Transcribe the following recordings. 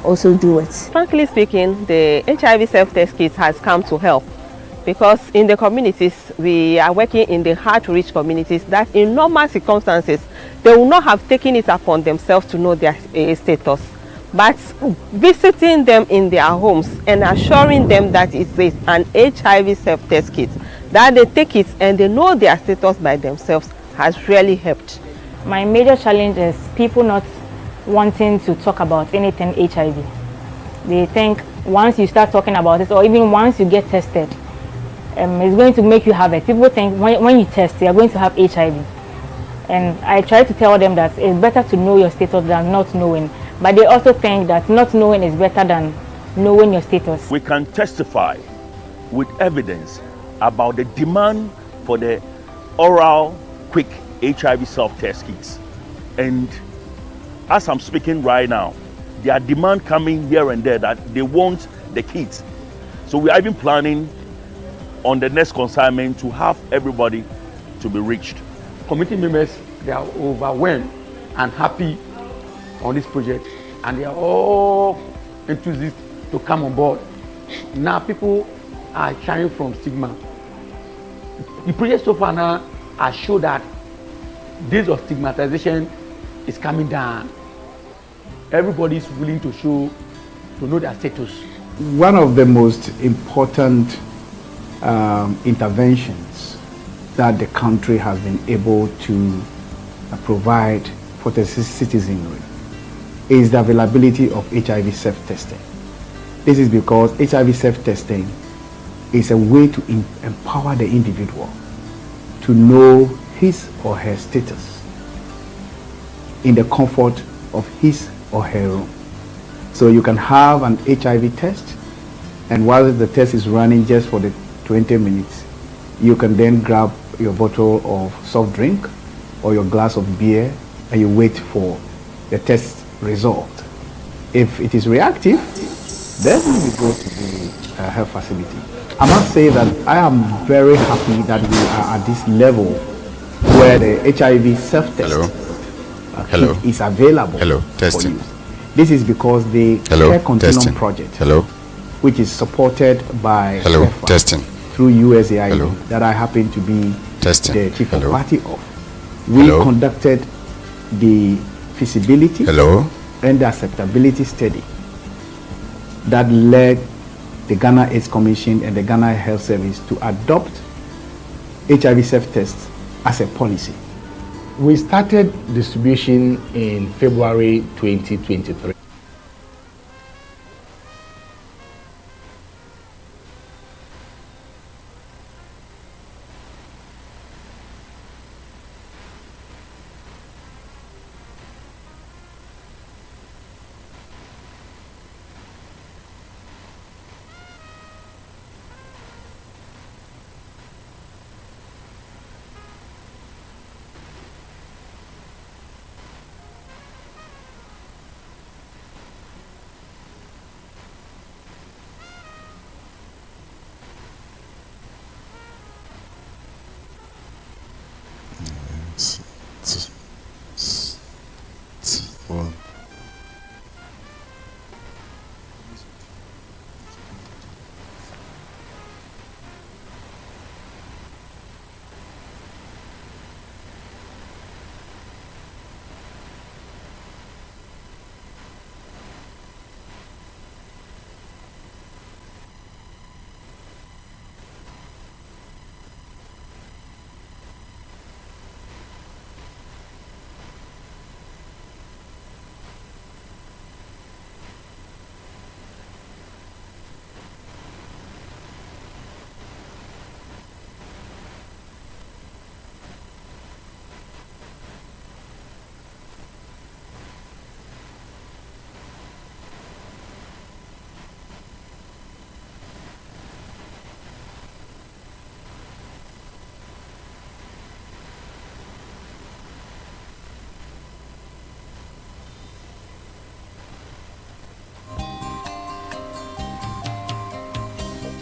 also do it. Frankly speaking, the HIV self-test kit has come to help, because in the communities, we are working in the hard-to-reach communities that in normal circumstances, they will not have taken it upon themselves to know their status. But visiting them in their homes and assuring them that it's an HIV self-test kit, that they take it and they know their status by themselves, has really helped. My major challenge is people not wanting to talk about anything HIV. They think once you start talking about it, or even once you get tested, it's going to make you have it. People think when you test, you are going to have HIV. And I try to tell them that it's better to know your status than not knowing. But they also think that not knowing is better than knowing your status. We can testify with evidence about the demand for the oral quick HIV self-test kits. And as I'm speaking right now, there are demand coming here and there that they want the kits. So we are even planning on the next consignment to have everybody to be reached. Committee members, they are overwhelmed and happy on this project, and they are all enthusiastic to come on board. Now people are shying from stigma. The project so far now has shown that days of stigmatization is coming down. Everybody is willing to know their status. One of the most important interventions that the country has been able to provide for the citizenry is the availability of HIV self-testing. This is because HIV self-testing is a way to empower the individual to know his or her status in the comfort of his or her room. So you can have an HIV test, and while the test is running just for the 20 minutes, you can then grab your bottle of soft drink or your glass of beer and you wait for the test result. If it is reactive, then you go to the health facility. I must say that I am very happy that we are at this level where the HIV self-test kit is available for you. This is because the Care Continuum project, which is supported by through USAID, that I happen to be the chief of party of, we conducted the feasibility and the acceptability study that led the Ghana AIDS Commission and the Ghana Health Service to adopt HIV self-test as a policy. We started distribution in February 2023.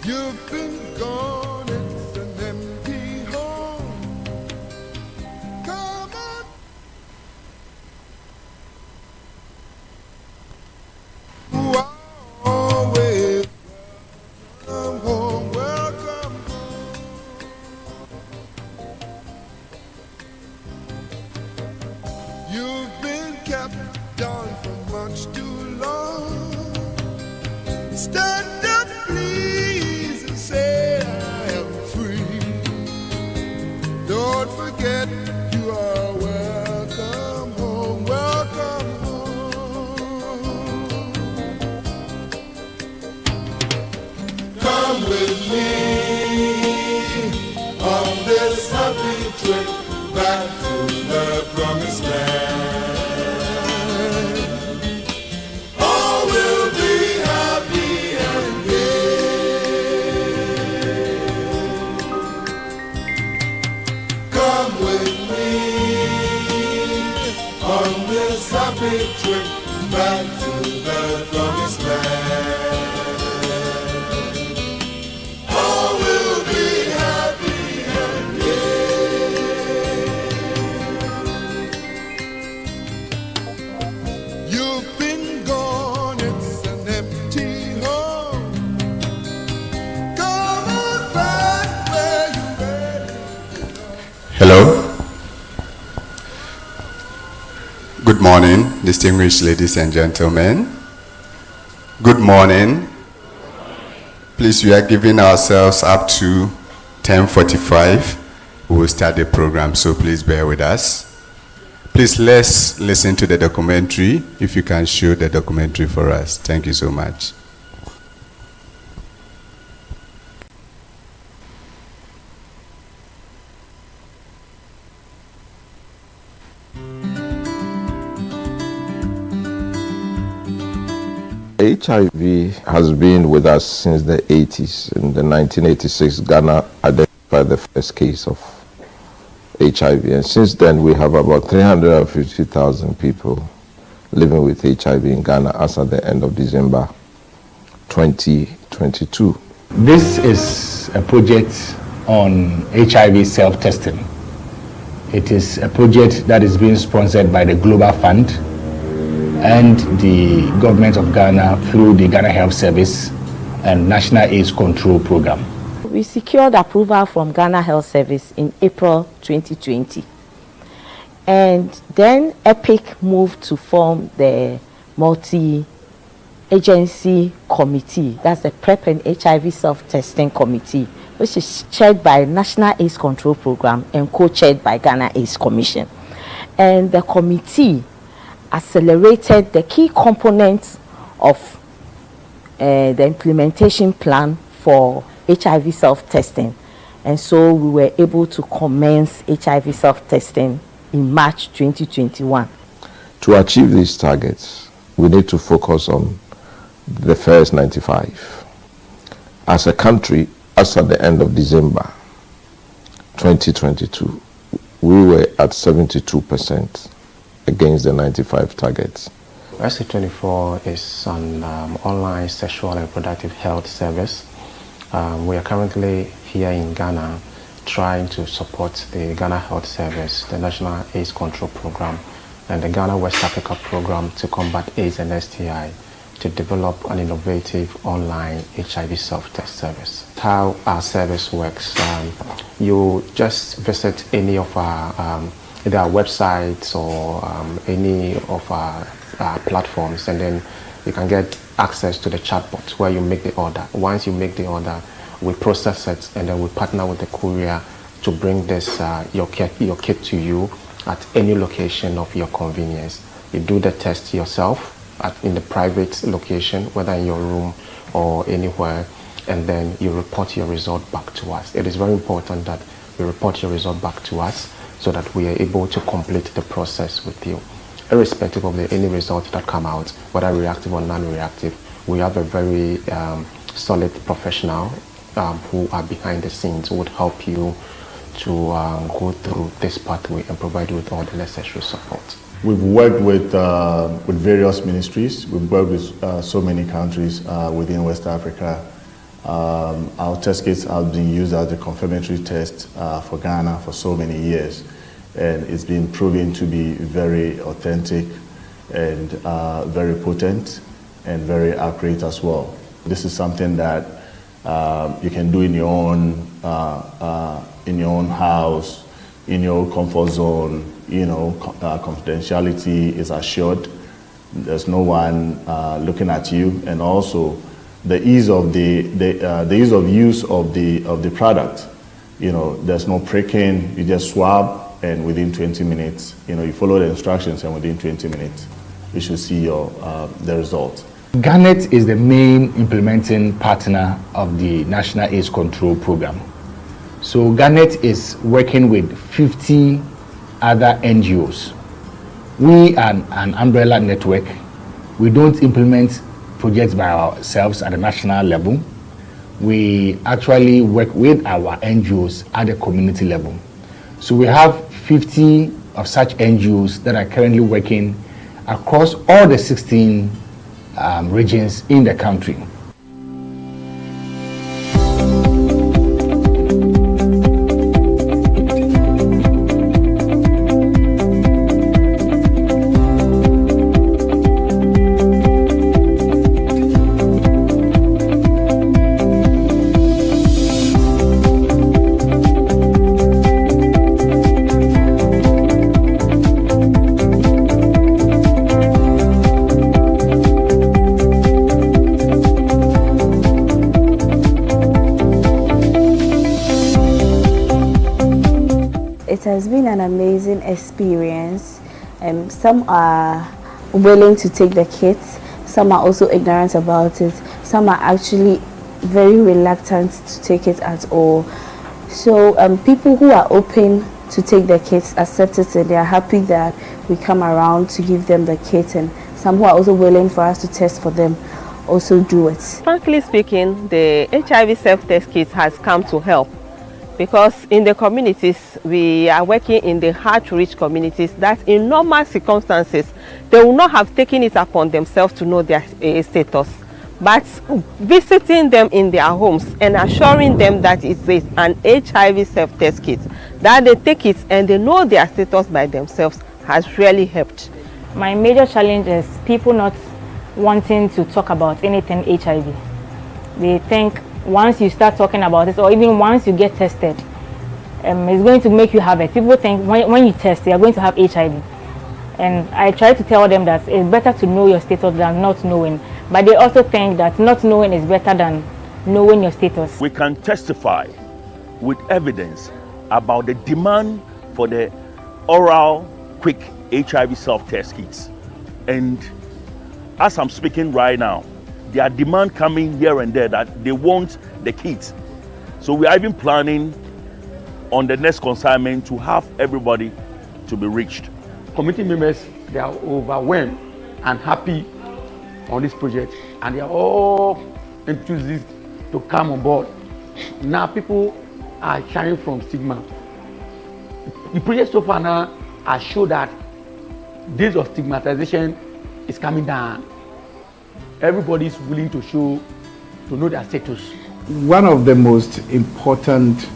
You've been gone, it's an empty home. Come on. too long. Stand up, please, and say I am free. Don't forget you are welcome home, welcome home. Come with me on this happy trip back to the promised land. All will be happy and gay. Come with me on this happy trip back to the promised land. All will be happy and gay. You've been gone, it's an empty home. Come on back where you were. Hello. Good morning, distinguished ladies and gentlemen. Good morning. Please, we are giving ourselves up to 10:45. We will start the program, so please bear with us. Please, let's listen to the documentary. If you can show the documentary for us. Thank you so much. HIV has been with us since the 80s. In the 1986, Ghana identified the first case of HIV, and since then we have about 350,000 people living with HIV in Ghana as at the end of December 2022. This is a project on HIV self-testing. It is a project that is being sponsored by the Global Fund and the government of Ghana through the Ghana Health Service and National AIDS Control Program. We secured approval from Ghana Health Service in April 2020. And then EPIC moved to form the multi-agency committee. That's the PrEP and HIV self-testing committee, which is chaired by National AIDS Control Program and co-chaired by Ghana AIDS Commission. And the committee accelerated the key components of the implementation plan for HIV self-testing. And so we were able to commence HIV self-testing in March 2021. To achieve these targets, we need to focus on the first 95. As a country, as at the end of December 2022, we were at 72% against the 95 targets. SC24 is an online sexual and reproductive health service. We are currently here in Ghana trying to support the Ghana Health Service, the National AIDS Control Program, and the Ghana West Africa Program to combat AIDS and STI to develop an innovative online HIV self-test service. How our service works, you just visit any of our either our websites or any of our platforms, and then you can get access to the chatbot where you make the order. Once you make the order, we process it, and then we partner with the courier to bring this your kit to you at any location of your convenience. You do the test yourself in the private location, whether in your room or anywhere, and then you report your result back to us. It is very important that you report your result back to us so that we are able to complete the process with you. Irrespective of any results that come out, whether reactive or non-reactive, we have a very solid professional who are behind the scenes who would help you to go through this pathway and provide you with all the necessary support. We've worked with various ministries. We've worked with so many countries within West Africa. Our test kits have been used as a confirmatory test for Ghana for so many years, and it's been proven to be very authentic and very potent and very accurate as well. This is something that you can do in your own house, in your comfort zone. You know, confidentiality is assured, There's no one looking at you, and also the ease of the ease of use of the product. There's no pricking. You just swab, and within 20 minutes, you follow the instructions, and within 20 minutes, you should see the result. Garnet is the main implementing partner of the National AIDS Control Program. So Garnet is working with 50 other NGOs. We are an umbrella network. We don't implement projects by ourselves at the national level. We actually work with our NGOs at the community level. So we have 50 of such NGOs that are currently working across all the 16 regions in the country. It has been an amazing experience. Some are willing to take the kits, some are also ignorant about it, some are actually very reluctant to take it at all. So people who are open to take the kits accept it, and they are happy that we come around to give them the kit, and some who are also willing for us to test for them also do it. Frankly speaking, the HIV self-test kit has come to help, because in the communities, we are working in the hard-to-reach communities that in normal circumstances, they will not have taken it upon themselves to know their status. But visiting them in their homes and assuring them that it's an HIV self-test kit, that they take it and they know their status by themselves, has really helped. My major challenge is people not wanting to talk about anything HIV. They think once you start talking about it, or even once you get tested, it's going to make you have it. People think when you test, you are going to have HIV. And I try to tell them that it's better to know your status than not knowing. But they also think that not knowing is better than knowing your status. We can testify with evidence about the demand for the oral quick HIV self-test kits. And as I'm speaking right now, there are demand coming here and there that they want the kits. So we are even planning on the next consignment to have everybody to be reached. Committee members, they are overwhelmed and happy on this project, and they are all enthusiastic to come on board. Now people are shying from stigma. The project so far now has shown that days of stigmatization is coming down. Everybody is willing to know their status. One of the most important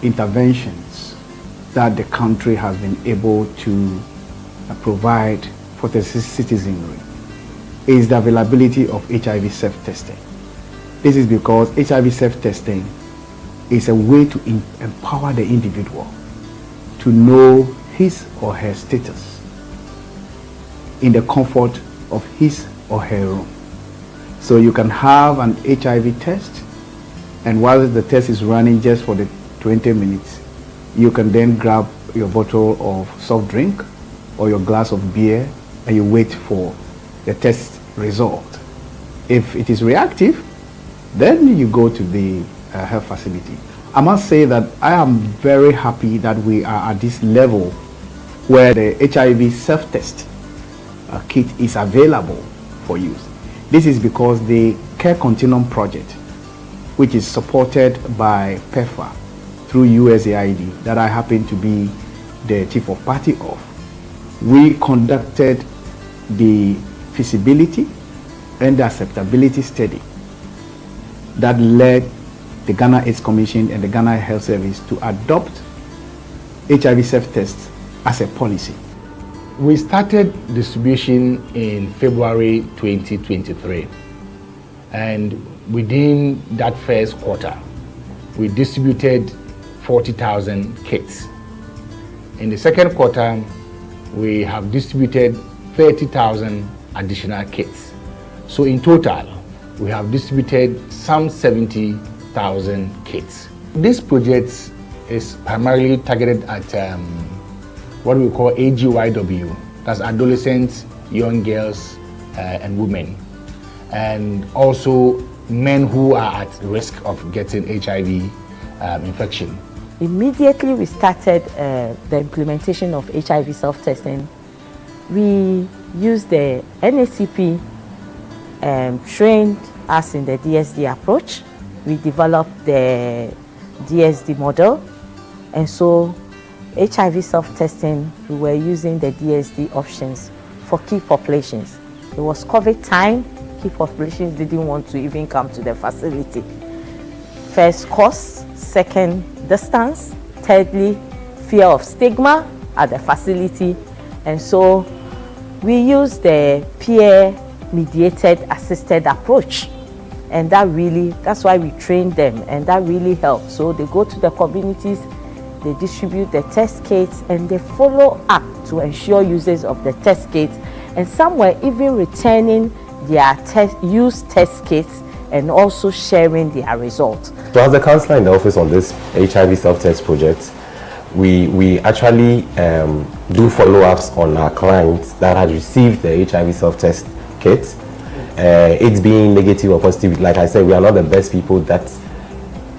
interventions that the country has been able to provide for the citizenry is the availability of HIV self-testing. This is because HIV self-testing is a way to empower the individual to know his or her status in the comfort of his or her room. So you can have an HIV test, and while the test is running just for the 20 minutes, you can then grab your bottle of soft drink or your glass of beer and you wait for the test result. If it is reactive, then you go to the health facility. I must say that I am very happy that we are at this level where the HIV self-test kit is available for use. This is because the Care Continuum project, which is supported by PEPFAR through USAID, that I happen to be the chief of party of, we conducted the feasibility and the acceptability study that led the Ghana AIDS Commission and the Ghana Health Service to adopt HIV self-tests as a policy. We started distribution in February 2023, and within that first quarter, we distributed 40,000 kits. In the second quarter, we have distributed 30,000 additional kits. So in total, we have distributed some 70,000 kits. This project is primarily targeted at what we call AGYW, that's adolescents, young girls, and women, and also men who are at risk of getting HIV infection. Immediately we started the implementation of HIV self-testing. We used the NACP trained us in the DSD approach. We developed the DSD model, and so HIV self-testing, we were using the DSD options for key populations. It was COVID time, key populations didn't want to even come to the facility. First, cost, second, distance, thirdly, fear of stigma at the facility, and so we used the peer-mediated assisted approach, and that's why we trained them, and that really helped. So they go to the communities, they distribute the test kits, and they follow up to ensure users of the test kits, and some were even returning their used test kits and also sharing their results. So as a counselor in the office on this HIV self-test project, we actually do follow-ups on our clients that had received the HIV self-test kit. It's being negative or positive, like I said, we are not the best people that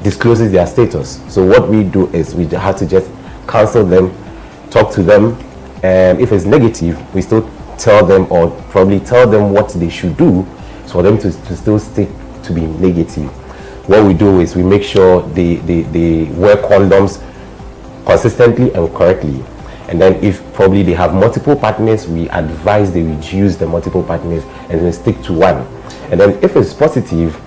discloses their status. So what we do is we have to just counsel them, talk to them. If it's negative, we still tell them, or probably tell them what they should do for them to still stick to be negative. What we do is we make sure they wear condoms consistently and correctly. And then if probably they have multiple partners, we advise they reduce the multiple partners and then stick to one. And then if it's positive,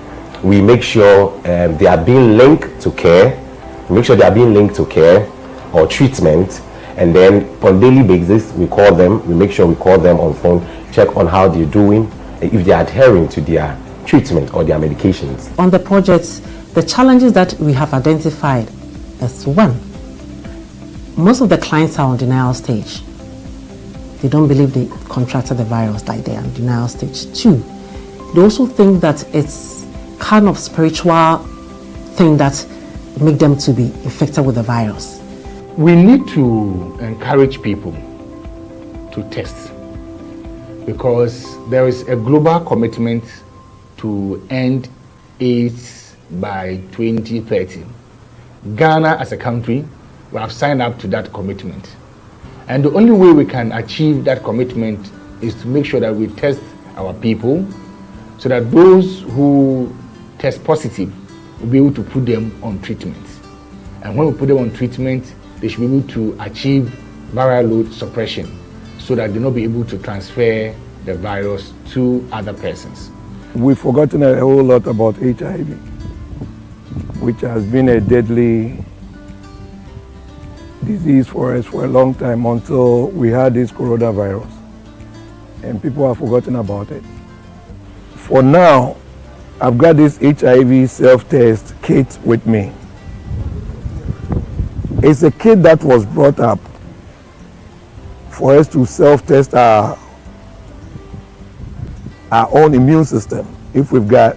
we make sure they are being linked to care. We make sure they are being linked to care or treatment. And then on daily basis, we call them. We make sure we call them on phone, check on how they're doing, if they're adhering to their treatment or their medications. On the projects, the challenges that we have identified is one, most of the clients are on denial stage. They don't believe they contracted the virus, like they are on denial stage. Two, they also think that it's kind of spiritual thing that make them to be infected with the virus. We need to encourage people to test, because there is a global commitment to end AIDS by 2030. Ghana as a country, we have signed up to that commitment. And the only way we can achieve that commitment is to make sure that we test our people, so that those who test positive will be able to put them on treatment. And when we put them on treatment, they should be able to achieve viral load suppression, so that they'll not be able to transfer the virus to other persons. We've forgotten a whole lot about HIV, which has been a deadly disease for us for a long time, until we had this coronavirus, and people have forgotten about it. For now, I've got this HIV self-test kit with me. It's a kit that was brought up for us to self-test our own immune system if we've got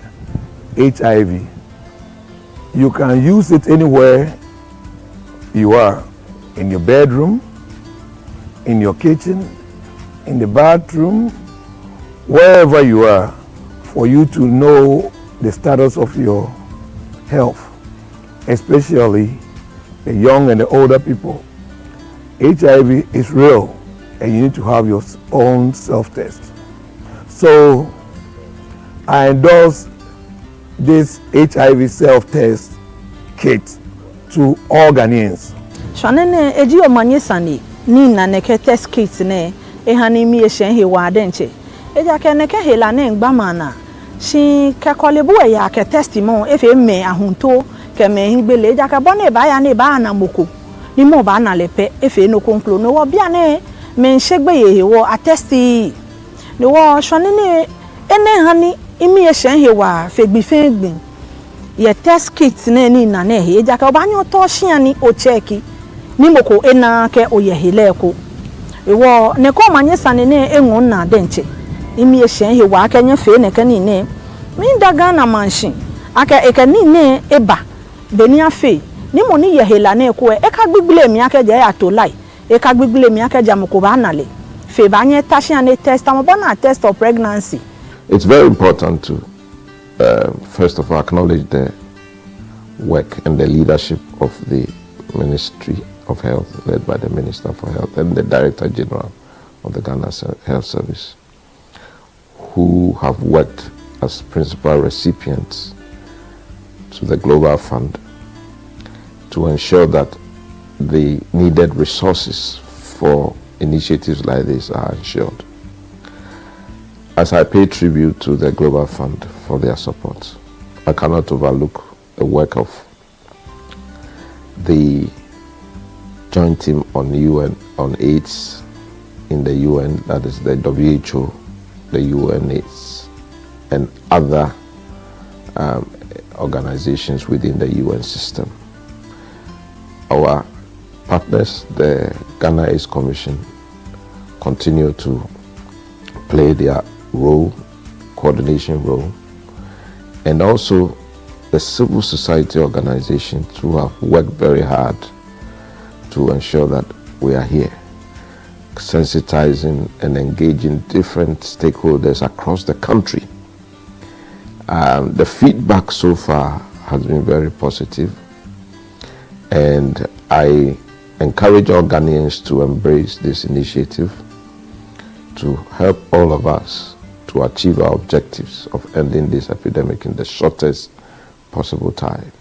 HIV. You can use it anywhere you are, in your bedroom, in your kitchen, in the bathroom, wherever you are, for you to know the status of your health, especially the young and the older people. HIV is real, and you need to have your own self-test. So I endorse this HIV self-test kit to all Ghanaians. Shanene eji omanye sani ni na neke test kit ne ehani mi ehyen he wa denche eja ke neke he la ne ngbamana shi ke kolebu e ya ke testimon efe me ahunto ke me ngbele eja ke bone ba ya ne ba na moko ni mo ba na lepe efe no konklo no wo bia ne me nsegbe ye wo attesti ne wo shanene ene hani imi ehyen he wa fegbi ye test kit ne ni na ne he eja ke obanyo to hia ni o cheki ni moko ena ke oyehileko ewo ne ko manye sane ne enwo na denche imi ehyen he wa aka nya fe ne kani ne min daga na mansion aka ekani ne eba beni afe ni mo ni ye hela na ko e ka gbigbile mi aka je ya to lai e ka gbigbile mi aka jam ko ba nale fe ba nye tashian ne test am bona test of pregnancy. It's very important to first of all acknowledge the work and the leadership of the Ministry of Health, led by the Minister for Health and the Director General of the Ghana Health Service, who have worked as principal recipients to the Global Fund to ensure that the needed resources for initiatives like this are ensured. As I pay tribute to the Global Fund for their support, I cannot overlook the work of the joint team on AIDS in the UN, that is the WHO, the UNAIDS, and other organizations within the UN system. Our partners, the Ghana AIDS Commission, continue to play their role, coordination role, and also the civil society organizations who have worked very hard to ensure that we are here, sensitizing and engaging different stakeholders across the country. The feedback so far has been very positive, and I encourage all Ghanaians to embrace this initiative to help all of us to achieve our objectives of ending this epidemic in the shortest possible time.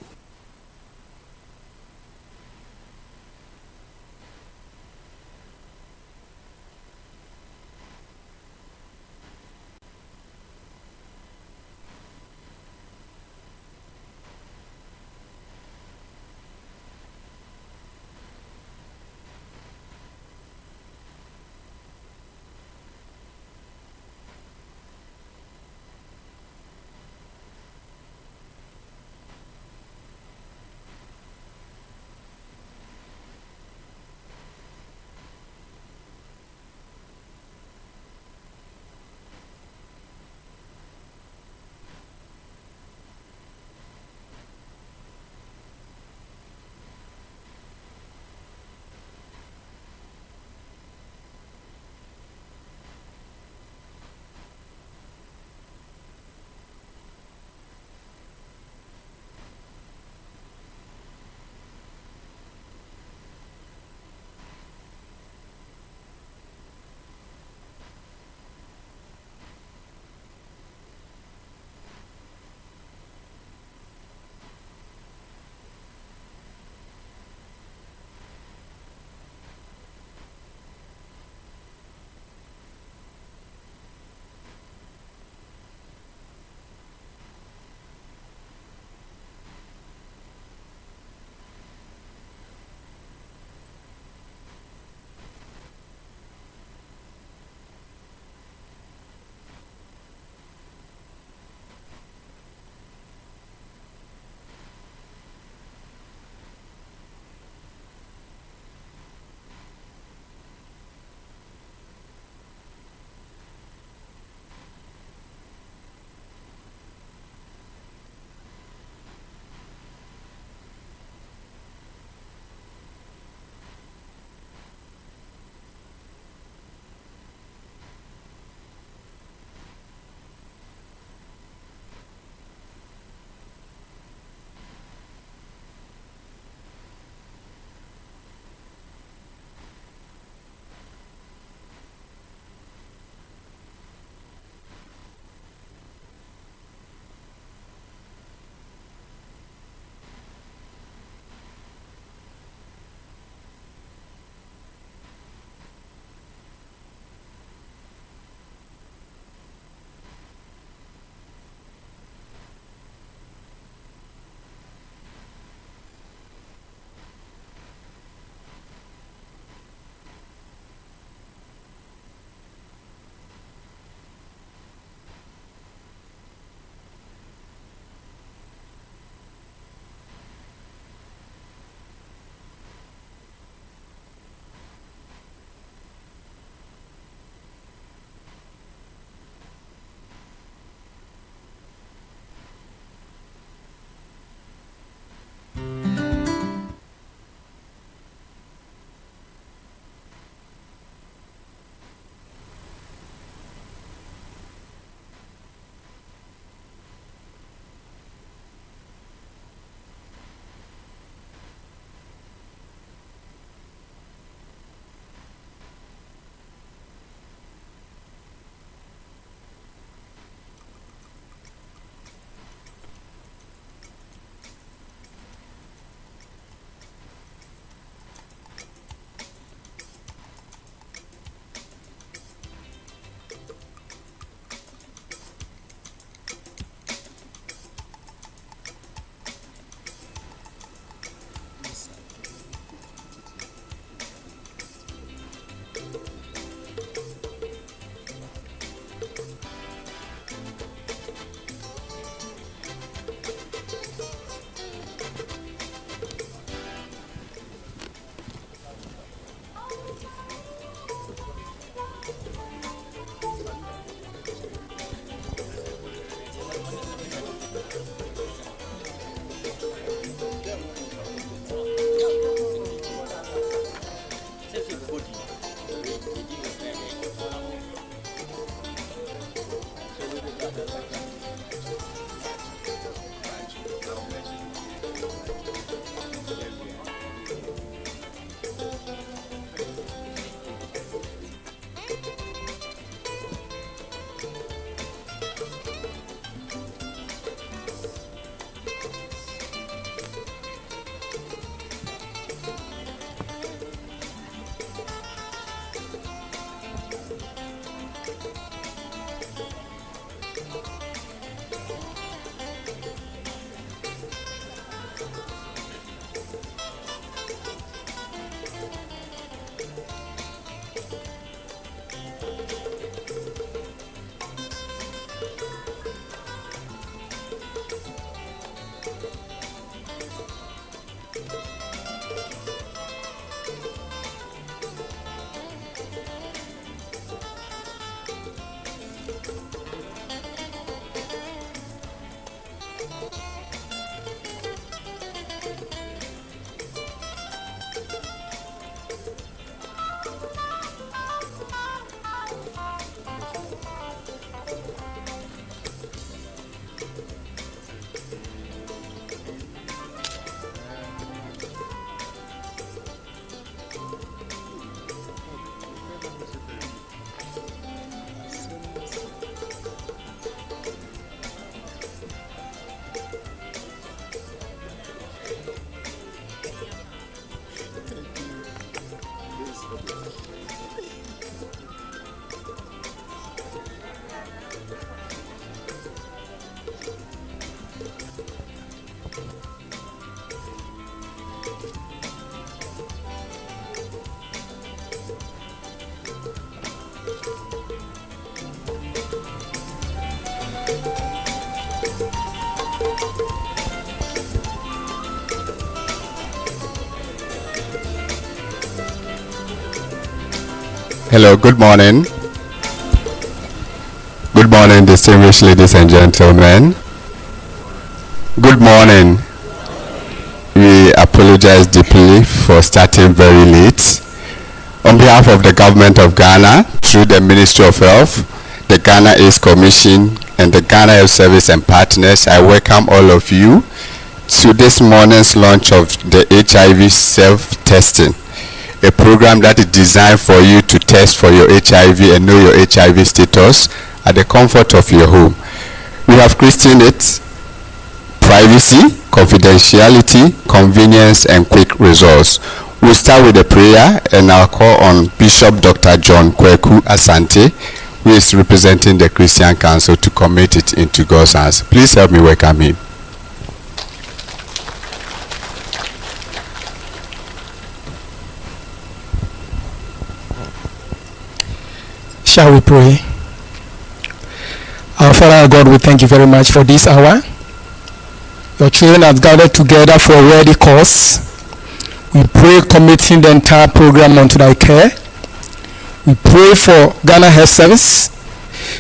Hello, good morning. Good morning, distinguished ladies and gentlemen. Good morning. We apologize deeply for starting very late. On behalf of the government of Ghana, through the Ministry of Health, the Ghana AIDS Commission, and the Ghana Health Service and partners, I welcome all of you to this morning's launch of the HIV self-testing, a program that is designed for you to test for your HIV and know your HIV status at the comfort of your home. We have christened it privacy, confidentiality, convenience, and quick results. We'll start with a prayer, and I'll call on Bishop Dr. John Kweku Asante, who is representing the Christian Council, to commit it into God's hands. Please help me welcome him. Shall we pray? Our Father, our God, we thank you very much for this hour. Your children have gathered together for a worthy cause. We pray committing the entire program unto thy care. We pray for Ghana Health Service.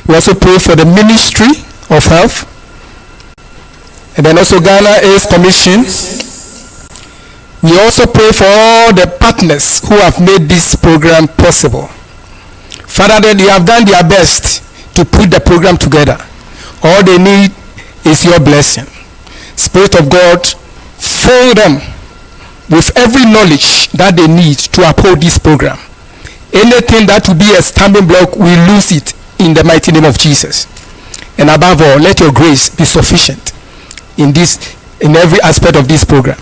We also pray for the Ministry of Health. And then also Ghana AIDS Commission. We also pray for all the partners who have made this program possible. Father, that they have done their best to put the program together. All they need is your blessing. Spirit of God, fill them with every knowledge that they need to uphold this program. Anything that will be a stumbling block, we lose it in the mighty name of Jesus. And above all, let your grace be sufficient in every aspect of this program.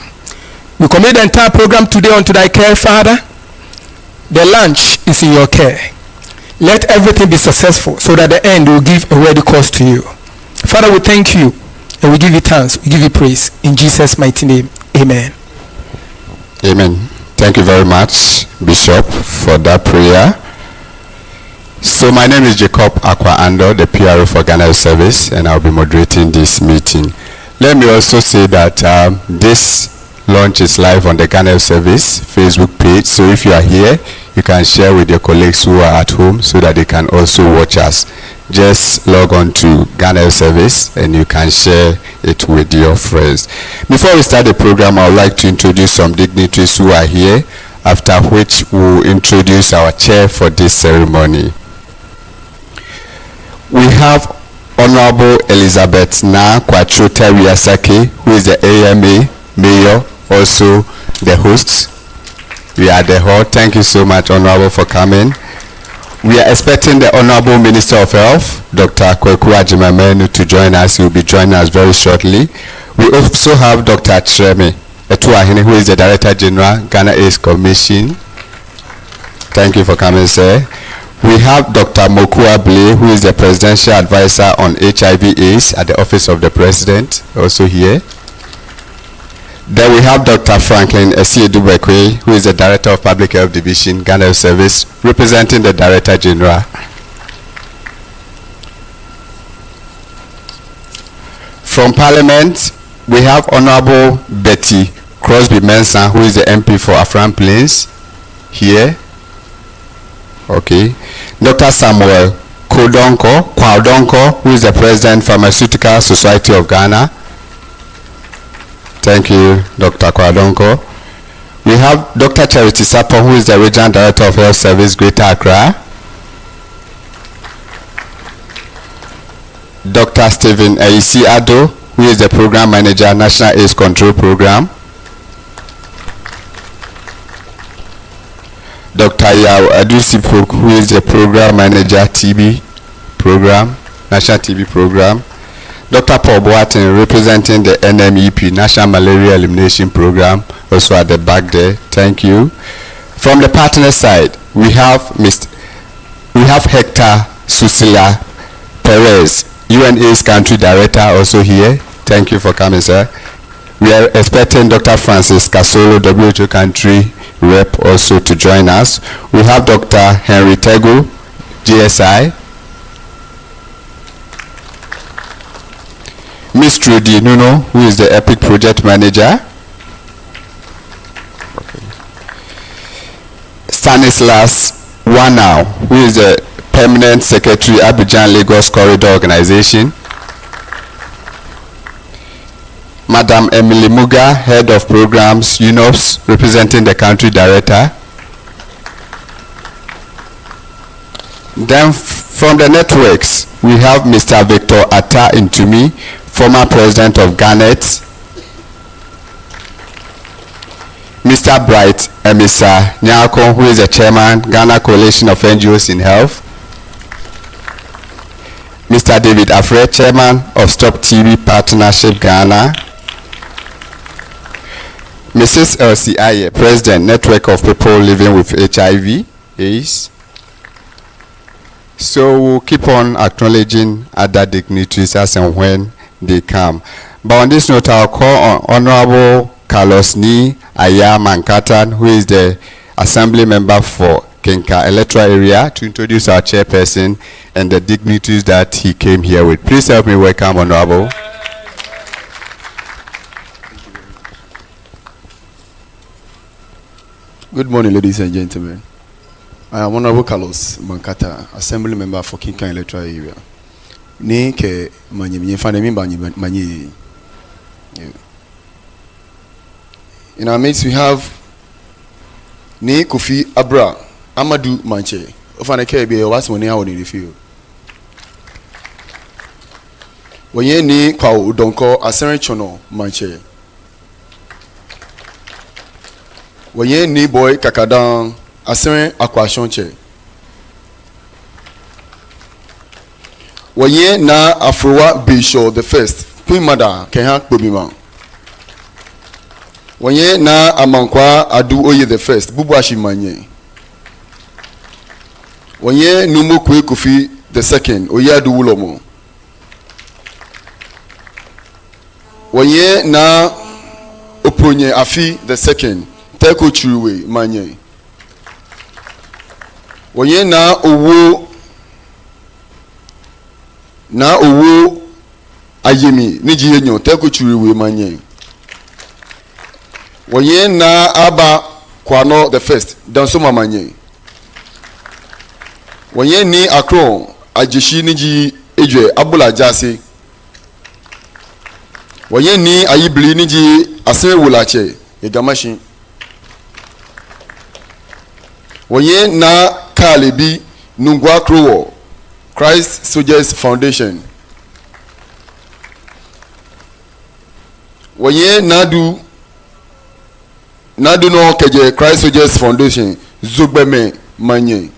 We commit the entire program today unto thy care, Father. The lunch is in your care. Let everything be successful so that the end will give a ready cause to you. Father, we thank you and we give you thanks, we give you praise. In Jesus' mighty name, amen. Amen. Thank you very much, Bishop, for that prayer. So my name is Jacob Akwa-Ando, the PRO for Ghana Service, and I'll be moderating this meeting. Let me also say that this launch is live on the Ghana Service Facebook page. So if you are here, you can share with your colleagues who are at home so that they can also watch us. Just log on to Ghana Service and you can share it with your friends. Before we start the program, I would like to introduce some dignitaries who are here, after which we'll introduce our chair for this ceremony. We have Honorable Elizabeth Na Kwacho Teriasake, who is the AMA Mayor, also the hosts. We are the hall. Thank you so much, Honorable, for coming. We are expecting the Honorable Minister of Health, Dr. Kweku Ajimamenu, to join us. He will be joining us very shortly. We also have Dr. Treme Etuahine, who is the Director General, Ghana AIDS Commission. Thank you for coming, sir. We have Dr. Mokua Ble, who is the Presidential Advisor on HIV/AIDS at the Office of the President, also here. Then we have Dr. Franklin Esiedubekwe, who is the Director of Public Health Division, Ghana Health Service, representing the Director General. From Parliament, we have Honorable Betty Crosby Mensah, who is the MP for Afram Plains, here. Okay. Dr. Samuel Kwaudonko, who is the President, Pharmaceutical Society of Ghana. Thank you, Dr. Kwaudonko. We have Dr. Charity Sapo, who is the Regional Director of Health Service, Greater Accra. Dr. Stephen Aisi Ado, who is the Program Manager, National AIDS Control Program. Dr. Yao Adusipok, who is the Program Manager, TB Program, National TB Program. Dr. Paul Boateng, representing the NMEP, National Malaria Elimination Program, also at the back there. Thank you. From the partner side, we have Hector Susila Perez, UNAIDS Country Director, also here. Thank you for coming, sir. We are expecting Dr. Francis Kasolo, WHO Country Rep, also to join us. We have Dr. Henry Tego, GSI. Miss Trudy Nuno, who is the EPIC Project Manager. Okay. Stanislas Wanao, who is the Permanent Secretary, Abidjan Lagos Corridor Organization. Madam Emily Muga, Head of Programs, UNOPS, representing the Country Director. Then from the networks, we have Mr. Victor Atta Intumi, former President of Garnet. Mr. Bright Emisa Nyako, who is the Chairman, Ghana Coalition of NGOs in Health. Mr. David Afre, Chairman of Stop TB Partnership Ghana. Mrs. Elsie Aye, President, Network of People Living with HIV/AIDS. So we'll keep on acknowledging other dignitaries as and when they come. But on this note, I'll call on Honorable Carlos Ni Aya Mankatan, who is the Assembly Member for Kenka Electoral Area, to introduce our chairperson and the dignitaries that he came here with. Please help me welcome Honorable. Good morning, ladies and gentlemen. I am Honorable Carlos Mankata, Assembly Member for Kenka Electoral Area. In our midst, we have Ni Kofi Abra Amadou Manche. Ofaneke be what's money out in the field. Wenye ni kwa udonko asere chono Manche. Wenye ni boy kakadan asere akwashonche. Wenye na Afroa Bisho the first Queen Mother Kenya Bobima. Wenye na Amankwa Adu Oye the first Bubu Ashimanye. Wenye Numo Kwe Kofi the second Oye Adu Ulomo. Wenye na Oponye Afi the second Teko Chuwe Manye. Wenye na Owo Ayemi Niji Yenyo Teko Chuwe Manye. Wenye na Aba Kwano the first Dansoma Manye. Wenye ni Akron Ajishi Niji Ejwe Abula Jase. Wenye ni Ayibli Niji Asere Wulache Egamashi. Wenye na Kalebi Nungwa Krowo Christ Soldiers Foundation. Wenye Nadu no keje Christ Soldiers Foundation Zugbeme Manye.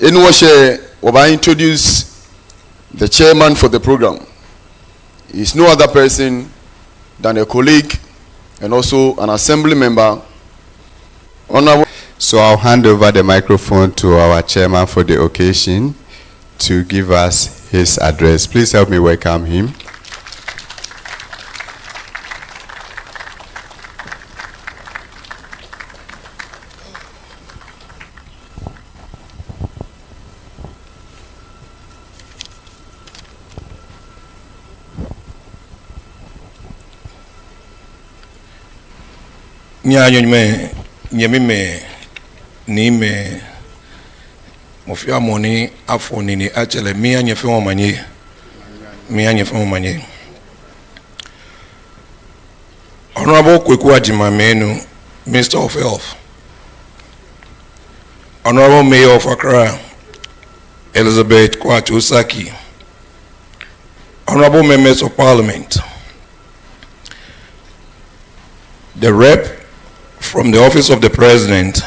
In Washe, I introduce the chairman for the program. He is no other person than a colleague and also an assembly member. So I'll hand over the microphone to our chairman for the occasion to give us his address. Please help me welcome him. Nyanyome nyemime ni me mofia moni afoni ni achele mi anyefe omanye Honorable Kweku Ajimamenu, Minister of Health. Honorable Mayor of Accra, Elizabeth Kwachu Saki. Honorable Members of Parliament. The rep from the Office of the President,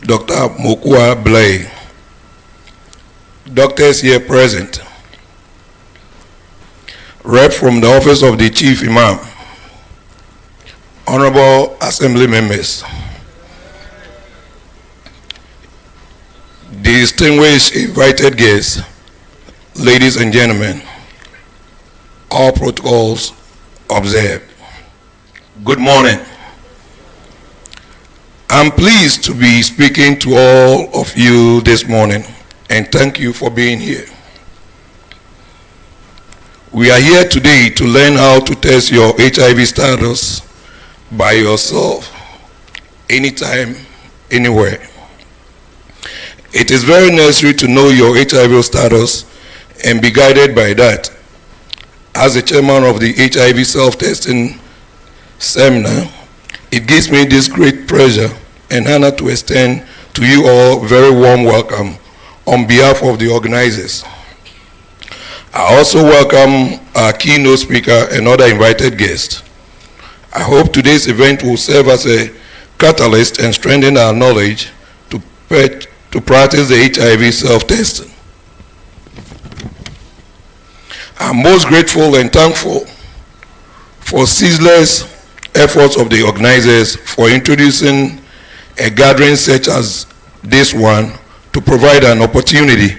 Dr. Mokua Blay. Doctors here present. Rep from the Office of the Chief Imam. Honorable Assembly Members. Distinguished invited guests, ladies and gentlemen, all protocols observed. Good morning. I'm pleased to be speaking to all of you this morning, and thank you for being here. We are here today to learn how to test your HIV status by yourself, anytime, anywhere. It is very necessary to know your HIV status and be guided by that. As the chairman of the HIV self-testing seminar, it gives me this great pleasure and honor to extend to you all a very warm welcome on behalf of the organizers. I also welcome our keynote speaker and other invited guests. I hope today's event will serve as a catalyst and strengthen our knowledge to practice the HIV self-testing. I'm most grateful and thankful for ceaseless efforts of the organizers for introducing a gathering such as this one to provide an opportunity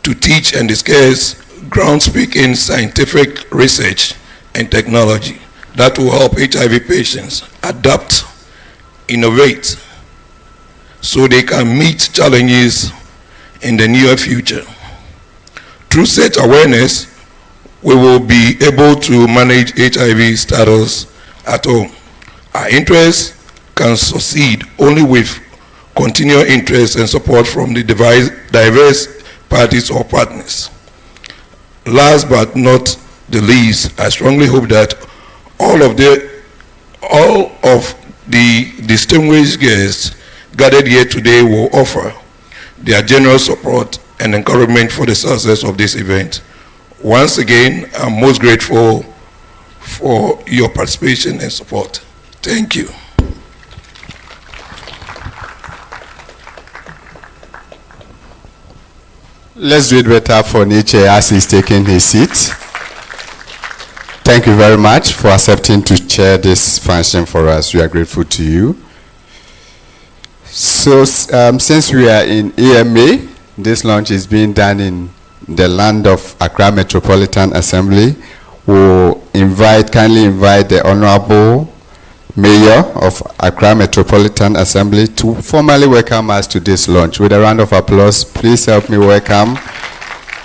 to teach and discuss ground-speaking scientific research and technology that will help HIV patients adapt, innovate, so they can meet challenges in the near future. Through such awareness, we will be able to manage HIV status at home. Our interests can succeed only with continued interest and support from the diverse parties or partners. Last but not the least, I strongly hope that all of the distinguished guests gathered here today will offer their generous support and encouragement for the success of this event. Once again, I'm most grateful for your participation and support. Thank you. Let's do it better for Nietzsche as he's taking his seat. Thank you very much for accepting to chair this function for us. We are grateful to you. So since we are in EMA, this launch is being done in the land of Accra Metropolitan Assembly. We'll kindly invite the Honorable Mayor of Accra Metropolitan Assembly to formally welcome us to this launch. With a round of applause, please help me welcome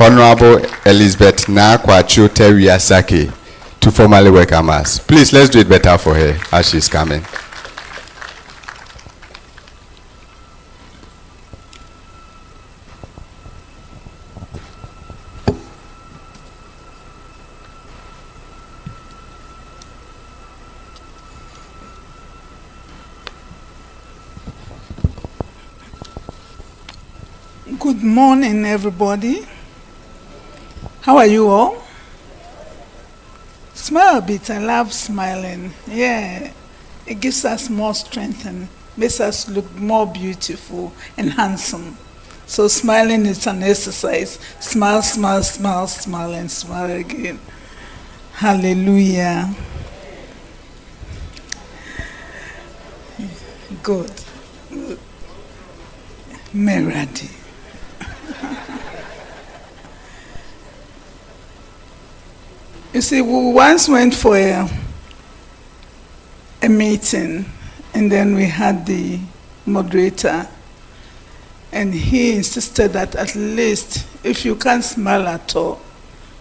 Honorable Elizabeth Nakwachu Teriasaki to formally welcome us. Please, let's do it better for her as she's coming. Good morning, everybody. How are you all? Smile a bit. I love smiling. Yeah, it gives us more strength and makes us look more beautiful and handsome. So smiling is an exercise. Smile, smile, smile, smile, and smile again. Hallelujah. Good. Meradi. You see, we once went for a meeting, and then we had the moderator, and he insisted that at least if you can't smile at all,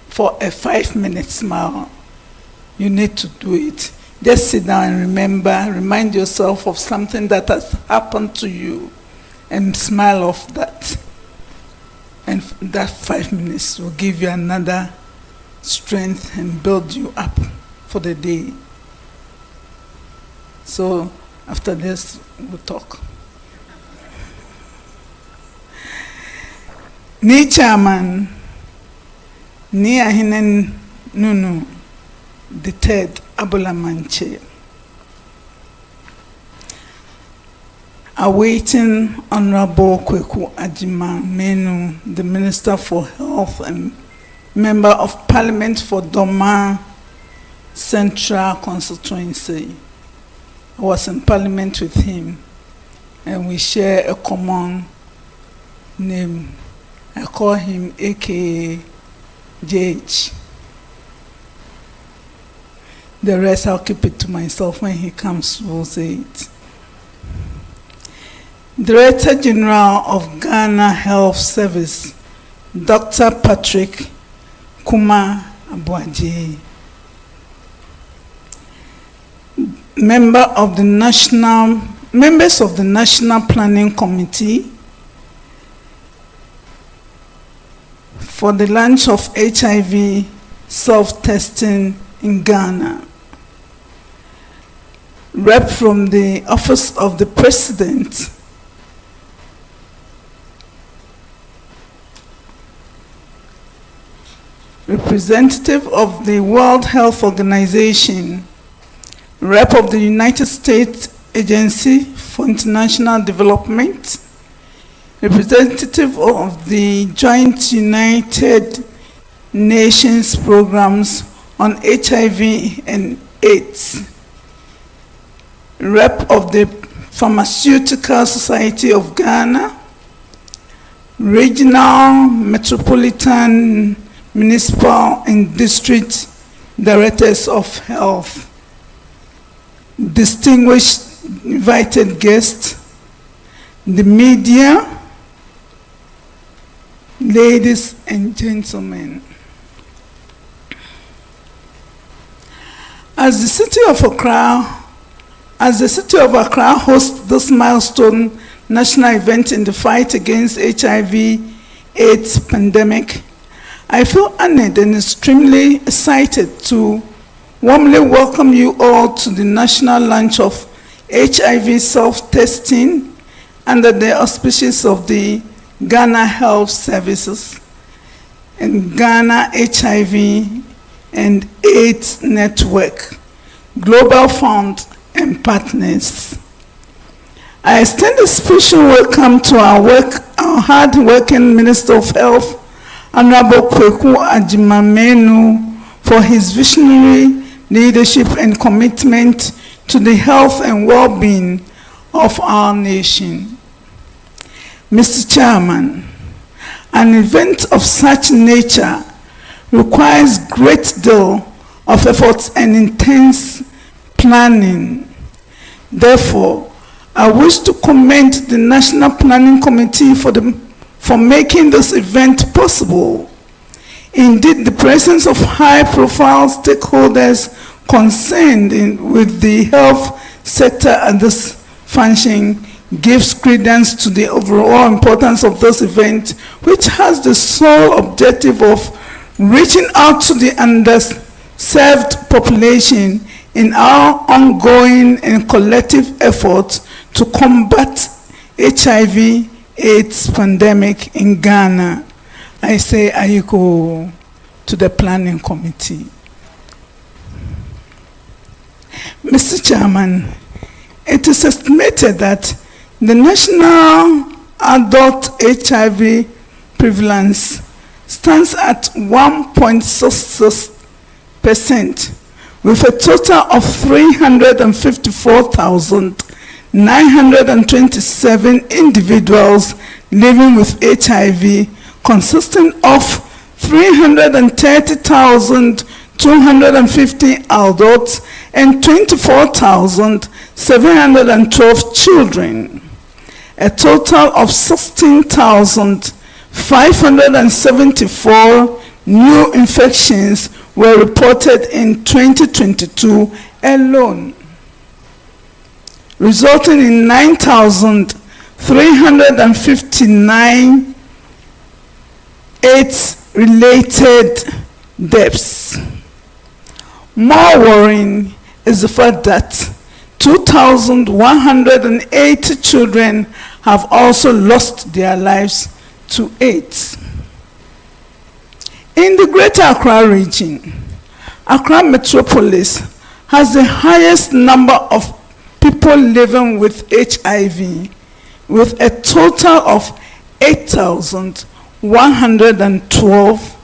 for a 5-minute smile, you need to do it. Just sit down and remind yourself of something that has happened to you, and smile off that. And that 5 minutes will give you another strength and build you up for the day. So after this, we'll talk. Ni chairman, ni ahinen nunu, the third Abola Manche. Awaiting Honorable Kweku Ajima Menu, the Minister for Health and Member of Parliament for Doma Central Constituency. I was in Parliament with him, and we share a common name. I call him AKA JH. The rest I'll keep it to myself. When he comes, we'll say it. Director General of Ghana Health Service, Dr. Patrick Kuma Abuaje. members of the National Planning Committee for the launch of HIV self-testing in Ghana. Rep from the Office of the President, representative of the World Health Organization, rep of the United States Agency for International Development, representative of the Joint United Nations Programs on HIV and AIDS, rep of the Pharmaceutical Society of Ghana, regional, metropolitan, municipal, and district directors of health, distinguished invited guests, the media, ladies and gentlemen. As the city of Accra hosts this milestone national event in the fight against HIV/AIDS pandemic, I feel honored and extremely excited to warmly welcome you all to the national launch of HIV self-testing under the auspices of the Ghana Health Services and Ghana HIV and AIDS Network, Global Fund, and partners. I extend a special welcome to our hard-working Minister of Health, Honorable Kweku Ajimamenu, for his visionary leadership and commitment to the health and well-being of our nation. Mr. Chairman, an event of such nature requires great deal of effort and intense planning. Therefore, I wish to commend the National Planning Committee for making this event possible. Indeed, the presence of high-profile stakeholders concerned with the health sector at this function gives credence to the overall importance of this event, which has the sole objective of reaching out to the underserved population in our ongoing and collective efforts to combat HIV/AIDS pandemic in Ghana. I say ayiko to the Planning Committee. Mr. Chairman, it is estimated that the national adult HIV prevalence stands at 1.66%, with a total of 354,927 individuals living with HIV, consisting of 330,250 adults and 24,712 children. A total of 16,574 new infections were reported in 2022 alone, resulting in 9,359 AIDS-related deaths. More worrying is the fact that 2,180 children have also lost their lives to AIDS. In the Greater Accra region, Accra Metropolis has the highest number of people living with HIV, with a total of 8,112,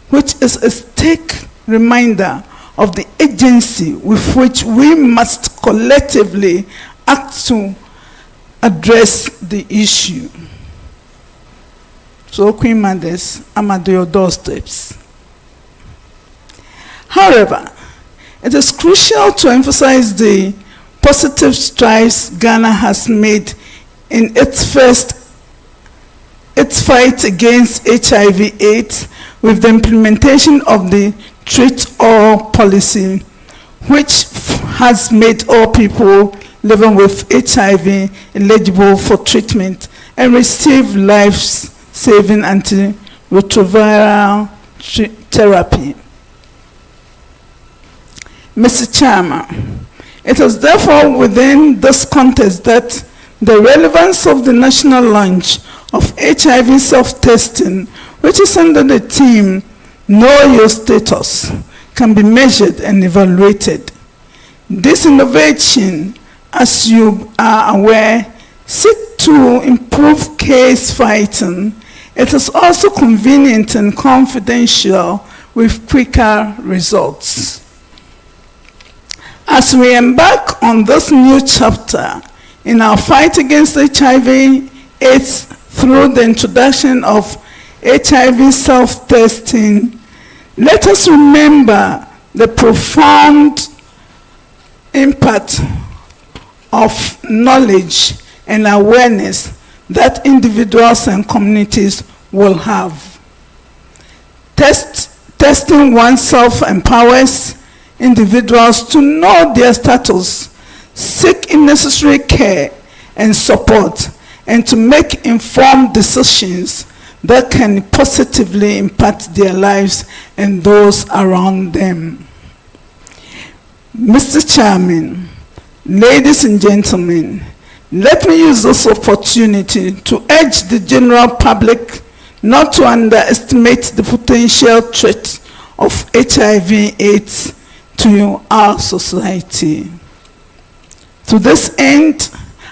which is a stark reminder of the agency with which we must collectively act to address the issue. So, Queen Mothers, I'm at your doorsteps. However, it is crucial to emphasize the positive strides Ghana has made in its fight against HIV/AIDS with the implementation of the Treat All policy, which has made all people living with HIV eligible for treatment and receive life-saving antiretroviral therapy. Mr. Chairman, it is therefore within this context that the relevance of the national launch of HIV self-testing, which is under the theme Know Your Status, can be measured and evaluated. This innovation, as you are aware, seeks to improve case fighting. It is also convenient and confidential with quicker results. As we embark on this new chapter in our fight against HIV/AIDS through the introduction of HIV self-testing, let us remember the profound impact of knowledge and awareness that individuals and communities will have. Testing oneself empowers individuals to know their status, seek necessary care and support, and to make informed decisions that can positively impact their lives and those around them. Mr. Chairman, ladies and gentlemen, let me use this opportunity to urge the general public not to underestimate the potential threat of HIV/AIDS to our society. To this end,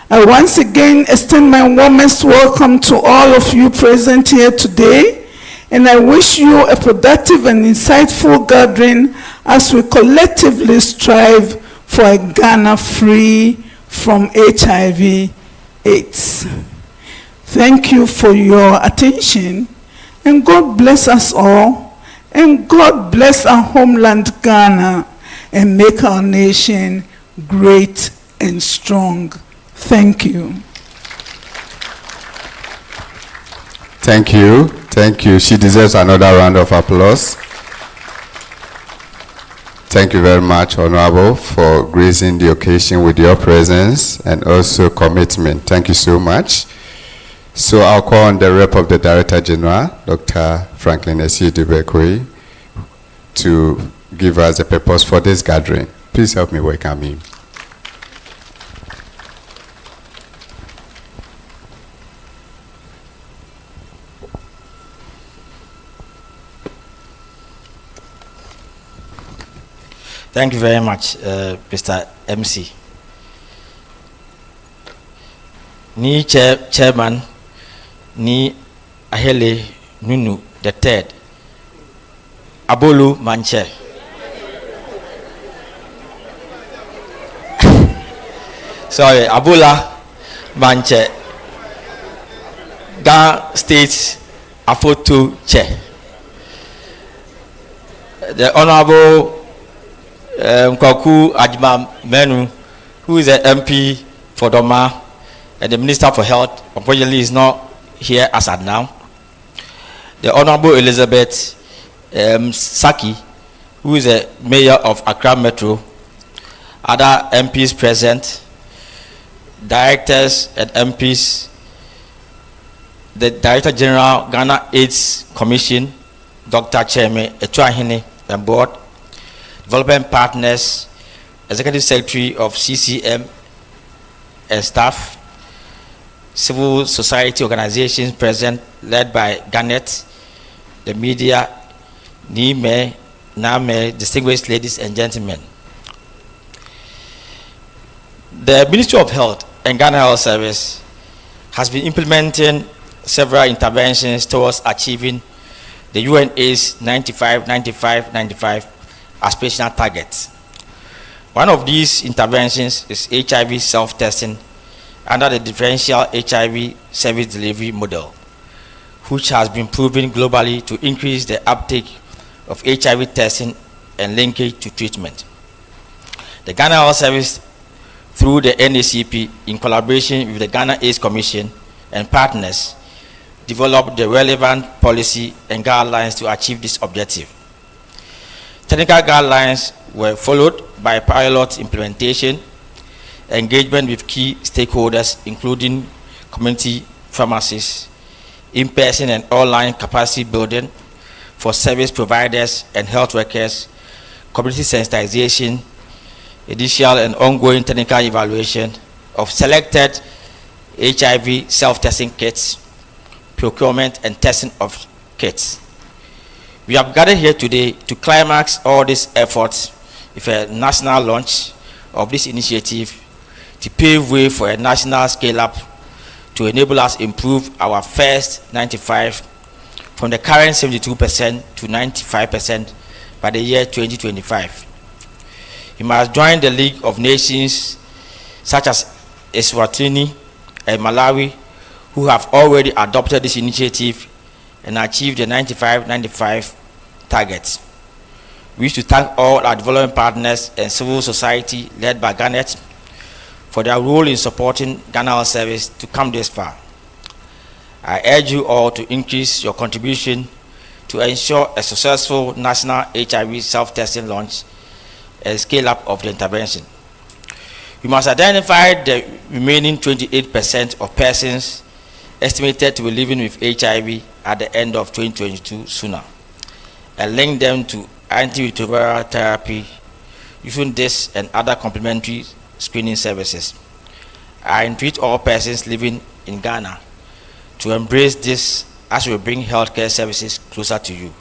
I once again extend my warmest welcome to all of you present here today, and I wish you a productive and insightful gathering as we collectively strive for a Ghana free from HIV/AIDS. Thank you for your attention, and God bless us all, and God bless our homeland Ghana, and make our nation great and strong. Thank you. Thank you. Thank you. She deserves another round of applause. Thank you very much, Honorable, for gracing the occasion with your presence and also commitment. Thank you so much. So I'll call on the rep of the Director General, Dr. Franklin Esiedibekwe, to give us the purpose for this gathering. Please help me welcome him. Thank you very much, Mr. MC. Ni chairman, ni Ahele Nunu the third, Abolu Manche. Sorry, Abola Manche, Ghana State Afoto Chair. The Honorable Kwaku Ajima Menu, who is an MP for Doma and the Minister for Health, unfortunately is not here as at now. The Honorable Elizabeth Saki, who is a Mayor of Accra Metro, other MPs present, directors and MPs, the Director General, Ghana AIDS Commission, Dr. Cheme Echuahine and Board, Development Partners, Executive Secretary of CCM and staff, civil society organizations present led by Garnet, the media, Nime, Name, distinguished ladies and gentlemen. The Ministry of Health and Ghana Health Service has been implementing several interventions towards achieving the UNAIDS 95-95-95 aspirational targets. One of these interventions is HIV self-testing under the differential HIV service delivery model, which has been proven globally to increase the uptake of HIV testing and linkage to treatment. The Ghana Health Service, through the NACP, in collaboration with the Ghana AIDS Commission and partners, developed the relevant policy and guidelines to achieve this objective. Technical guidelines were followed by pilot implementation, engagement with key stakeholders, including community pharmacists, in-person and online capacity building for service providers and health workers, community sensitization, initial and ongoing technical evaluation of selected HIV self-testing kits, procurement and testing of kits. We have gathered here today to climax all these efforts with a national launch of this initiative to pave way for a national scale-up to enable us improve our first 95 from the current 72% to 95% by the year 2025. We must join the League of Nations such as Eswatini and Malawi, who have already adopted this initiative and achieved the 95-95 targets. We wish to thank all our development partners and civil society led by Garnet for their role in supporting Ghana Health Service to come this far. I urge you all to increase your contribution to ensure a successful national HIV self-testing launch and scale-up of the intervention. We must identify the remaining 28% of persons estimated to be living with HIV at the end of 2022 sooner, and link them to antiretroviral therapy using this and other complementary screening services. I entreat all persons living in Ghana to embrace this as we bring healthcare services closer to you.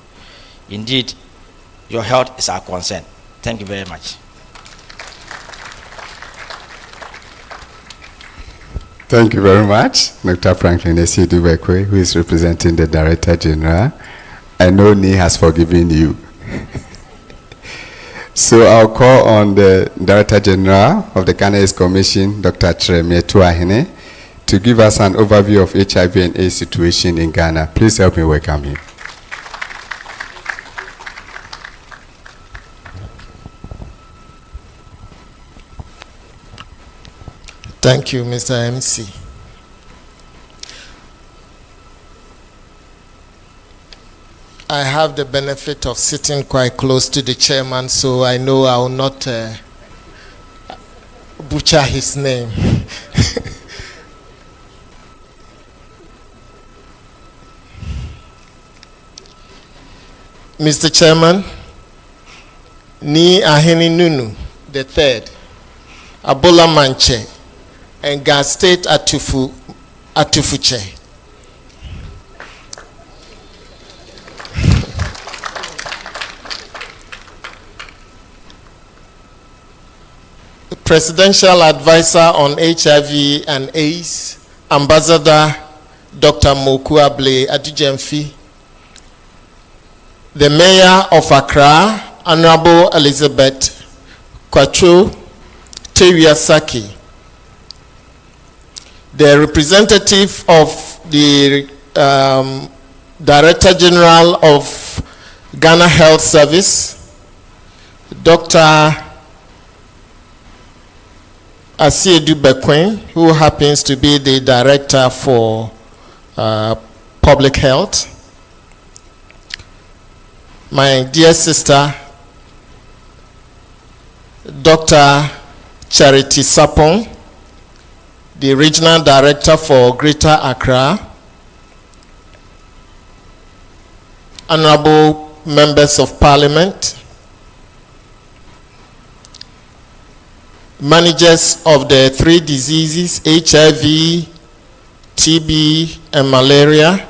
Indeed, your health is our concern. Thank you very much. Thank you very much, Dr. Franklin Esiedubekwe, who is representing the Director General. I know Ni has forgiven you. So I'll call on the Director General of the Ghana AIDS Commission, Dr. Tremie Tuahine, to give us an overview of HIV and AIDS situation in Ghana. Please help me welcome him. Thank you, Mr. MC. I have the benefit of sitting quite close to the chairman, so I know I will not butcher his name. Mr. Chairman, Ni Ahini Nunu III, Abola Manche, and Gas State Atufuche. The Presidential Advisor on HIV and AIDS, Ambassador Dr. Mokuable Adujemfi, the Mayor of Accra, Honorable Elizabeth Kwachu Teriasaki, the representative of the Director General of Ghana Health Service, Dr. Esiedubekwe, who happens to be the Director for Public Health, my dear sister, Dr. Charity Sapong, the Regional Director for Greater Accra, Honorable Members of Parliament, managers of the 3 diseases, HIV, TB, and malaria,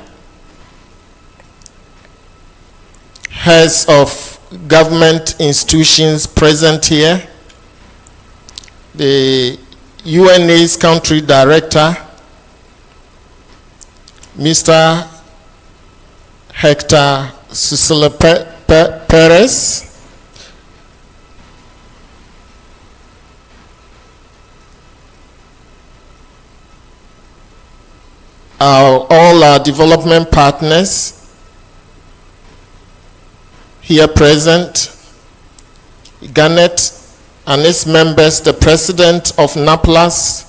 heads of government institutions present here, the UNA's country director, Mr. Hector Susila Perez, all our development partners here present, Garnet and its members, the president of NAPLAS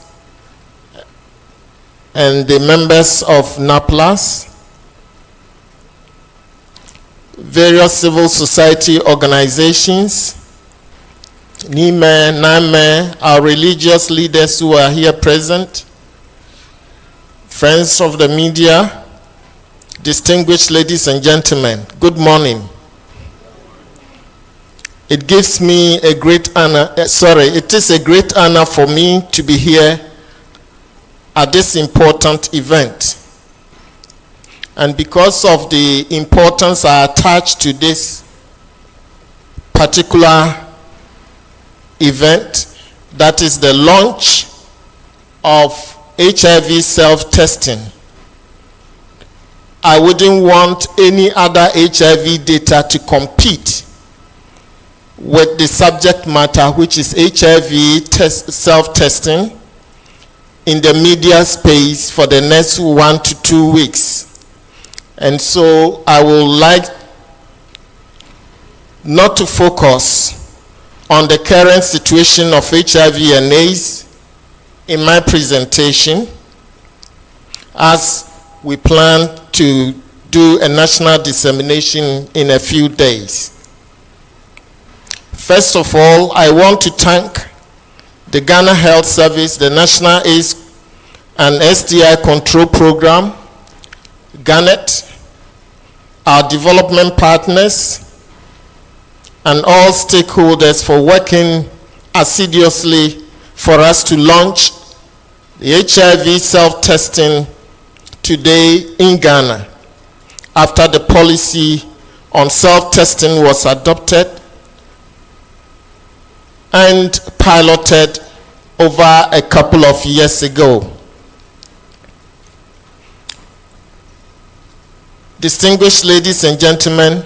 and the members of NAPLAS, various civil society organizations, NIME, NAME, our religious leaders who are here present, friends of the media, distinguished ladies and gentlemen, good morning. It gives me a great honor, it is a great honor for me to be here at this important event. And because of the importance I attach to this particular event, that is the launch of HIV self-testing, I wouldn't want any other HIV data to compete with the subject matter, which is HIV self-testing, in the media space for the next 1 to 2 weeks. And so I would like not to focus on the current situation of HIV and AIDS in my presentation, as we plan to do a national dissemination in a few days. First of all, I want to thank the Ghana Health Service, the National AIDS and STI Control Program, GANET, our development partners, and all stakeholders for working assiduously for us to launch the HIV self-testing today in Ghana, after the policy on self-testing was adopted and piloted over a couple of years ago. Distinguished ladies and gentlemen,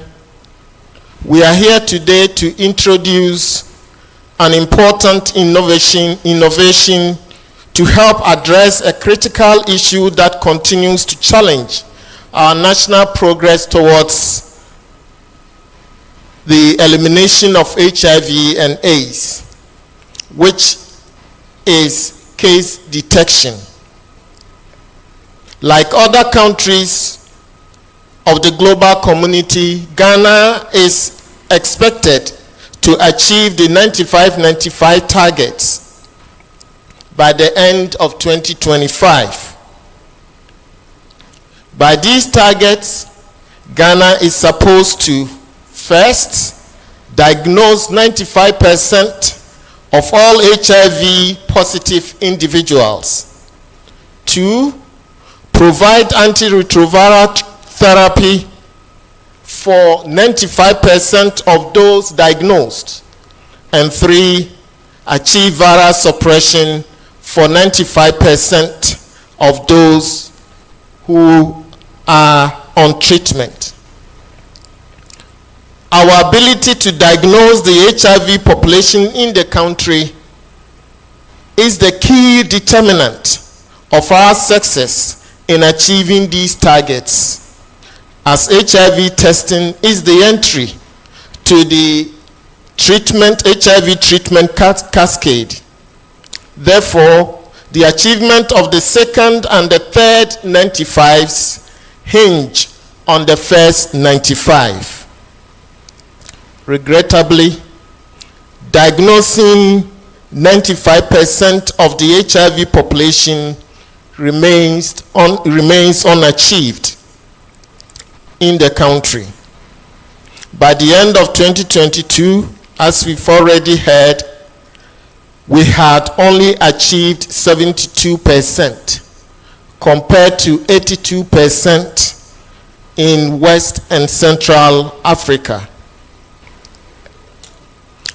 we are here today to introduce an important innovation to help address a critical issue that continues to challenge our national progress towards the elimination of HIV and AIDS, which is case detection. Like other countries of the global community, Ghana is expected to achieve the 95-95 targets by the end of 2025. By these targets, Ghana is supposed to first diagnose 95% of all HIV positive individuals. 2, provide antiretroviral therapy for 95% of those diagnosed. And 3, achieve viral suppression for 95% of those who are on treatment. Our ability to diagnose the HIV population in the country is the key determinant of our success in achieving these targets, as HIV testing is the entry to the HIV treatment cascade. Therefore, the achievement of the second and the third 95s hinge on the first 95. Regrettably, diagnosing 95% of the HIV population remains unachieved in the country. By the end of 2022, as we've already heard, we had only achieved 72% compared to 82% in West and Central Africa.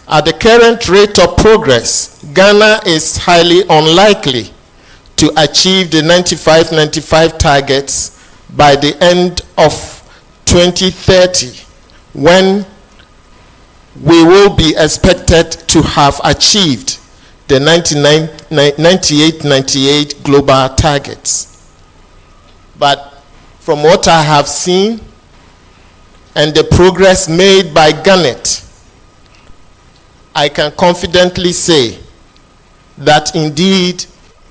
At the current rate of progress, Ghana is highly unlikely to achieve the 95-95 targets by the end of 2030, when we will be expected to have achieved the 98-98 global targets. But from what I have seen and the progress made by GANET, I can confidently say that indeed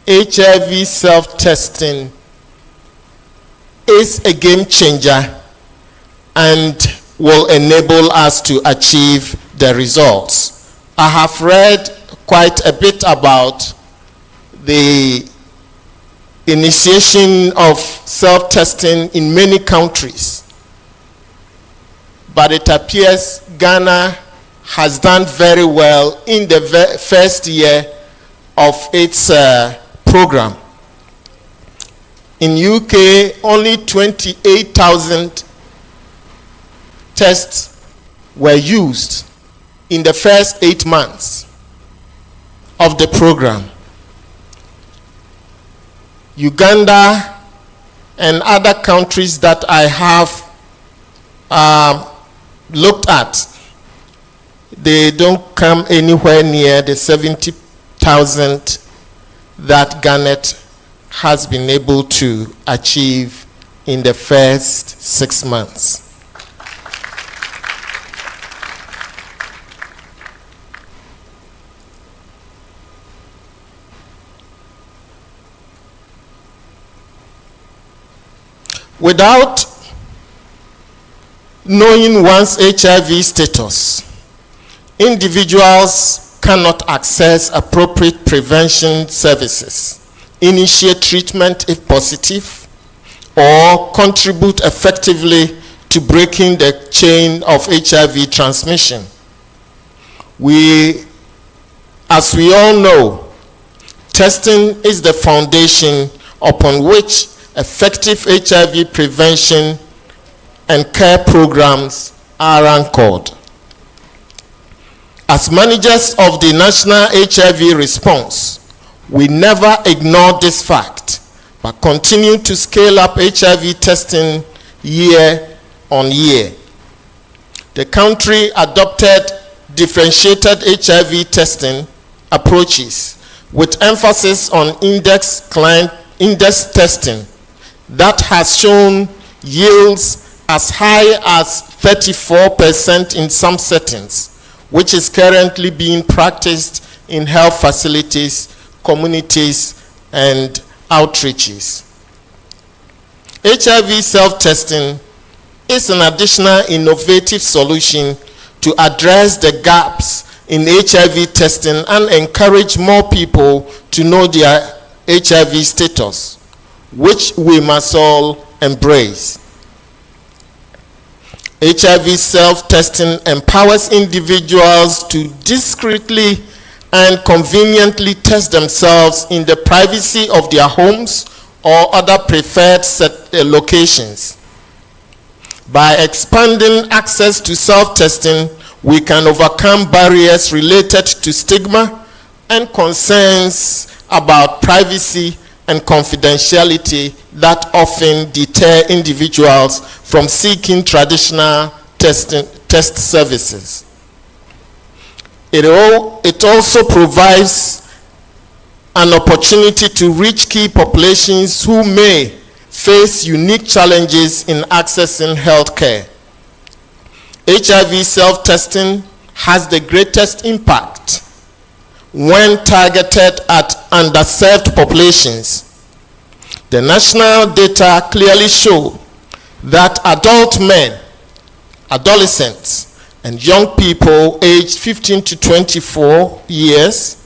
HIV self-testing is a game changer and will enable us to achieve the results. I have read quite a bit about the initiation of self-testing in many countries, but it appears Ghana has done very well in the first year of its program. In UK, only 28,000 tests were used in the first 8 months of the program. Uganda and other countries that I have looked at, they don't come anywhere near the 70,000 that Ghana has been able to achieve in the first 6 months. Without knowing one's HIV status, individuals cannot access appropriate prevention services, initiate treatment if positive, or contribute effectively to breaking the chain of HIV transmission. As we all know, testing is the foundation upon which effective HIV prevention and care programs are anchored. As managers of the national HIV response, we never ignore this fact, but continue to scale up HIV testing year on year. The country adopted differentiated HIV testing approaches with emphasis on index testing that has shown yields as high as 34% in some settings, which is currently being practiced in health facilities, communities, and outreaches. HIV self-testing is an additional innovative solution to address the gaps in HIV testing and encourage more people to know their HIV status, which we must all embrace. HIV self-testing empowers individuals to discreetly and conveniently test themselves in the privacy of their homes or other preferred locations. By expanding access to self-testing, we can overcome barriers related to stigma and concerns about privacy and confidentiality that often deter individuals from seeking traditional test services. It also provides an opportunity to reach key populations who may face unique challenges in accessing health care. HIV self-testing has the greatest impact when targeted at underserved populations. The national data clearly show that adult men, adolescents, and young people aged 15 to 24 years,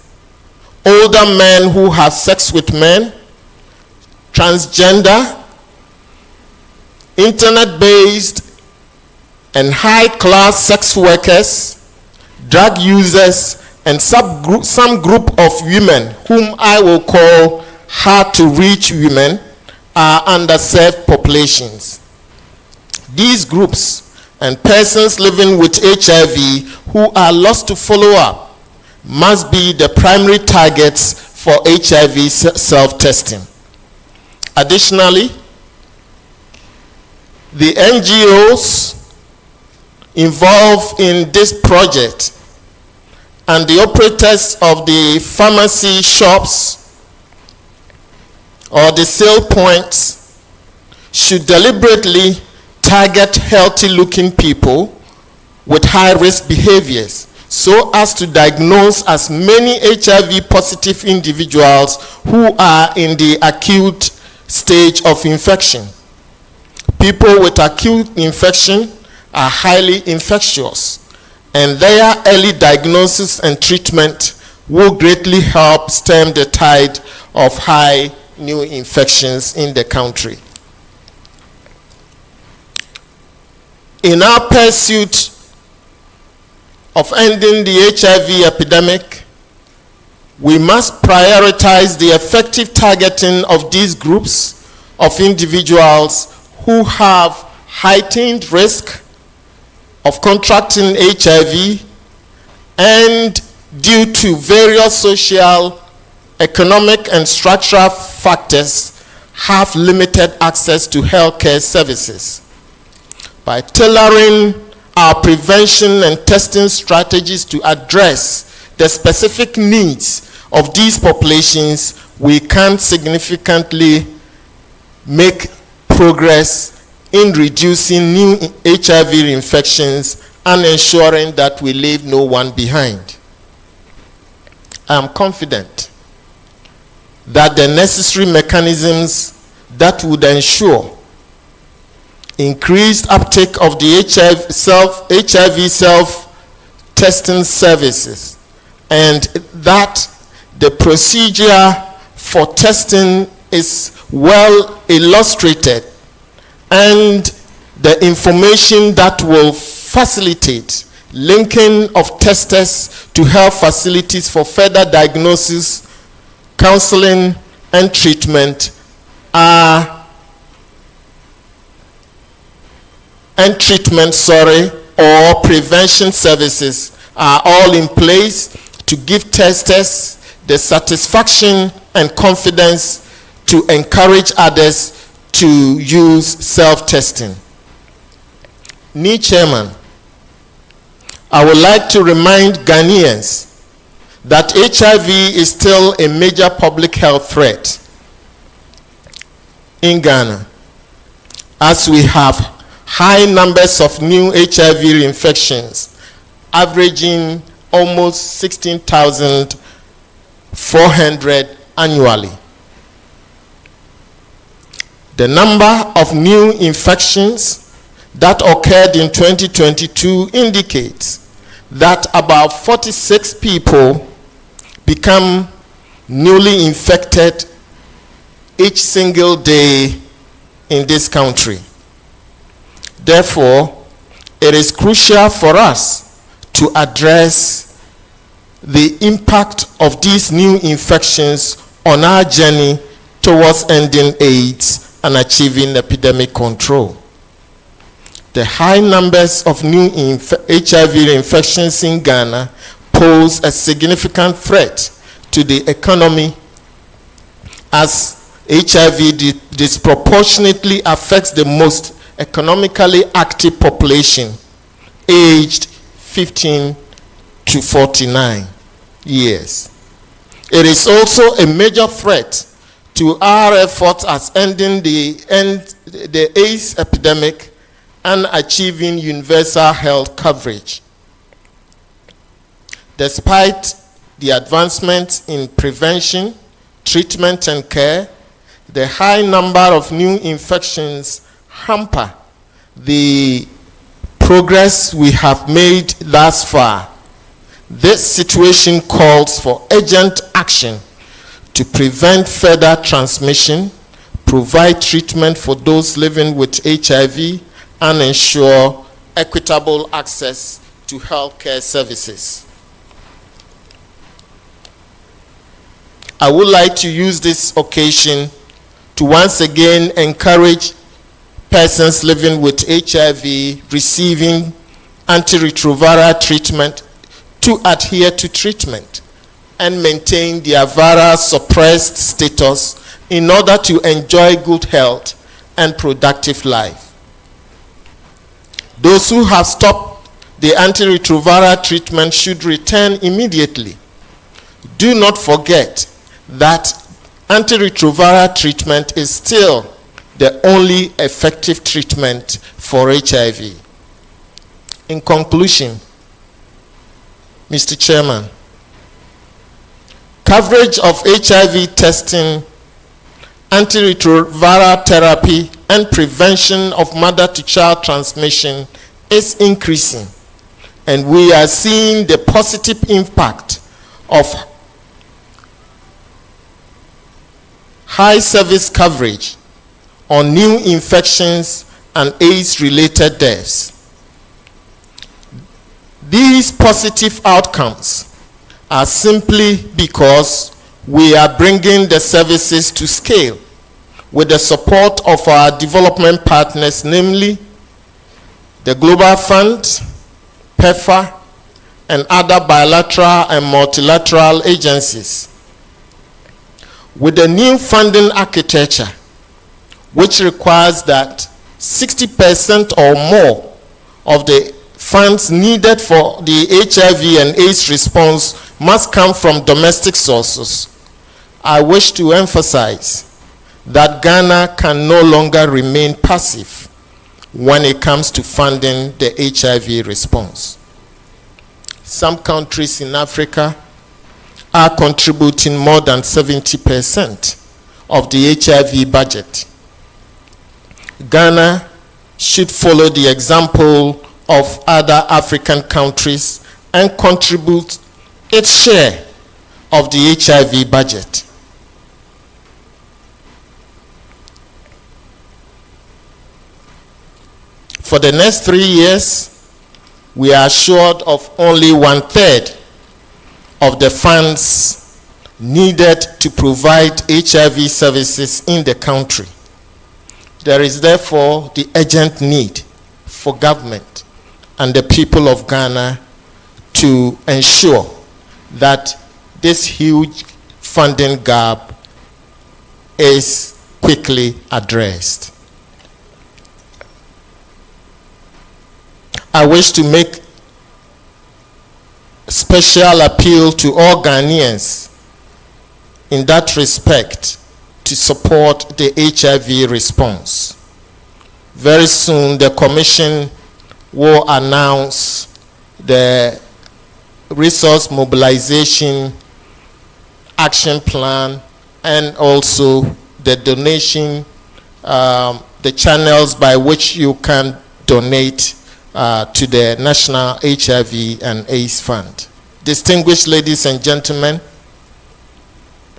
older men who have sex with men, transgender, internet-based, and high-class sex workers, drug users, and some group of women whom I will call hard-to-reach women are underserved populations. These groups and persons living with HIV who are lost to follow-up must be the primary targets for HIV self-testing. Additionally, the NGOs involved in this project and the operators of the pharmacy shops or the sale points should deliberately target healthy-looking people with high-risk behaviors so as to diagnose as many HIV-positive individuals who are in the acute stage of infection. People with acute infection are highly infectious, and their early diagnosis and treatment will greatly help stem the tide of high new infections in the country. In our pursuit of ending the HIV epidemic, we must prioritize the effective targeting of these groups of individuals who have heightened risk of contracting HIV and, due to various social, economic, and structural factors, have limited access to healthcare services. By tailoring our prevention and testing strategies to address the specific needs of these populations, we can significantly make progress in reducing new HIV infections and ensuring that we leave no one behind. I am confident that the necessary mechanisms that would ensure increased uptake of the HIV self-testing services, and that the procedure for testing is well illustrated, and the information that will facilitate linking of testers to health facilities for further diagnosis, counseling, and treatment or prevention services are all in place to give testers the satisfaction and confidence to encourage others to use self-testing. NI Chairman, I would like to remind Ghanaians that HIV is still a major public health threat in Ghana, as we have high numbers of new HIV infections, averaging almost 16,400 annually. The number of new infections that occurred in 2022 indicates that about 46 people become newly infected each single day in this country. Therefore, it is crucial for us to address the impact of these new infections on our journey towards ending AIDS and achieving epidemic control. The high numbers of new HIV infections in Ghana pose a significant threat to the economy, as HIV disproportionately affects the most economically active population, aged 15 to 49 years. It is also a major threat to our efforts at ending the AIDS epidemic and achieving universal health coverage. Despite the advancements in prevention, treatment, and care, the high number of new infections hamper the progress we have made thus far. This situation calls for urgent action to prevent further transmission, provide treatment for those living with HIV, and ensure equitable access to healthcare services. I would like to use this occasion to once again encourage persons living with HIV receiving antiretroviral treatment to adhere to treatment and maintain their viral suppressed status in order to enjoy good health and productive life. Those who have stopped the antiretroviral treatment should return immediately. Do not forget that antiretroviral treatment is still the only effective treatment for HIV. In conclusion, Mr. Chairman, coverage of HIV testing, antiretroviral therapy, and prevention of mother-to-child transmission is increasing, and we are seeing the positive impact of high service coverage on new infections and AIDS-related deaths. These positive outcomes are simply because we are bringing the services to scale with the support of our development partners, namely the Global Fund, PEPFAR, and other bilateral and multilateral agencies. With the new funding architecture, which requires that 60% or more of the funds needed for the HIV and AIDS response must come from domestic sources, I wish to emphasize that Ghana can no longer remain passive when it comes to funding the HIV response. Some countries in Africa are contributing more than 70% of the HIV budget. Ghana should follow the example of other African countries and contribute its share of the HIV budget. For the next 3 years, we are assured of only 1/3 of the funds needed to provide HIV services in the country. There is therefore the urgent need for government and the people of Ghana to ensure that this huge funding gap is quickly addressed. I wish to make special appeal to all Ghanaians in that respect to support the HIV response. Very soon the Commission will announce the resource mobilization action plan and also the donation, the channels by which you can donate to the National HIV and AIDS Fund. Distinguished ladies and gentlemen,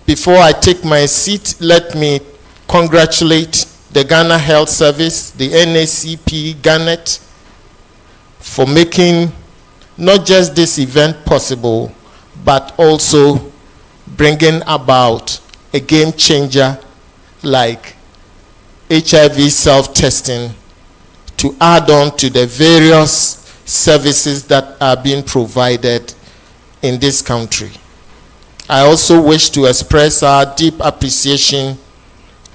before I take my seat, let me congratulate the Ghana Health Service, the NACP, GANET, for making not just this event possible, but also bringing about a game changer like HIV self-testing to add on to the various services that are being provided in this country. I also wish to express our deep appreciation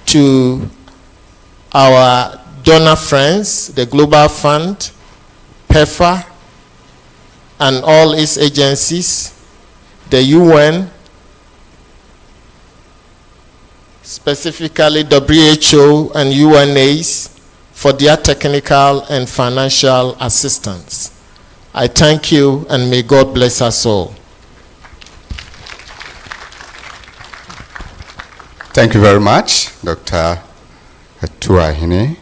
to our donor friends, the Global Fund, PEPFAR, and all its agencies, the UN, specifically WHO and UNAIDS, for their technical and financial assistance. I thank you, and may God bless us all. Thank you very much, Dr. Atuahine,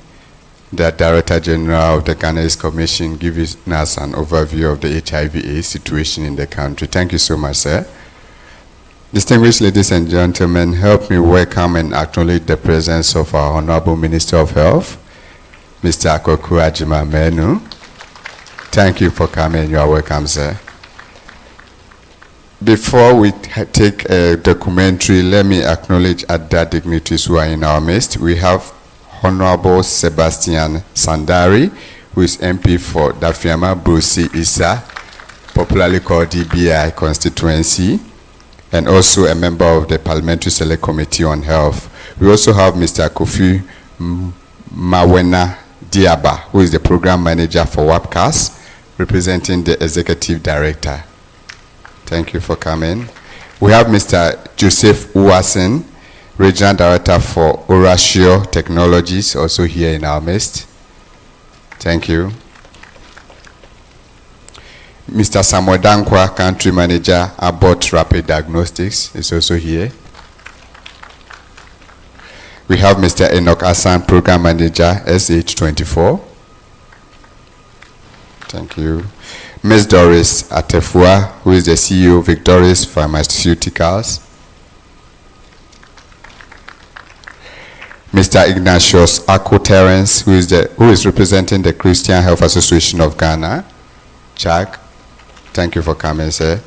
the Director General of the Ghana AIDS Commission, giving us an overview of the HIV/AIDS situation in the country. Thank you so much, sir. Distinguished ladies and gentlemen, help me welcome and acknowledge the presence of our Honorable Minister of Health, Mr. Kofi Hayford. Thank you for coming. You are welcome, sir. Before we take a documentary, let me acknowledge other dignitaries who are in our midst. We have Honorable Sebastian Sandari, who is MP for Dafiama Brusi Issa, popularly called DBI constituency, and also a member of the Parliamentary Select Committee on Health. We also have Mr. Kofi Mawena Diaba, who is the Program Manager for WAPCAS, representing the Executive Director. Thank you for coming. We have Mr. Joseph Uwasen, Regional Director for Orasio Technologies, also here in our midst. Thank you. Mr. Samuel Dankwa, Country Manager, Abbott Rapid Diagnostics, is also here. We have Mr. Enoch Asan, Program Manager, SH24. Thank you. Ms. Doris Atefua, who is the CEO of Victorious Pharmaceuticals. Mr. Ignatius Akko Terence, who is representing the Christian Health Association of Ghana. Chuck, thank you for coming, sir.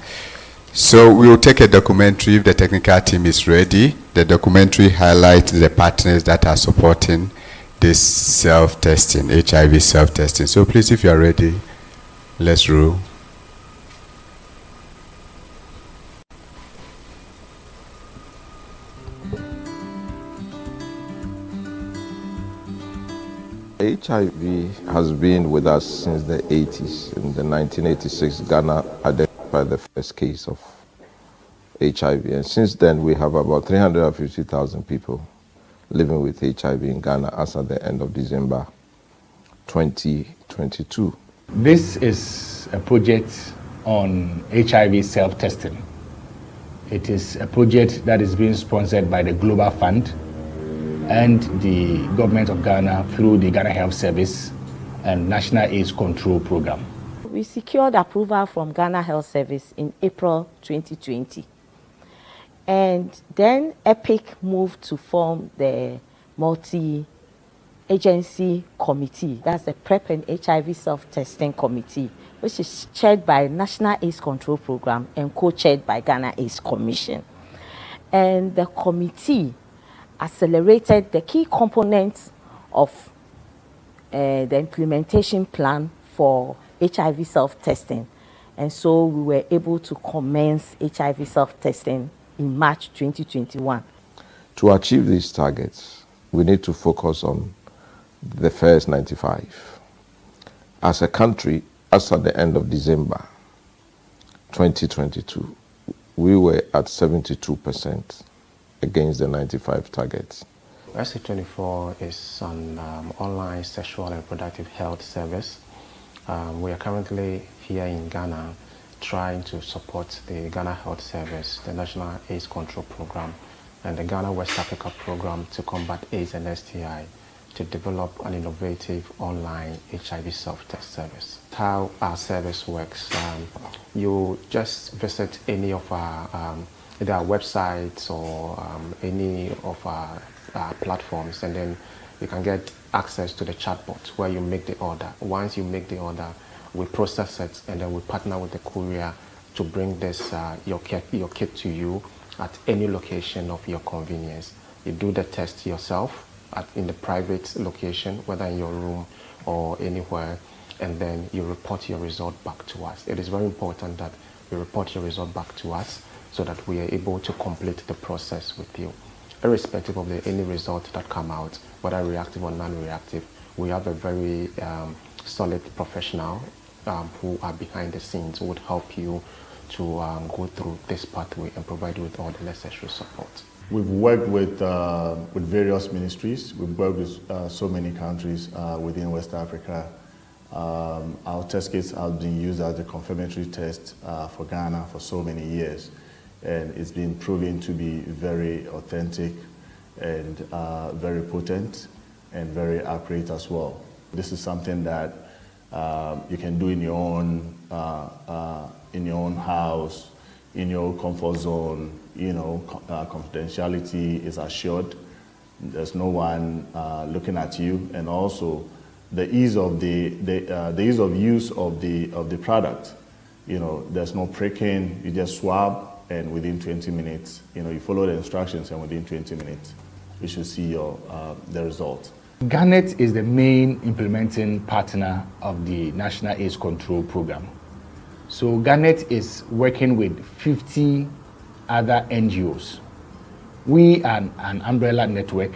So we will take a documentary if the technical team is ready. The documentary highlights the partners that are supporting this self-testing, HIV self-testing. So please, if you are ready, let's roll. HIV has been with us since the 80s. In the 1986, Ghana identified the first case of HIV. And since then, we have about 350,000 people living with HIV in Ghana as at the end of December 2022. This is a project on HIV self-testing. It is a project that is being sponsored by the Global Fund and the government of Ghana through the Ghana Health Service and National AIDS Control Program. We secured approval from Ghana Health Service in April 2020. And then EPIC moved to form the multi-agency committee. That's the PrEP and HIV self-testing committee, which is chaired by National AIDS Control Program and co-chaired by Ghana AIDS Commission. And the committee accelerated the key components of the implementation plan for HIV self-testing. And so we were able to commence HIV self-testing in March 2021. To achieve these targets, we need to focus on the first 95. As a country, as at the end of December 2022, we were at 72% against the 95 targets. SC24 is an online sexual and reproductive health service. We are currently here in Ghana trying to support the Ghana Health Service, the National AIDS Control Program, and the Ghana West Africa Program to combat AIDS and STI to develop an innovative online HIV self-test service. How our service works, you just visit any of our either our websites or any of our platforms, and then you can get access to the chatbot where you make the order. Once you make the order, we process it, and then we partner with the courier to bring this your kit to you at any location of your convenience. You do the test yourself in the private location, whether in your room or anywhere, and then you report your result back to us. It is very important that you report your result back to us so that we are able to complete the process with you. Irrespective of any result that come out, whether reactive or non-reactive, we have a very solid professional who are behind the scenes who would help you to go through this pathway and provide you with all the necessary support. We've worked with various ministries. We've worked with so many countries within West Africa. Our test kits have been used as a confirmatory test for Ghana for so many years. And it's been proven to be very authentic and very potent and very accurate as well. This is something that you can do in your own house, in your comfort zone. You know, confidentiality is assured. There's no one looking at you, and also the ease of the ease of use of the product. You know, there's no pricking. You just swab, and within 20 minutes, you know, you follow the instructions, and within 20 minutes, you should see the result. Garnet is the main implementing partner of the National AIDS Control Program. So Garnet is working with 50 other NGOs. We are an umbrella network.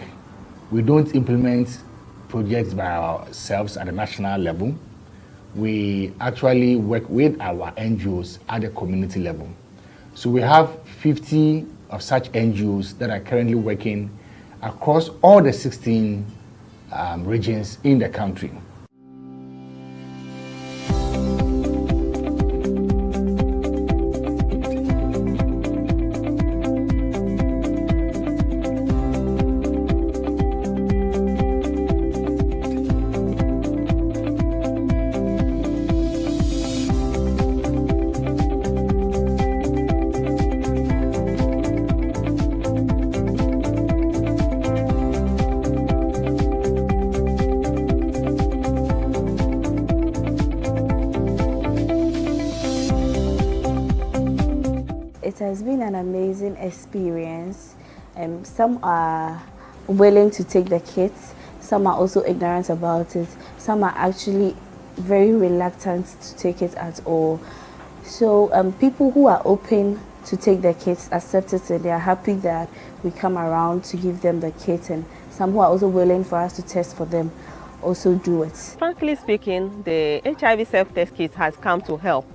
We don't implement projects by ourselves at the national level. We actually work with our NGOs at the community level. So we have 50 of such NGOs that are currently working across all the 16 regions in the country. It has been an amazing experience. Some are willing to take the kits, some are also ignorant about it, some are actually very reluctant to take it at all. So people who are open to take the kits accept it, and they are happy that we come around to give them the kit, and some who are also willing for us to test for them also do it. Frankly speaking, the HIV self-test kit has come to help,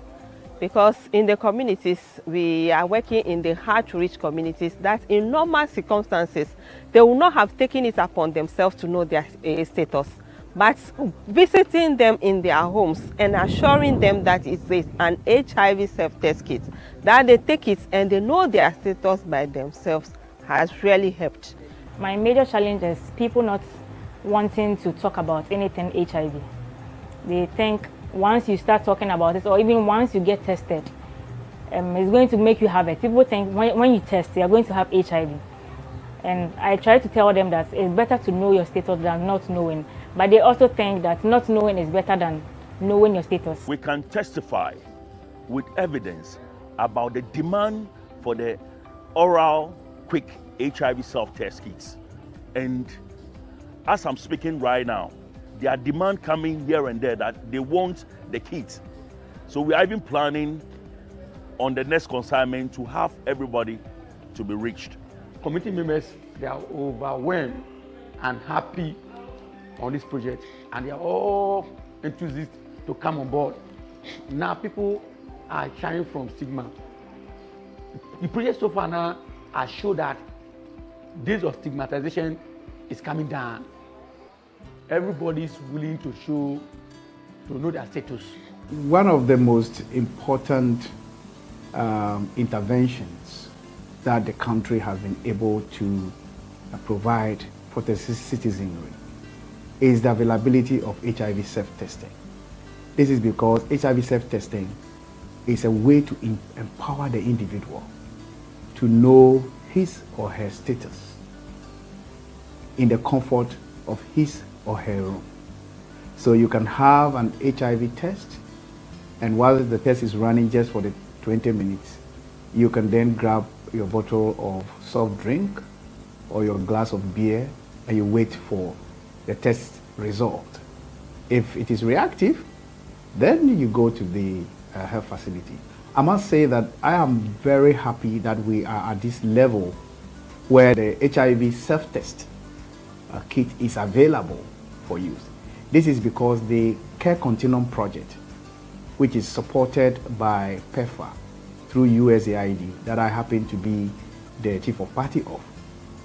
because in the communities, we are working in the hard-to-reach communities that in normal circumstances, they will not have taken it upon themselves to know their status. But visiting them in their homes and assuring them that it's an HIV self-test kit, that they take it and they know their status by themselves, has really helped. My major challenge is people not wanting to talk about anything HIV. They think once you start talking about it, or even once you get tested, it's going to make you have it. People think when you test, you are going to have HIV. And I try to tell them that it's better to know your status than not knowing. But they also think that not knowing is better than knowing your status. We can testify with evidence about the demand for the oral quick HIV self-test kits. And as I'm speaking right now, there are demand coming here and there that they want the kits. So we are even planning on the next consignment to have everybody to be reached. Committee members, they are overwhelmed and happy on this project, and they are all enthusiastic to come on board. Now people are shying from stigma. The project so far now has shown that days of stigmatization is coming down. Everybody is willing to know their status. One of the most important interventions that the country has been able to provide for the citizenry is the availability of HIV self-testing. This is because HIV self-testing is a way to empower the individual to know his or her status in the comfort of his or her room. So you can have an HIV test, and while the test is running just for the 20 minutes, you can then grab your bottle of soft drink or your glass of beer and you wait for the test result. If it is reactive, then you go to the health facility. I must say that I am very happy that we are at this level where the HIV self-test kit is available for use. This is because the Care Continuum project, which is supported by PEPFAR through USAID, that I happen to be the chief of party of,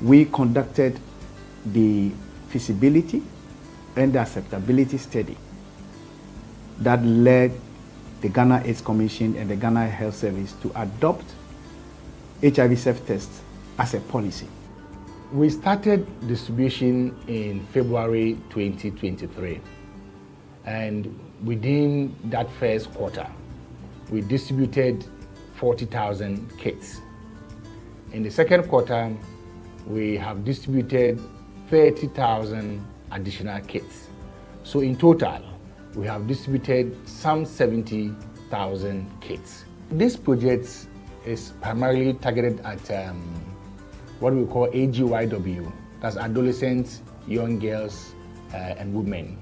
we conducted the feasibility and the acceptability study that led the Ghana AIDS Commission and the Ghana Health Service to adopt HIV self-test as a policy. We started distribution in February 2023, and within that first quarter, we distributed 40,000 kits. In the second quarter, we have distributed 30,000 additional kits. So in total, we have distributed some 70,000 kits. This project is primarily targeted at what we call AGYW, that's adolescents, young girls, and women,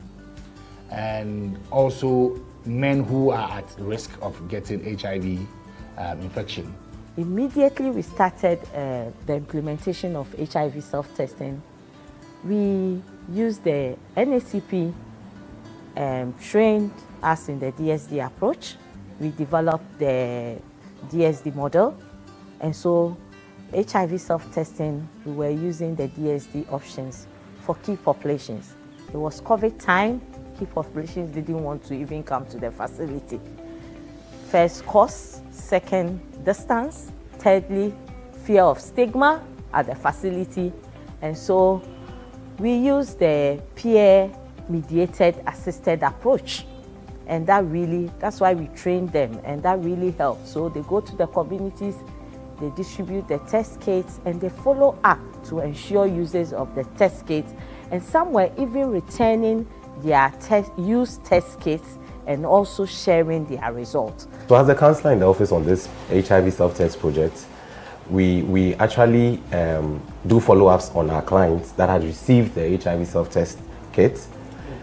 and also men who are at risk of getting HIV infection. Immediately we started the implementation of HIV self-testing. We used the NACP trained us in the DSD approach. We developed the DSD model, and so HIV self-testing, we were using the DSD options for key populations. It was COVID time, key populations didn't want to even come to the facility. First, cost. Second, distance. Thirdly, fear of stigma at the facility. And so we used the peer-mediated assisted approach. And that's why we trained them, and that really helped. So they go to the communities, they distribute the test kits, and they follow up to ensure users of the test kits. And some were even returning their used test kits and also sharing their results. So as a counselor in the office on this HIV self-test project, we actually do follow-ups on our clients that have received the HIV self-test kit.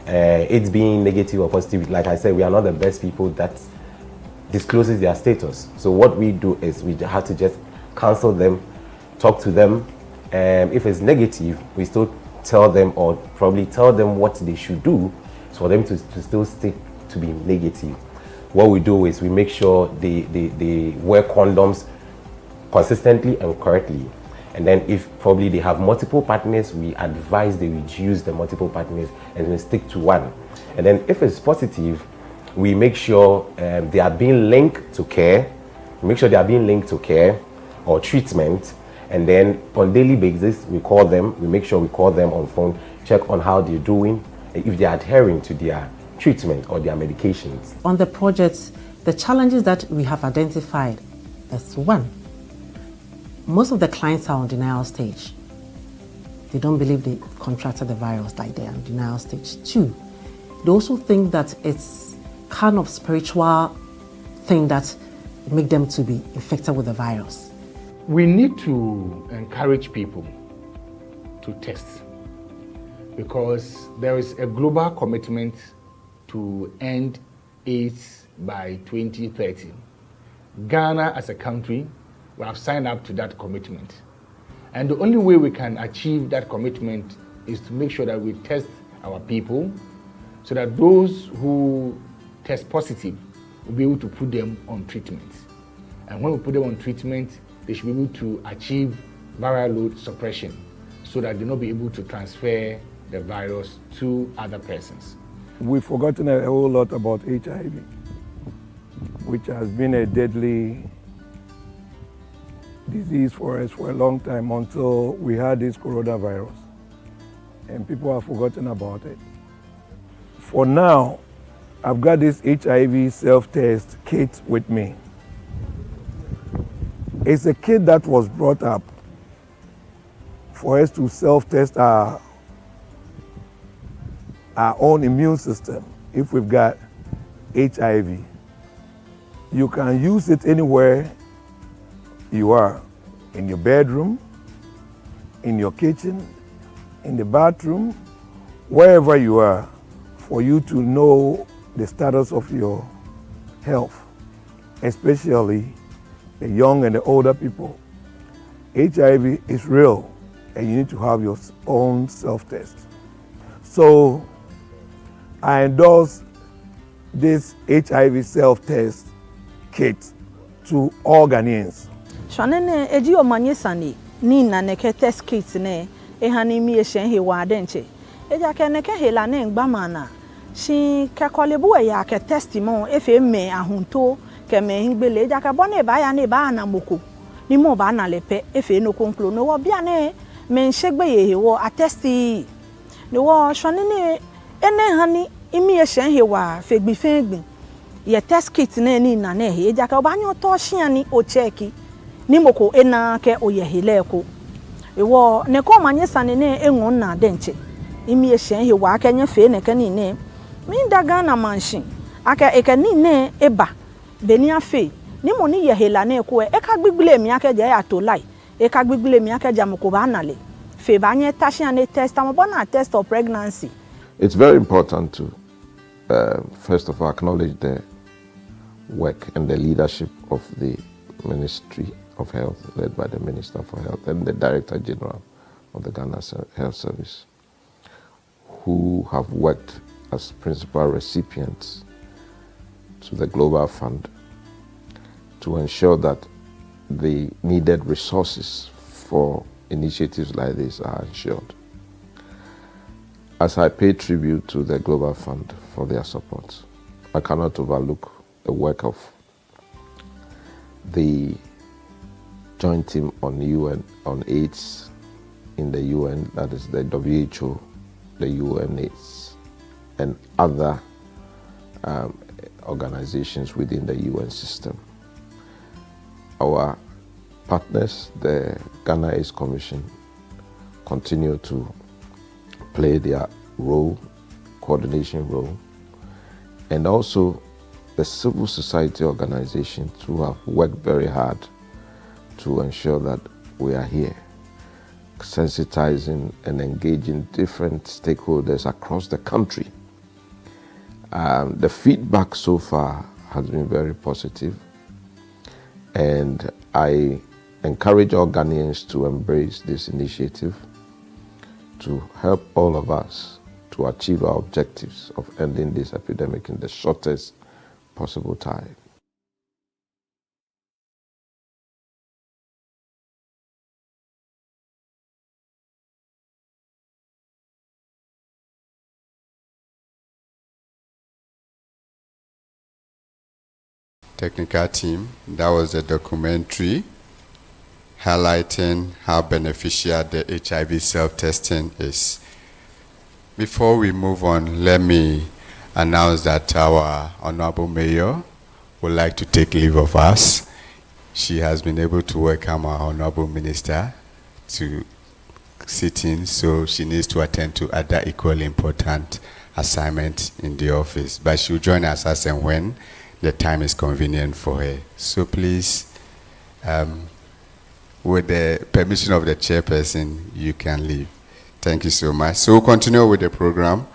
It's being negative or positive. Like I said, we are not the best people that discloses their status. So what we do is we have to just counsel them, talk to them. If it's negative, we still tell them, or probably tell them what they should do for them to still stick to be negative. What we do is we make sure they wear condoms consistently and correctly. And then if probably they have multiple partners, we advise they reduce the multiple partners and we stick to one. And then if it's positive, we make sure they are being linked to care. We make sure they are being linked to care or treatment. And then on daily basis, we call them. We make sure we call them on phone, check on how they're doing, if they're adhering to their treatment or their medications. On the projects, the challenges that we have identified is one, most of the clients are on denial stage. They don't believe they contracted the virus, like they're on denial stage. Two, they also think that it's kind of spiritual thing that make them to be infected with the virus. We need to encourage people to test because there is a global commitment to end AIDS by 2030. Ghana as a country, we have signed up to that commitment. And the only way we can achieve that commitment is to make sure that we test our people so that those who test positive will be able to put them on treatment. And when we put them on treatment, they should be able to achieve viral load suppression so that they'll not be able to transfer the virus to other persons. We've forgotten a whole lot about HIV, which has been a deadly disease for us for a long time until we had this coronavirus. And people have forgotten about it. For now, I've got this HIV self-test kit with me. It's a kit that was brought up for us to self-test our own immune system if we've got HIV. You can use it anywhere you are, in your bedroom, in your kitchen, in the bathroom, wherever you are, for you to know the status of your health, especially the young and the older people. HIV is real, and you need to have your own self-test. So I endorse this HIV self-test kit to all Ghanaians. Shwanene eji omanye sani ni na neke test kit ne ehani mi eshen he wa denche eja ke neke he la ne ngbamana shi ke kolebu ya ke testimon efe me ahunto ke me hingbele eja ke bone ba ya ne ba na moko ni mo ba na lepe efe no konklo no wo bia ne me nsegbe ye he wo attesti ne wo shwanene ene hani imi eshen he wa fegbi fegbi ye test kit ne ni na ne he eja ke ba nyo to hia ni o cheki ni moko ena ke oyehile ko ewo ne ko manye sane ne enwon na denche imi ehyen he wa kenye fe ne kani ne mi daga na mansion aka ekani ne eba beni afe ni mo ni yehela ne ko e ka gbigbile mi aka je ya to lai e ka gbigbile mi aka ja moko ba nale fe ba nye tashian ne test am bona test of pregnancy. It's very important to first of all acknowledge the work and the leadership of the Ministry of Health, led by the Minister for Health and the Director General of the Ghana Health Service, who have worked as principal recipients to the Global Fund to ensure that the needed resources for initiatives like this are ensured. As I pay tribute to the Global Fund for their support, I cannot overlook the work of the joint team on AIDS in the UN, that is the WHO, the UNAIDS, and other organizations within the UN system. Our partners, the Ghana AIDS Commission, continue to play their role, coordination role, and also the civil society organizations who have worked very hard to ensure that we are here, sensitizing and engaging different stakeholders across the country. The feedback so far has been very positive, and I encourage all Ghanaians to embrace this initiative to help all of us to achieve our objectives of ending this epidemic in the shortest possible time. Technical team, that was a documentary highlighting how beneficial the HIV self-testing is. Before we move on, let me announce that our Honorable Mayor would like to take leave of us. She has been able to welcome our Honorable Minister to sit in, so she needs to attend to other equally important assignments in the office. But she'll join us as and when the time is convenient for her. So please, with the permission of the chairperson, you can leave. Thank you so much. So we'll continue with the program,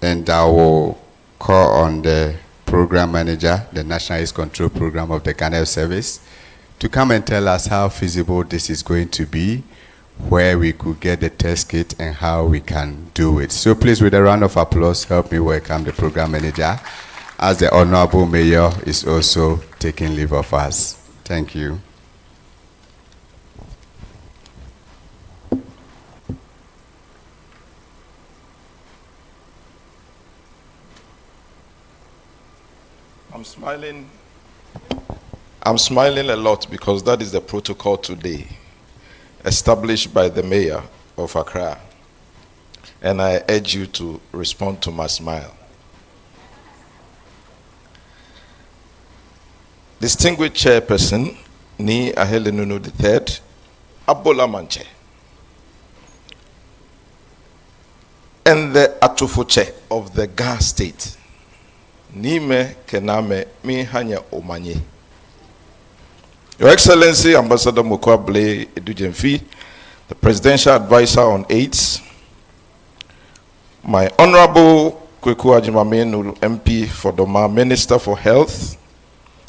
and I will call on the program manager, the National AIDS Control Program of the Ghana Health Service, to come and tell us how feasible this is going to be, where we could get the test kit, and how we can do it. So please, with a round of applause, help me welcome the program manager, as the Honorable Mayor is also taking leave of us. Thank you. I'm smiling a lot because that is the protocol today, established by the Mayor of Accra. And I urge you to respond to my smile. Distinguished Chairperson, Ni Ahelenunu III, Abola Manche, and the Atufuche of the Ga State, Nime Kename Mihanya Omanye. Your Excellency, Ambassador Mukwabele Edujemfi, the Presidential Advisor on AIDS, my Honorable Kweku Ajimamenu MP for Doma, Minister for Health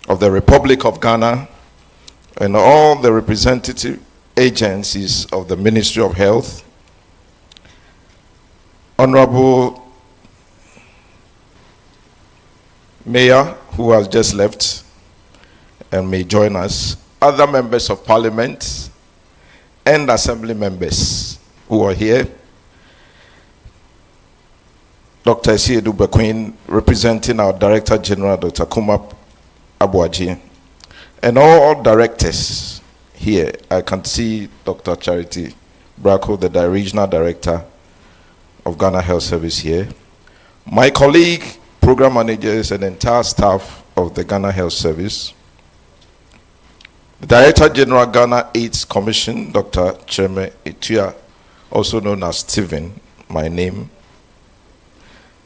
of the Republic of Ghana, and all the representative agencies of the Ministry of Health, Honorable Mayor, who has just left and may join us, other members of Parliament, and Assembly members who are here, Dr. Esiedu Bequin, representing our Director General, Dr. Kumap Abuaji, and all directors here. I can see Dr. Charity Bracco, the Regional Director of Ghana Health Service here. My colleague, program managers, and entire staff of the Ghana Health Service. The Director General Ghana AIDS Commission, Dr. Cheme Etua, also known as Stephen, my name.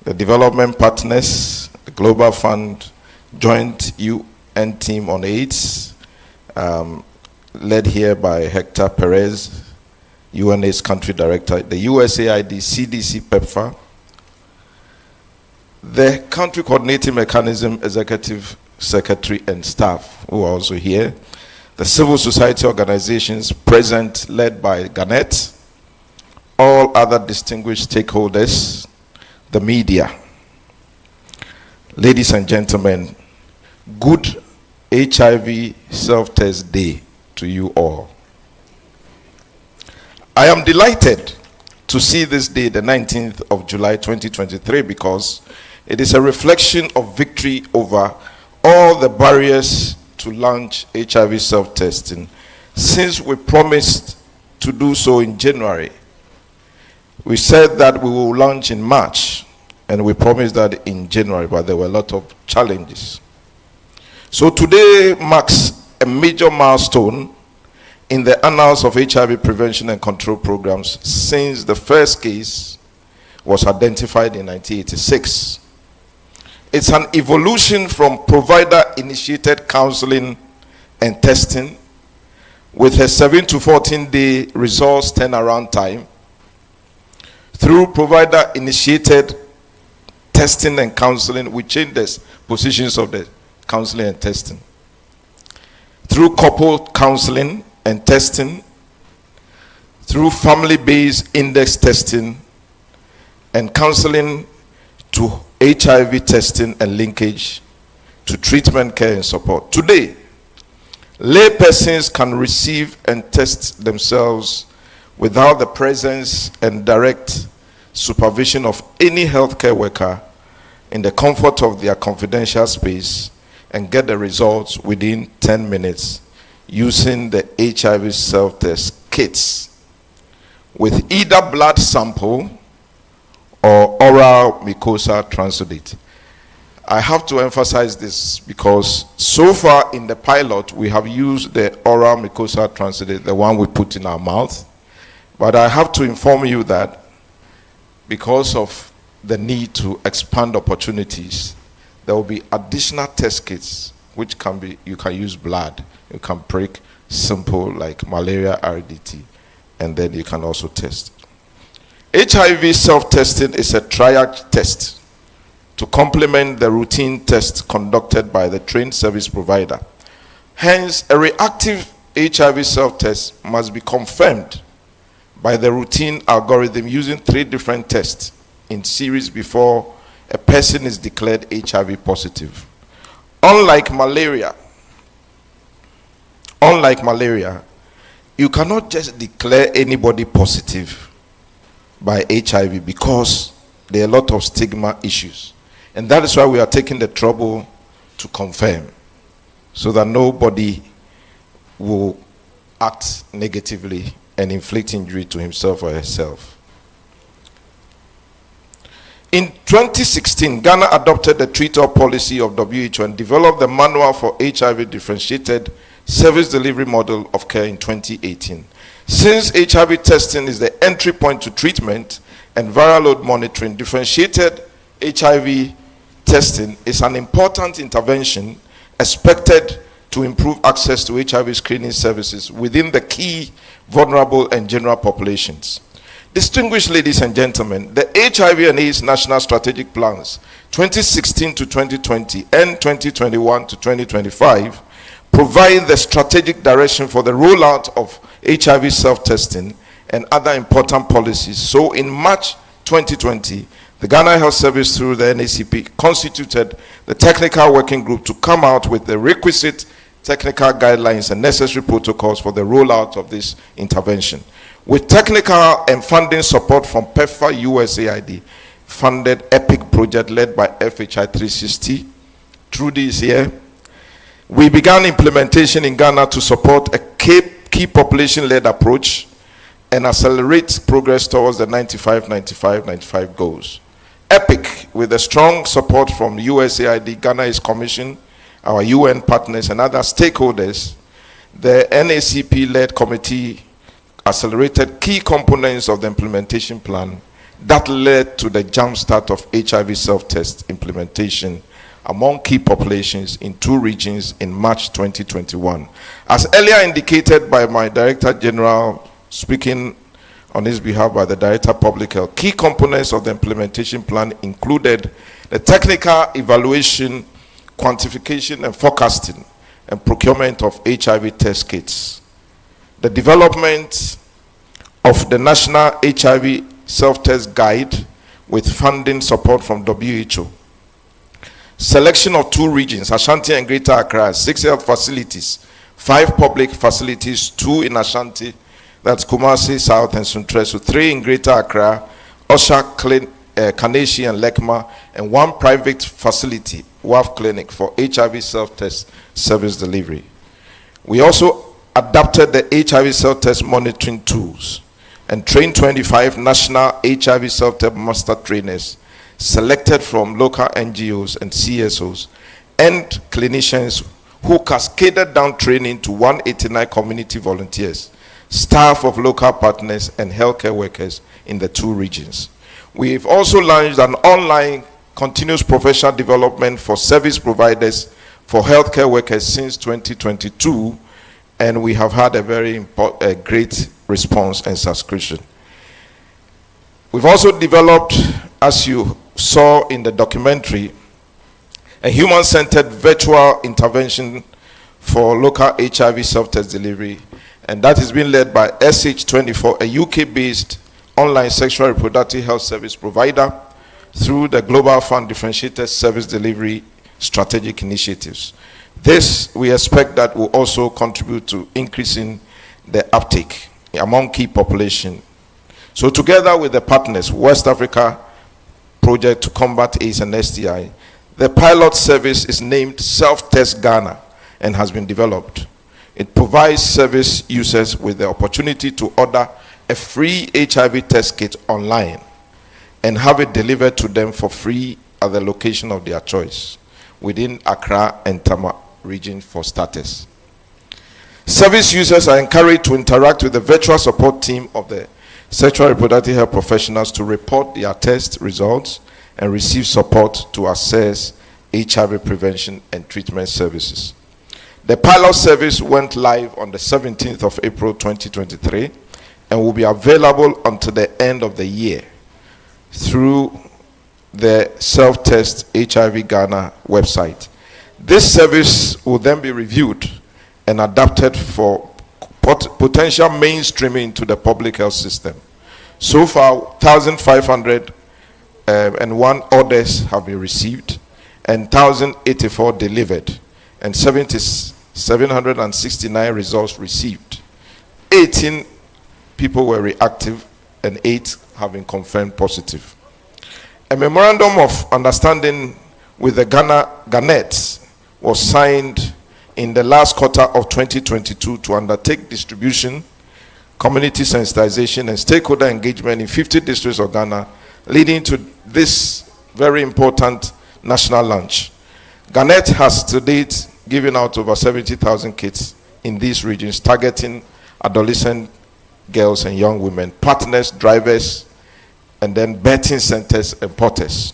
The development partners, the Global Fund, Joint UN Team on AIDS, led here by Hector Perez, UNAIDS Country Director, the USAID, CDC, PEPFAR, the Country Coordinating Mechanism Executive Secretary and staff who are also here, the civil society organizations present led by Garnett, all other distinguished stakeholders, the media. Ladies and gentlemen, good HIV self-test day to you all. I am delighted to see this day, the 19th of July 2023, because it is a reflection of victory over all the barriers to launch HIV self-testing. Since we promised to do so in January, we said that we will launch in March, and we promised that in January, but there were a lot of challenges. So today marks a major milestone in the annals of HIV prevention and control programs since the first case was identified in 1986. It's an evolution from provider-initiated counseling and testing with a 7 to 14-day results turnaround time through provider-initiated testing and counseling. We change the positions of the counseling and testing. Through couple counseling and testing, through family-based index testing, and counseling to HIV testing and linkage to treatment, care, and support. Today, laypersons can receive and test themselves without the presence and direct supervision of any healthcare worker in the comfort of their confidential space and get the results within 10 minutes using the HIV self-test kits with either blood sample or oral mucosa transudate. I have to emphasize this because so far in the pilot we have used the oral mucosa transudate, the one we put in our mouth, but I have to inform you that because of the need to expand opportunities, there will be additional test kits which can be, you can use blood, you can prick simple like malaria RDT, and then you can also test. HIV self-testing is a triage test to complement the routine test conducted by the trained service provider. Hence, a reactive HIV self-test must be confirmed by the routine algorithm using 3 different tests in series before a person is declared HIV positive. Unlike malaria, you cannot just declare anybody positive by HIV because there are a lot of stigma issues. And that is why we are taking the trouble to confirm so that nobody will act negatively and inflict injury to himself or herself. In 2016, Ghana adopted the treat-all policy of WHO and developed the manual for HIV differentiated service delivery model of care in 2018. Since HIV testing is the entry point to treatment and viral load monitoring, differentiated HIV testing is an important intervention expected to improve access to HIV screening services within the key vulnerable and general populations. Distinguished ladies and gentlemen, the HIV and AIDS National Strategic Plans 2016 to 2020 and 2021 to 2025 provide the strategic direction for the rollout of HIV self-testing and other important policies. So in March 2020, the Ghana Health Service through the NACP constituted the technical working group to come out with the requisite technical guidelines and necessary protocols for the rollout of this intervention. With technical and funding support from PEPFAR USAID funded EPIC project led by FHI 360, Trudy is here. We began implementation in Ghana to support a key population-led approach and accelerate progress towards the 95-95-95 goals. EPIC, with the strong support from USAID, Ghana is Commission, our UN partners and other stakeholders, the NACP-led committee accelerated key components of the implementation plan that led to the jumpstart of HIV self-test implementation among key populations in 2 regions in March 2021. As earlier indicated by my Director General, speaking on his behalf by the Director of Public Health, key components of the implementation plan included the technical evaluation, quantification and forecasting and procurement of HIV test kits, the development of the National HIV Self-Test Guide with funding support from WHO, selection of 2 regions, Ashanti and Greater Accra, 6 health facilities, 5 public facilities, 2 in Ashanti, that's Kumasi, South and Suntresu, 3 in Greater Accra, Osha, Kaneshi and Lekma, and 1 private facility, WAF Clinic, for HIV self-test service delivery. We also adapted the HIV self-test monitoring tools and trained 25 national HIV self-test master trainers selected from local NGOs and CSOs and clinicians who cascaded down training to 189 community volunteers, staff of local partners and healthcare workers in the 2 regions. We've also launched an online continuous professional development for service providers for healthcare workers since 2022, and we have had a very great response and subscription. We've also developed, as you saw in the documentary, a human-centered virtual intervention for local HIV self-test delivery, and that is being led by SH24, a UK-based online sexual reproductive health service provider, through the Global Fund Differentiated Service Delivery Strategic Initiatives. This, we expect that will also contribute to increasing the uptake among key population. So together with the partners, West Africa Project to Combat AIDS and STI, the pilot service is named Self-Test Ghana and has been developed. It provides service users with the opportunity to order a free HIV test kit online and have it delivered to them for free at the location of their choice within Accra and Tama region for starters. Service users are encouraged to interact with the virtual support team of the sexual reproductive health professionals to report their test results and receive support to assess HIV prevention and treatment services. The pilot service went live on the 17th of April 2023 and will be available until the end of the year through the Self-Test HIV Ghana website. This service will then be reviewed and adapted for potential mainstreaming to the public health system. So far, 1,501 orders have been received and 1,084 delivered, and 769 results received. 18 people were reactive and 8 have been confirmed positive. A memorandum of understanding with the Ghanettes was signed in the last quarter of 2022 to undertake distribution, community sensitization, and stakeholder engagement in 50 districts of Ghana, leading to this very important national launch. Ghanet has to date given out over 70,000 kits in these regions, targeting adolescent girls and young women, partners, drivers, and then betting centers and porters.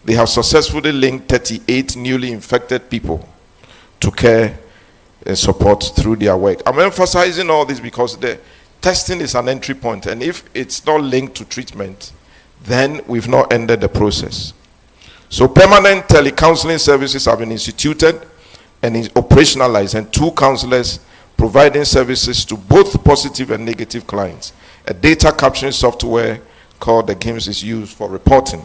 They have successfully linked 38 newly infected people to care and support through their work. I'm emphasizing all this because the testing is an entry point, and if it's not linked to treatment, then we've not ended the process. So permanent telecounseling services have been instituted and is operationalized, and 2 counselors providing services to both positive and negative clients. A data capturing software called the GIMS is used for reporting,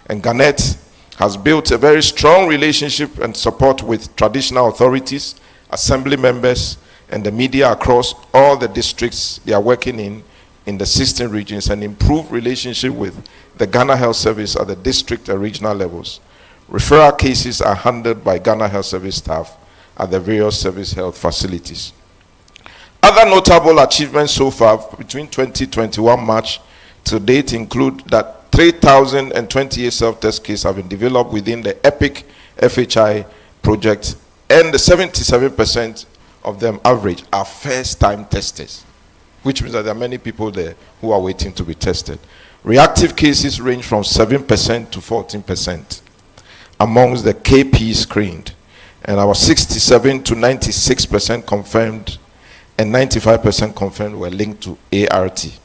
and Ghanet has built a very strong relationship and support with traditional authorities, assembly members, and the media across all the districts they are working in the 16 regions, and improved relationship with the Ghana Health Service at the district and regional levels. Referral cases are handled by Ghana Health Service staff at the various service health facilities. Other notable achievements so far between 2021 March to date include that 3,028 self-test kits have been developed within the EPIC FHI project, and the 77% of them average are first-time testers, which means that there are many people there who are waiting to be tested. Reactive cases range from 7% to 14% amongst the KP screened, and our 67 to 96% confirmed and 95% confirmed were linked to ART.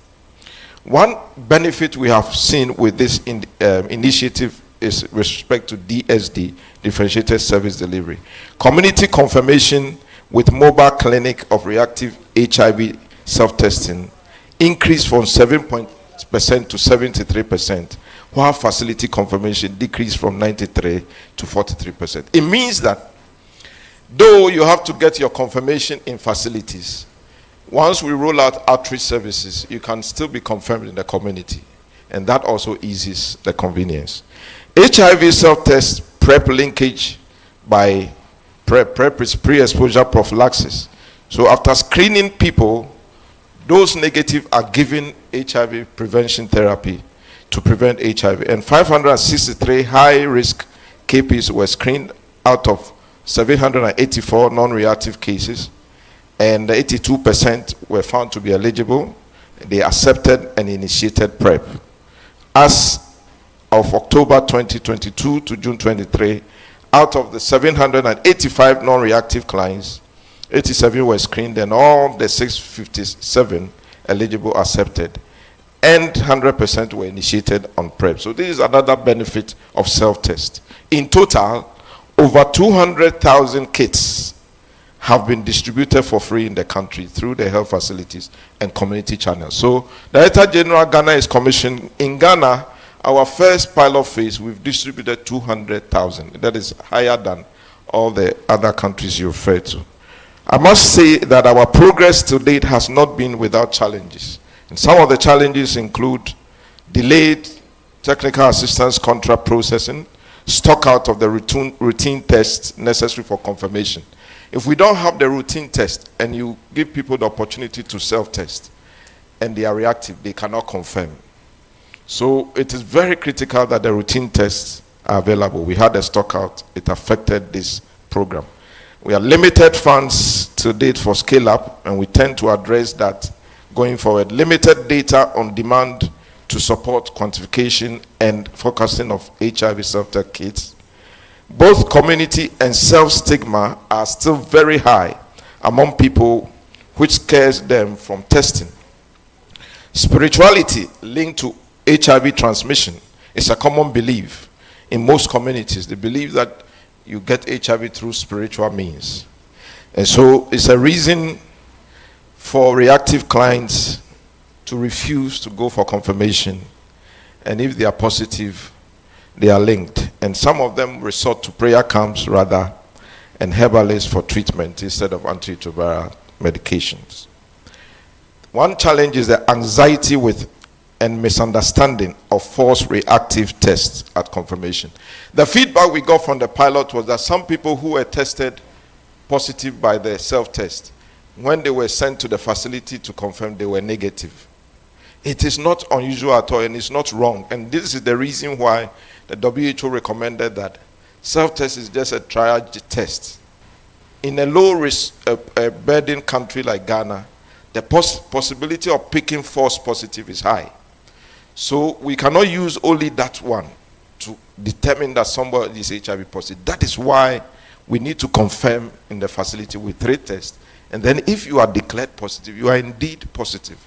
One benefit we have seen with this initiative is with respect to DSD, Differentiated Service Delivery. Community confirmation with mobile clinic of reactive HIV self-testing increased from 7% to 73%, while facility confirmation decreased from 93 to 43%. It means that though you have to get your confirmation in facilities, once we roll out outreach services, you can still be confirmed in the community, and that also eases the convenience. HIV self-test PrEP linkage by PrEP is pre-exposure prophylaxis. So after screening people, those negative are given HIV prevention therapy to prevent HIV, and 563 high-risk KPs were screened out of 784 non-reactive cases, and 82% were found to be eligible. They accepted and initiated PrEP. As of October 2022 to June 23, out of the 785 non-reactive clients, 87 were screened and all the 657 eligible accepted, and 100% were initiated on PrEP. So this is another benefit of self-test. In total, over 200,000 kits have been distributed for free in the country through the health facilities and community channels. So Director General Ghana is commissioned. In Ghana, our first pilot phase, we've distributed 200,000. That is higher than all the other countries you refer to. I must say that our progress to date has not been without challenges. And some of the challenges include delayed technical assistance contract processing, stock out of the routine tests necessary for confirmation. If we don't have the routine test and you give people the opportunity to self-test and they are reactive, they cannot confirm. So it is very critical that the routine tests are available. We had a stock out. It affected this program. We have limited funds to date for scale up, and we tend to address that going forward. Limited data on demand to support quantification and forecasting of HIV self-test kits. Both community and self-stigma are still very high among people, which scares them from testing. Spirituality linked to HIV transmission is a common belief in most communities. They believe that you get HIV through spiritual means. And so it's a reason for reactive clients to refuse to go for confirmation. And if they are positive, they are linked. And some of them resort to prayer camps rather and herbalists for treatment instead of antiretroviral medications. One challenge is the anxiety with and misunderstanding of false reactive tests at confirmation. The feedback we got from the pilot was that some people who were tested positive by the self-test, when they were sent to the facility to confirm, they were negative. It is not unusual at all, and it's not wrong. And this is the reason why the WHO recommended that self-test is just a triage test. In a low-risk burden country like Ghana, the possibility of picking false positive is high. So we cannot use only that one to determine that somebody is HIV positive. That is why we need to confirm in the facility with 3 tests. And then if you are declared positive, you are indeed positive.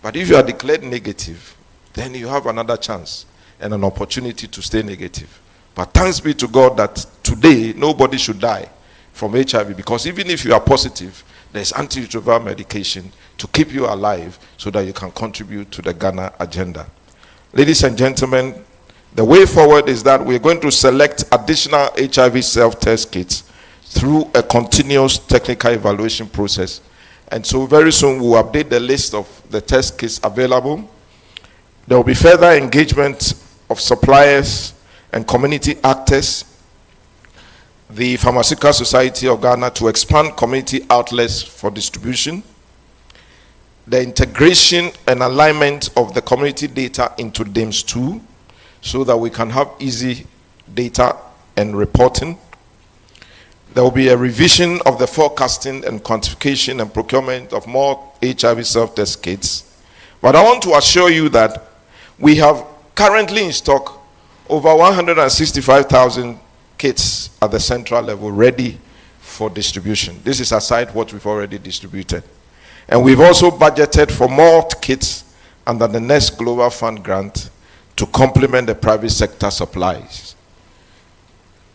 But if you are declared negative, then you have another chance and an opportunity to stay negative. But thanks be to God that today nobody should die from HIV, because even if you are positive, there's antiretroviral medication to keep you alive so that you can contribute to the Ghana agenda. Ladies and gentlemen, the way forward is that we're going to select additional HIV self-test kits through a continuous technical evaluation process. And so very soon we'll update the list of the test kits available. There will be further engagement of suppliers and community actors, the Pharmaceutical Society of Ghana, to expand community outlets for distribution, the integration and alignment of the community data into DIMS 2 so that we can have easy data and reporting. There will be a revision of the forecasting and quantification and procurement of more HIV self-test kits. But I want to assure you that we have currently in stock over 165,000 kits at the central level ready for distribution. This is aside what we've already distributed. And we've also budgeted for more kits under the next Global Fund grant to complement the private sector supplies.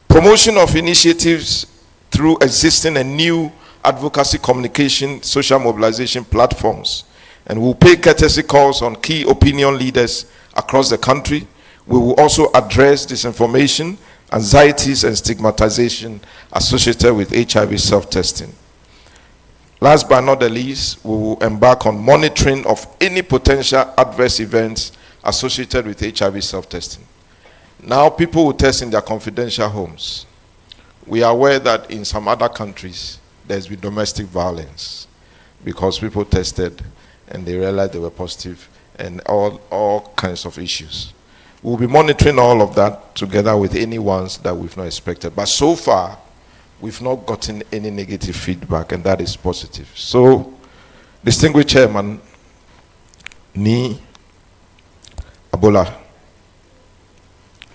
Promotion of initiatives through existing and new advocacy communication, social mobilization platforms. And we'll pay courtesy calls on key opinion leaders across the country. We will also address disinformation, anxieties, and stigmatization associated with HIV self-testing. Last but not the least, we will embark on monitoring of any potential adverse events associated with HIV self-testing. Now, people will test in their confidential homes. We are aware that in some other countries, there's been domestic violence because people tested and they realized they were positive and all kinds of issues. We'll be monitoring all of that together with any ones that we've not expected. But so far, we've not gotten any negative feedback, and that is positive. So, distinguished chairman, ni Abola,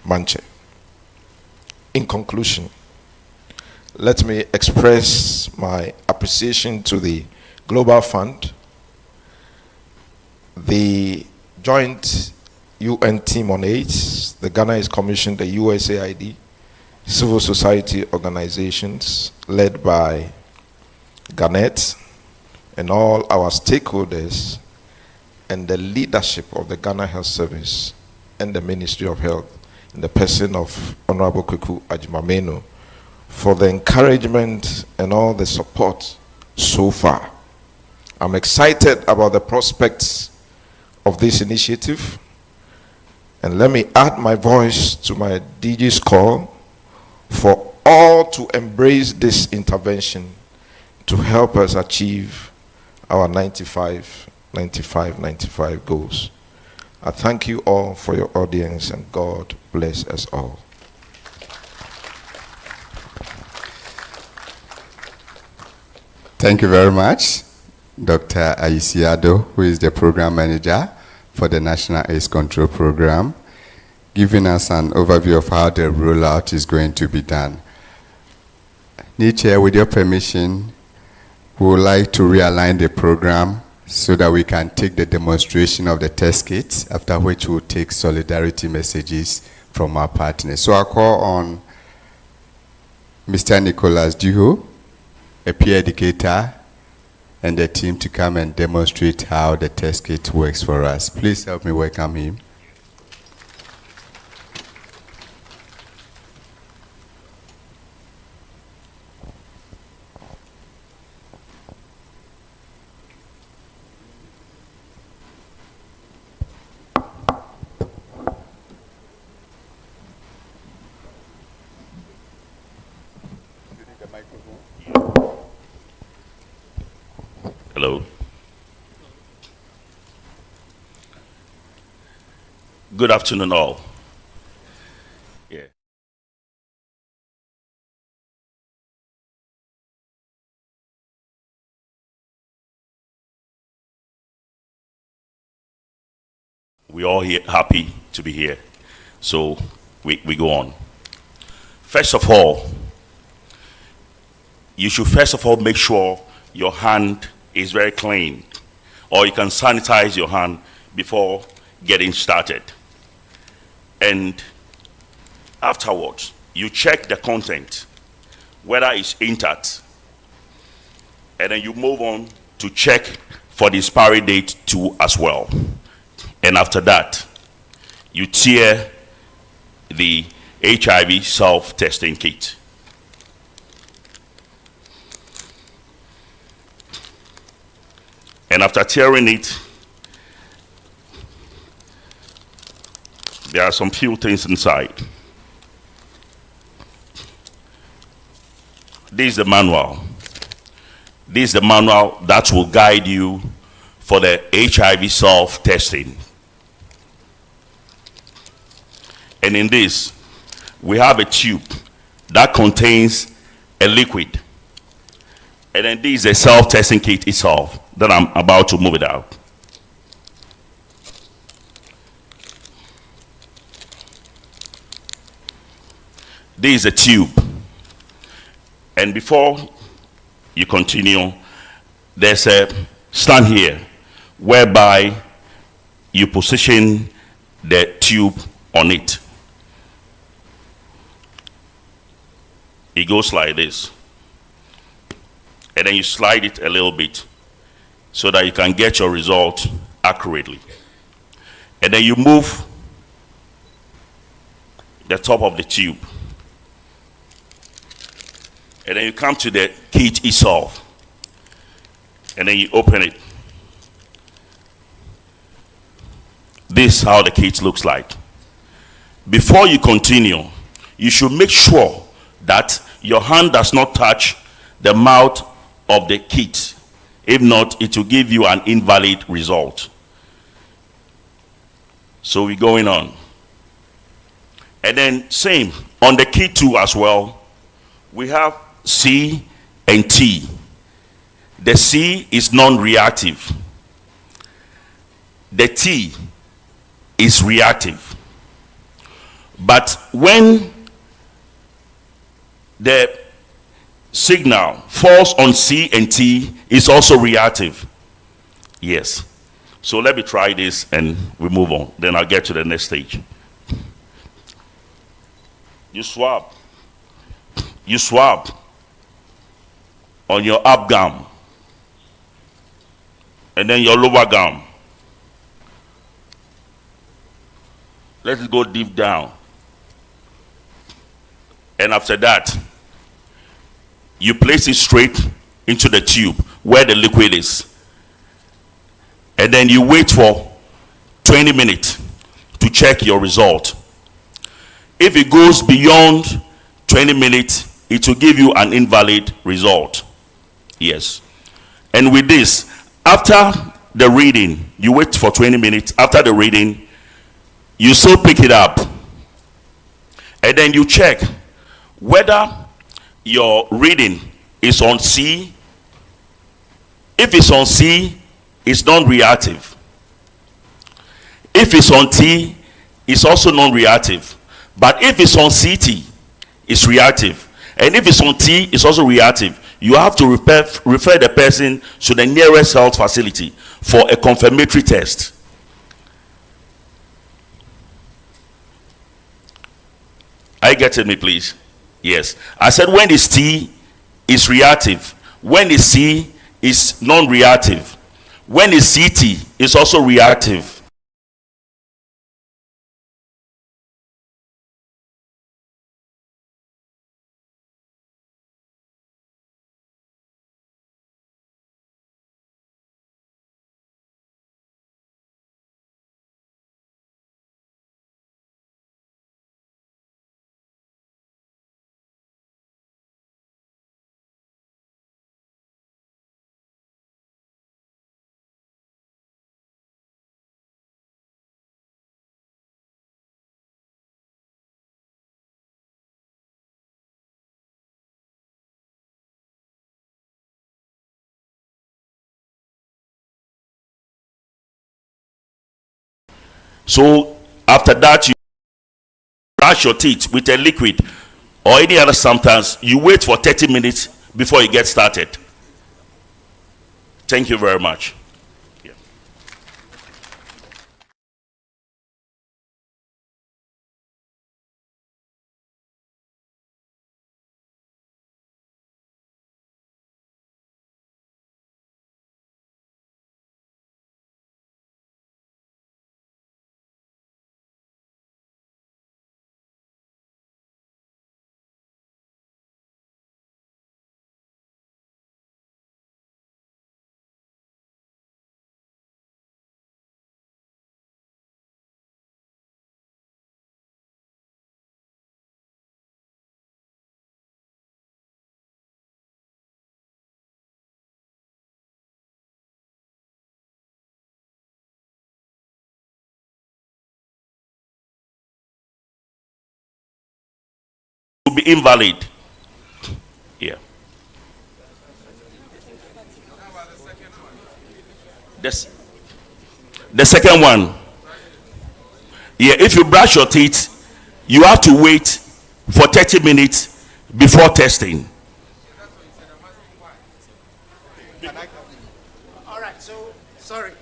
Manche. In conclusion, let me express my appreciation to the Global Fund, the Joint UN Team on AIDS, the Ghana AIDS Commission, the USAID, civil society organizations led by Garnet, and all our stakeholders, and the leadership of the Ghana Health Service and the Ministry of Health, in the person of Honorable Kofi Hayford, for the encouragement and all the support so far. I'm excited about the prospects of this initiative, and let me add my voice to my DG's call for all to embrace this intervention to help us achieve our 95 goals. I thank you all for your audience, and God bless us all. Thank you very much, Dr. Ayisiado, who is the program manager for the National AIDS Control Program, giving us an overview of how the rollout is going to be done. Chair, with your permission, we would like to realign the program so that we can take the demonstration of the test kits, after which we'll take solidarity messages from our partners. So I'll call on Mr. Nicholas Duho, a peer educator, and the team to come and demonstrate how the test kit works for us. Please help me welcome him. Hello. Good afternoon, all. Yeah. We're all here, happy to be here. So we go on. First of all, you should make sure your hand is very clean, or you can sanitize your hand before getting started. And afterwards, you check the content, whether it's intact, and then you move on to check for the expiry date too as well. And after that, you tear the HIV self-testing kit. And after tearing it, there are some few things inside. This is the manual. This is the manual that will guide you for the HIV self-testing. And in this, we have a tube that contains a liquid. And then this is a self-testing kit itself that I'm about to move it out. This is a tube. And before you continue, there's a stand here whereby you position the tube on it. It goes like this. And then you slide it a little bit so that you can get your result accurately. And then you move the top of the tube. And then you come to the kit itself. And then you open it. This is how the kit looks like. Before you continue, you should make sure that your hand does not touch the mouth of the kit. If not, it will give you an invalid result. So we're going on. And then same on the kit too as well. We have C and T. The C is non-reactive. The T is reactive. But when the signal falls on C and T, it's also reactive. Yes. So let me try this and we move on. Then I'll get to the next stage. You swab on your up gum and then your lower gum. Let's go deep down. And after that, you place it straight into the tube where the liquid is. And then you wait for 20 minutes to check your result. If it goes beyond 20 minutes, it will give you an invalid result. Yes. And with this, after the reading, you wait for 20 minutes. After the reading, you still pick it up. And then you check whether your reading is on C. If it's on C, it's non-reactive. If it's on T, it's also non-reactive. But if it's on CT, it's reactive. And if it's on T, it's also reactive. You have to refer the person to the nearest health facility for a confirmatory test. Are you getting me, please? Yes. I said when it's T, it's reactive. When it's C, it's non-reactive. When it's CT, it's also reactive. So after that, you brush your teeth with a liquid or any other substance. You wait for 30 minutes before you get started. Thank you very much. Yeah. Will be invalid. Yeah. The second one. Yeah, if you brush your teeth, you have to wait for 30 minutes before testing. All right, so sorry,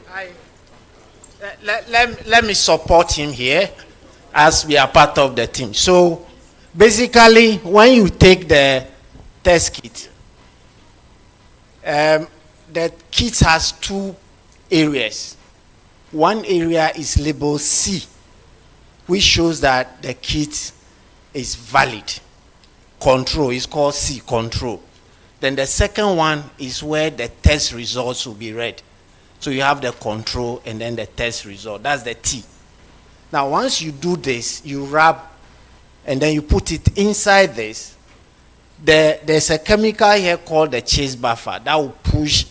let me support him here as we are part of the team. So basically, when you take the test kit, the kit has two areas. One area is labeled C, which shows that the kit is valid. Control is called C, control. Then the second one is where the test results will be read. So you have the control and then the test result. That's the T. Now, once you do this, you rub and then you put it inside this. There's a chemical here called the chase buffer that will push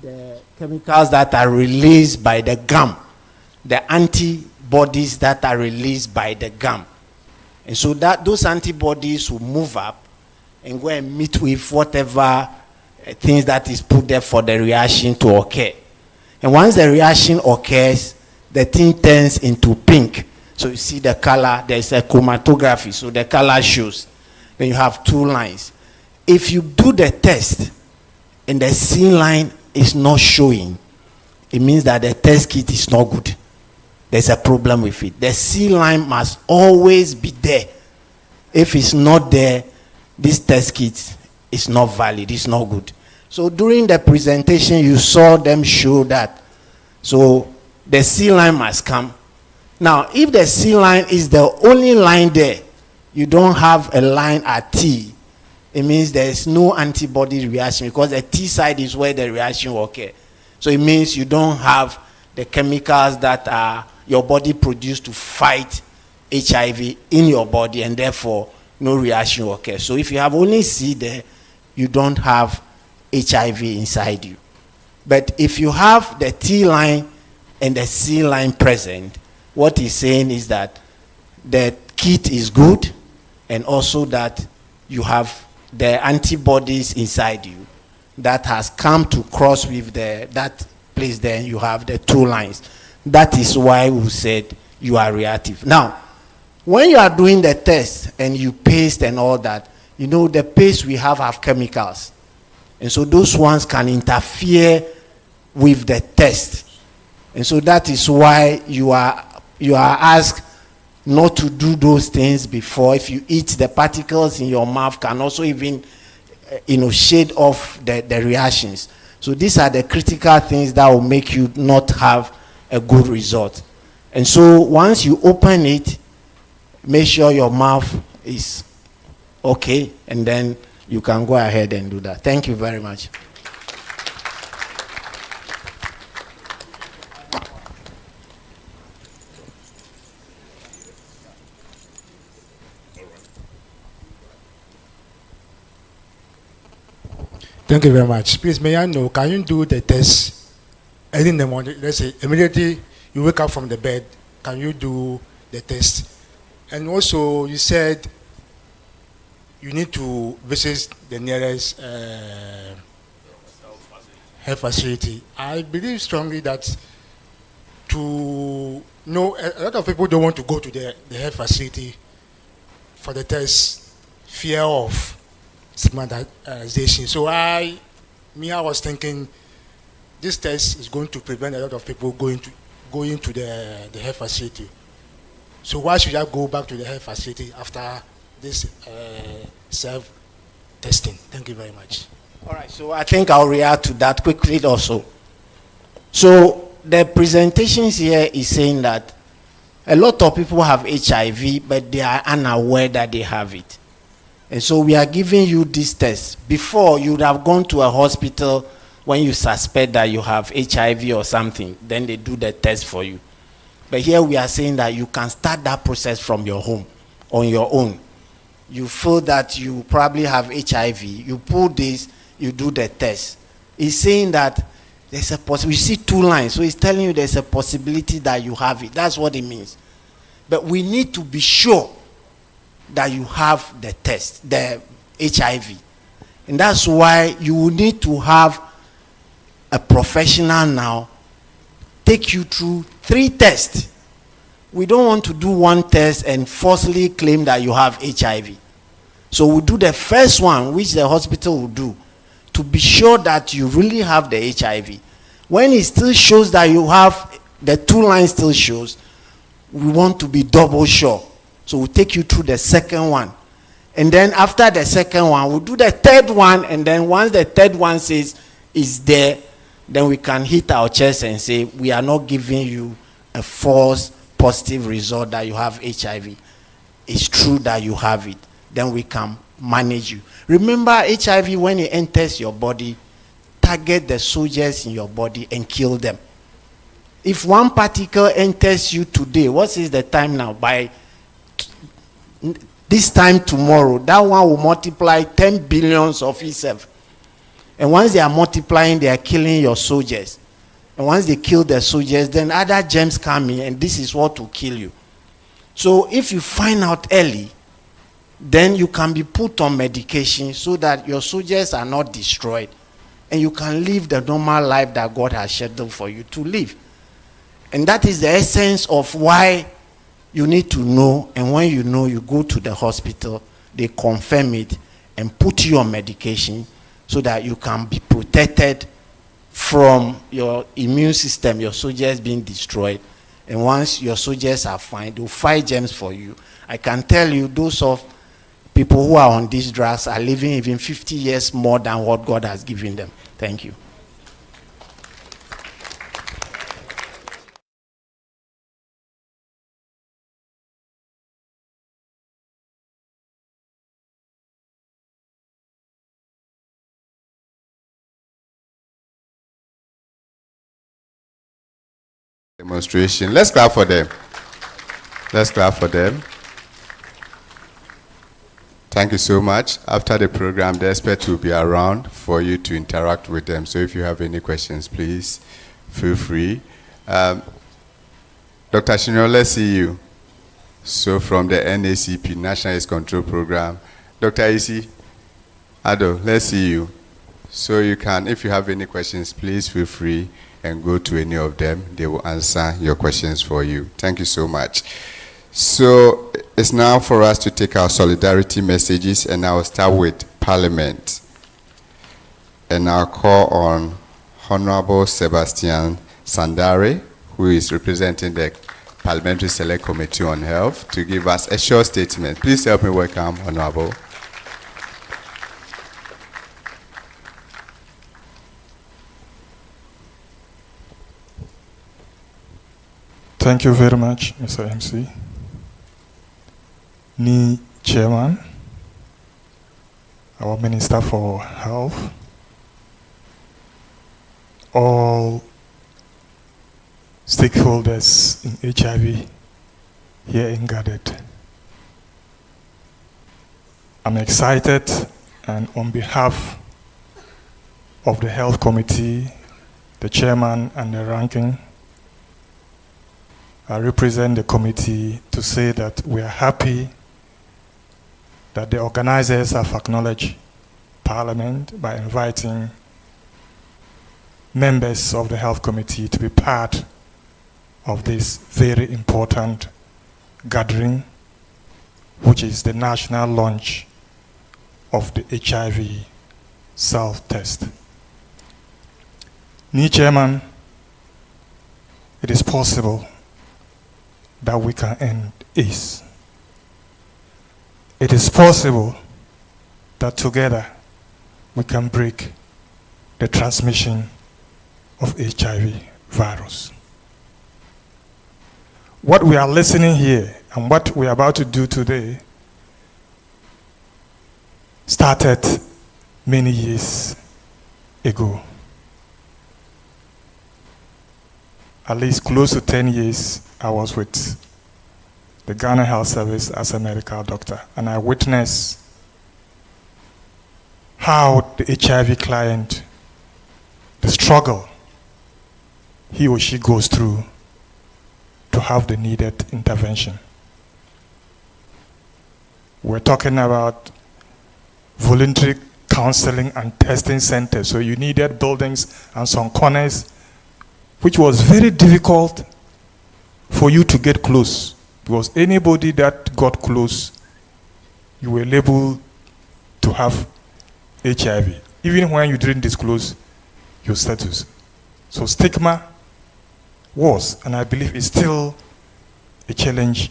the chemicals that are released by the gum, the antibodies that are released by the gum. And so that those antibodies will move up and go and meet with whatever things that is put there for the reaction to occur. And once the reaction occurs, the thing turns into pink. So you see the color, there's a chromatography, so the color shows. Then you have 2 lines. If you do the test and the C line is not showing, it means that the test kit is not good. There's a problem with it. The C line must always be there. If it's not there, this test kit is not valid, it's not good. So during the presentation, you saw them show that. So the C line must come. Now, if the C line is the only line there, you don't have a line at T, it means there is no antibody reaction, because the T side is where the reaction will occur. So it means you don't have the chemicals that are your body produced to fight HIV in your body, and therefore no reaction will occur. So if you have only C there, you don't have HIV inside you. But if you have the T line and the C line present, what he's saying is that the kit is good, and also that you have the antibodies inside you that has come to cross with that place there, you have the 2 lines. That is why we said you are reactive. Now, when you are doing the test and you paste and all that, you know the paste we have chemicals. And so those ones can interfere with the test. And so that is why you are asked not to do those things before. If you eat, the particles in your mouth can also even shade off the reactions. So these are the critical things that will make you not have a good result. And so once you open it, make sure your mouth is okay, and then you can go ahead and do that. Thank you very much. Thank you very much. Please, may I know, can you do the test early in the morning? Let's say immediately you wake up from the bed, can you do the test? And also, you said you need to visit the nearest health facility. I believe strongly that to know, a lot of people don't want to go to the health facility for the test, fear of stigmatization. So I was thinking this test is going to prevent a lot of people going to the health facility. So why should I go back to the health facility after this self-testing? Thank you very much. All right, so I think I'll react to that quickly also. So the presentations here is saying that a lot of people have HIV, but they are unaware that they have it. And so we are giving you this test. Before, you would have gone to a hospital when you suspect that you have HIV or something. Then they do the test for you. But here we are saying that you can start that process from your home, on your own. You feel that you probably have HIV. You pull this, you do the test. It's saying that there's a possibility. You see 2 lines. So it's telling you there's a possibility that you have it. That's what it means. But we need to be sure that you have the test, the HIV. And that's why you will need to have a professional now take you through 3 tests. We don't want to do 1 test and falsely claim that you have HIV. So we'll do the first one, which the hospital will do, to be sure that you really have the HIV. When it still shows that you have, the 2 lines still shows, we want to be double sure. So we'll take you through the second one. And then after the second one, we'll do the 3rd one. And then once the 3rd one says is there, then we can hit our chest and say, we are not giving you a false positive result that you have HIV. It's true that you have it. Then we can manage you. Remember, HIV, when it enters your body, target the soldiers in your body and kill them. If 1 particle enters you today, what is the time now? By this time tomorrow, that one will multiply 10 billions of itself. And once they are multiplying, they are killing your soldiers. And once they kill the soldiers, then other germs come in, and this is what will kill you. So if you find out early, then you can be put on medication so that your soldiers are not destroyed, and you can live the normal life that God has scheduled for you to live. And that is the essence of why You need to know, and when you know, you go to the hospital, they confirm it and put you on medication so that you can be protected from your immune system, your soldiers being destroyed. And once your soldiers are fine, they'll fight germs for you. I can tell you, those of people who are on these drugs are living even 50 years more than what God has given them. Thank you. Demonstration. Let's clap for them. Let's clap for them. Thank you so much. After the program, the experts will be around for you to interact with them. So if you have any questions, please feel free. Dr. Shinyo, let's see you. So from the NACP, National AIDS Control Program. Dr. Isi, Ado, let's see you. So you can, if you have any questions, please feel free and go to any of them. They will answer your questions for you. Thank you so much. So it's now for us to take our solidarity messages, and I will start with Parliament. And I'll call on Honorable Sebastian Sandare, who is representing the Parliamentary Select Committee on Health, to give us a short statement. Please help me welcome Honorable. Thank you very much, Mr. MC. Ni Chairman, our Minister for Health, all stakeholders in HIV here in gathered. I'm excited, and on behalf of the Health Committee, the Chairman and the Ranking, I represent the committee to say that we are happy that the organizers have acknowledged Parliament by inviting members of the Health Committee to be part of this very important gathering, which is the national launch of the HIV self-test. Me, Chairman, it is possible that we can end AIDS. It is possible that together we can break the transmission of HIV virus. What we are listening here and what we are about to do today started many years ago. At least close to 10 years, I was with the Ghana Health Service as a medical doctor, and I witnessed how the HIV client, the struggle he or she goes through to have the needed intervention. We're talking about voluntary counseling and testing centers, so you needed buildings and some corners, which was very difficult for you to get close, because anybody that got close, you were labeled to have HIV, even when you didn't disclose your status. So stigma was, and I believe is still, a challenge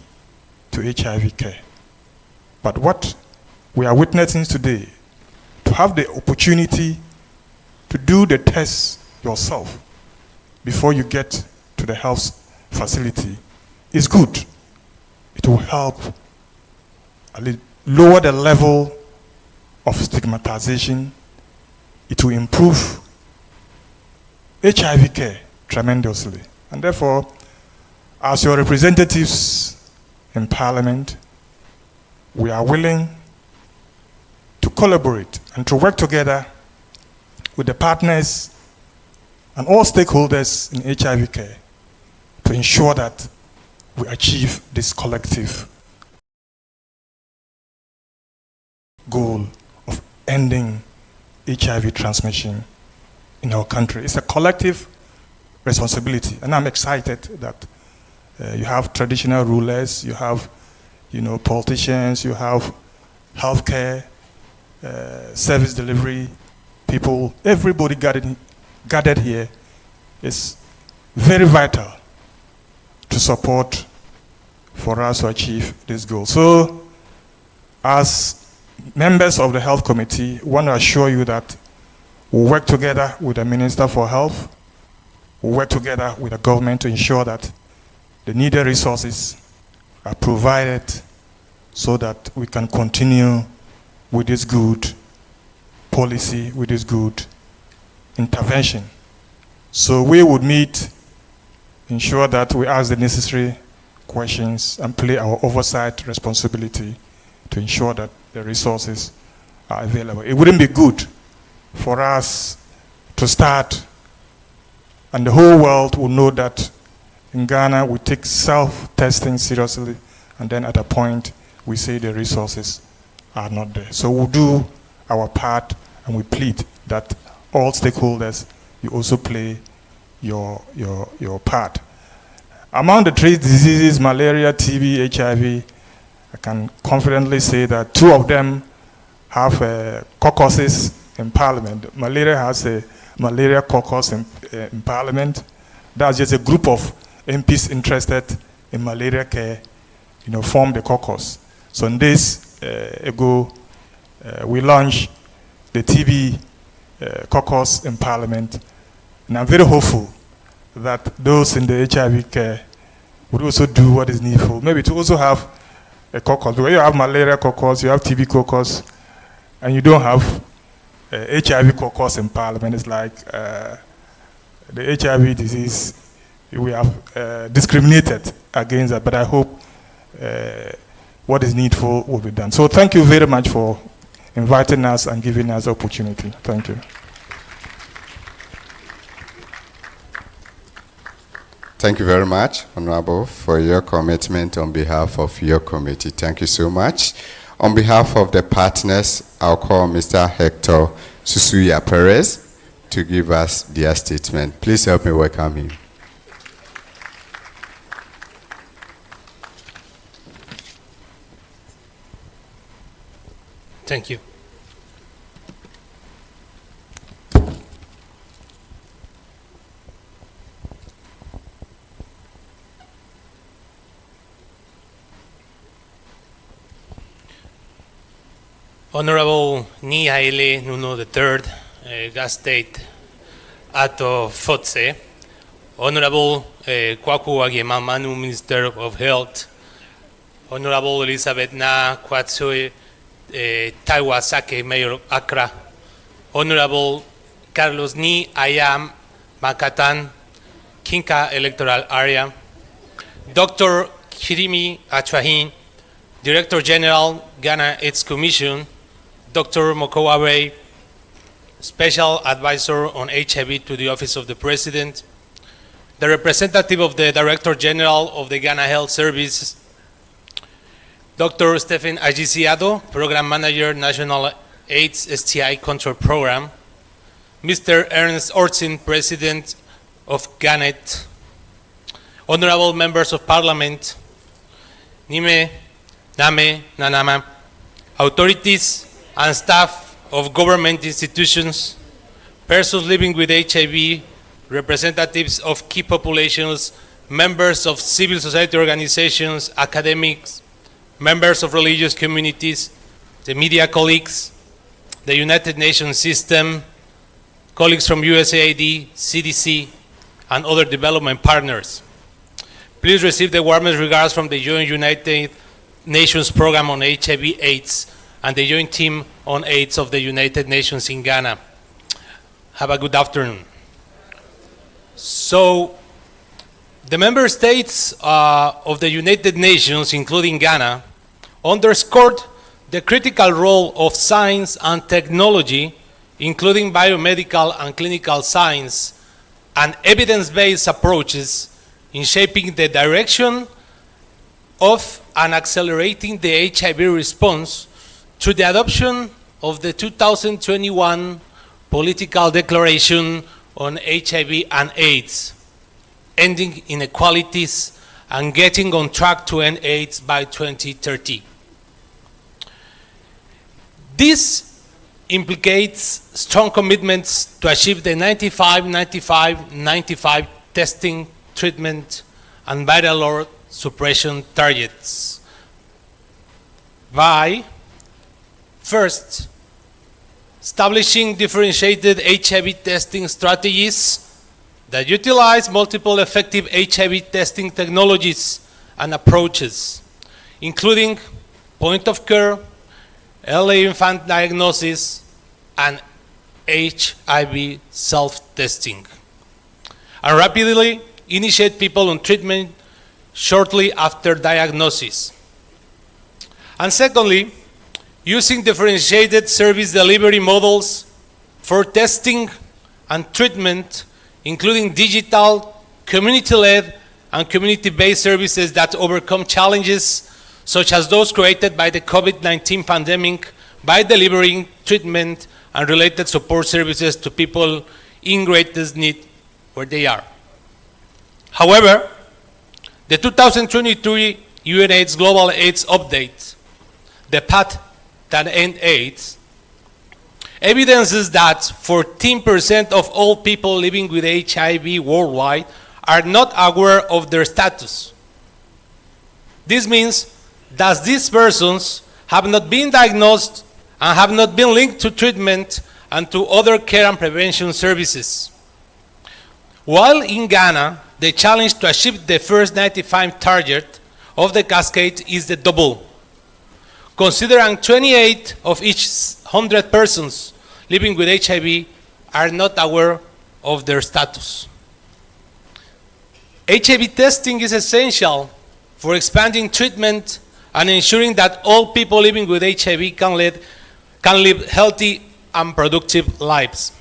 to HIV care. But what we are witnessing today, to have the opportunity to do the test yourself before you get to the health facility, is good. It will help lower the level of stigmatization. It will improve HIV care tremendously. And therefore, as your representatives in Parliament, we are willing to collaborate and to work together with the partners and all stakeholders in HIV care to ensure that we achieve this collective goal of ending HIV transmission in our country. It's a collective responsibility, and I'm excited that You have traditional rulers, you have, politicians, you have healthcare, service delivery people. Everybody gathered here is very vital to support for us to achieve this goal. So, as members of the Health Committee, we want to assure you that we'll work together with the Minister for Health, we'll work together with the government to ensure that the needed resources are provided so that we can continue with this good policy, with this good intervention. So we would meet, ensure that we ask the necessary questions and play our oversight responsibility to ensure that the resources are available. It wouldn't be good for us to start and the whole world will know that in Ghana we take self-testing seriously, and then at a point we say the resources are not there. So we'll do our part and we plead that all stakeholders, you also play your part. Among the three diseases, malaria, TB, HIV, I can confidently say that 2 of them have caucuses in Parliament. Malaria has a malaria caucus in Parliament. That's just a group of MPs interested in malaria care, form the caucus. So in days ago, we launched the TB caucus in Parliament, and I'm very hopeful that those in the HIV care would also do what is needful. Maybe to also have a caucus. Because you have malaria caucus, you have TB caucus, and you don't have HIV caucus in Parliament. It's like the HIV disease, we have discriminated against that, but I hope what is needful will be done. So thank you very much for inviting us and giving us the opportunity. Thank you. Thank you very much, Honorable, for your commitment on behalf of your committee. Thank you so much. On behalf of the partners, I'll call Mr. Hector Susuya Perez to give us their statement. Please help me welcome him. Thank you. Honorable Ni Haile Nuno III, Gas State Ato Fotse, Honorable Kwaku Agemamanu, Minister of Health, Honorable Elizabeth Na Kwatsue Taiwasake, Mayor of Accra, Honorable Carlos Ni Ayam Makatan, Kinka Electoral Area, Dr. Kirimi Achwahin, Director General, Ghana AIDS Commission, Dr. Mokowawe, Special Advisor on HIV to the Office of the President, the representative of the Director General of the Ghana Health Service, Dr. Stephen Agisiado, Program Manager, National AIDS STI Control Program, Mr. Ernest Ortsin, President of GANET, Honorable Members of Parliament, Nime, Name, Nanama, authorities and staff of government institutions, persons living with HIV, representatives of key populations, members of civil society organizations, academics, members of religious communities, the media colleagues, the United Nations system, colleagues from USAID, CDC, and other development partners. Please receive the warmest regards from the Joint United Nations Program on HIV/AIDS and the Joint Team on AIDS of the United Nations in Ghana. Have a good afternoon. So, the member states of the United Nations, including Ghana, underscored the critical role of science and technology, including biomedical and clinical science, and evidence-based approaches in shaping the direction of and accelerating the HIV response through the adoption of the 2021 Political Declaration on HIV and AIDS, Ending Inequalities and getting on track to end AIDS by 2030. This implicates strong commitments to achieve the 95 testing, treatment, and viral load suppression targets by, first, establishing differentiated HIV testing strategies that utilize multiple effective HIV testing technologies and approaches, including point-of-care, early infant diagnosis, and HIV self-testing, and rapidly initiate people on treatment shortly after diagnosis. And secondly, using differentiated service delivery models for testing and treatment, including digital, community-led, and community-based services that overcome challenges such as those created by the COVID-19 pandemic by delivering treatment and related support services to people in greatest need where they are. However, the 2023 UNAIDS Global AIDS Update, the Path That Ends AIDS, evidences that 14% of all people living with HIV worldwide are not aware of their status. This means that these persons have not been diagnosed and have not been linked to treatment and to other care and prevention services. While in Ghana, the challenge to achieve the first 95 target of the cascade is the double. Considering 28 of each 100 persons living with HIV are not aware of their status. HIV testing is essential for expanding treatment and ensuring that all people living with HIV can live healthy and productive lives.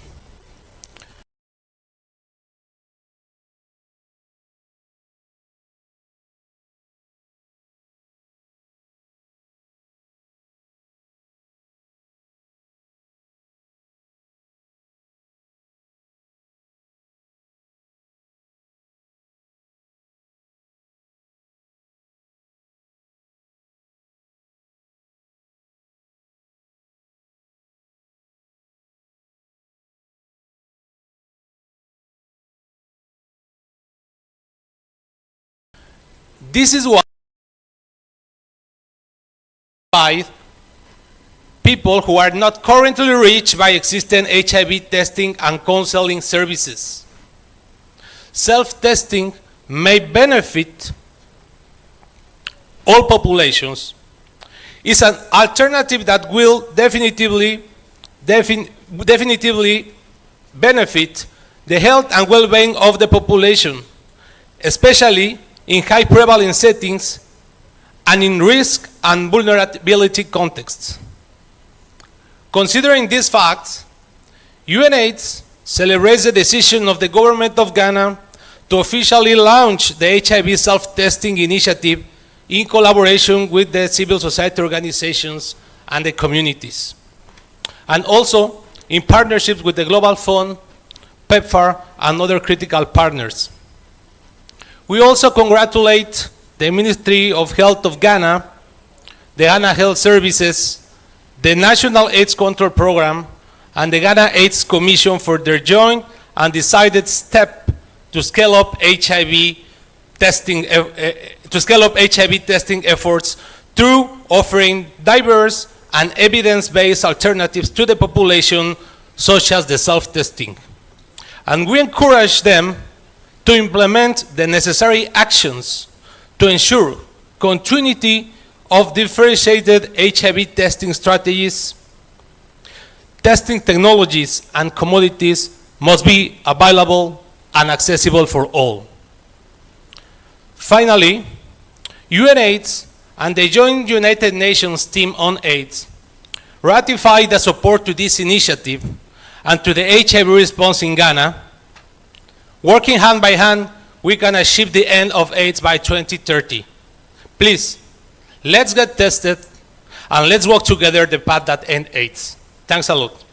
This is why people who are not currently reached by existing HIV testing and counseling services. Self-testing may benefit all populations. It's an alternative that will definitively benefit the health and well-being of the population, especially in high prevalence settings and in risk and vulnerability contexts. Considering these facts, UNAIDS celebrates the decision of the government of Ghana to officially launch the HIV self-testing initiative in collaboration with the civil society organizations and the communities, and also in partnerships with the Global Fund, PEPFAR, and other critical partners. We also congratulate the Ministry of Health of Ghana, the Ghana Health Services, the National AIDS Control Program, and the Ghana AIDS Commission for their joint and decided step to scale up HIV testing efforts through offering diverse and evidence-based alternatives to the population, such as the self-testing. And we encourage them to implement the necessary actions to ensure continuity of differentiated HIV testing strategies. Testing technologies and commodities must be available and accessible for all. Finally, UNAIDS and the Joint United Nations Team on AIDS ratified the support to this initiative and to the HIV response in Ghana. Working hand by hand, we can achieve the end of AIDS by 2030. Please, let's get tested and let's walk together the path that ends AIDS. Thanks a lot.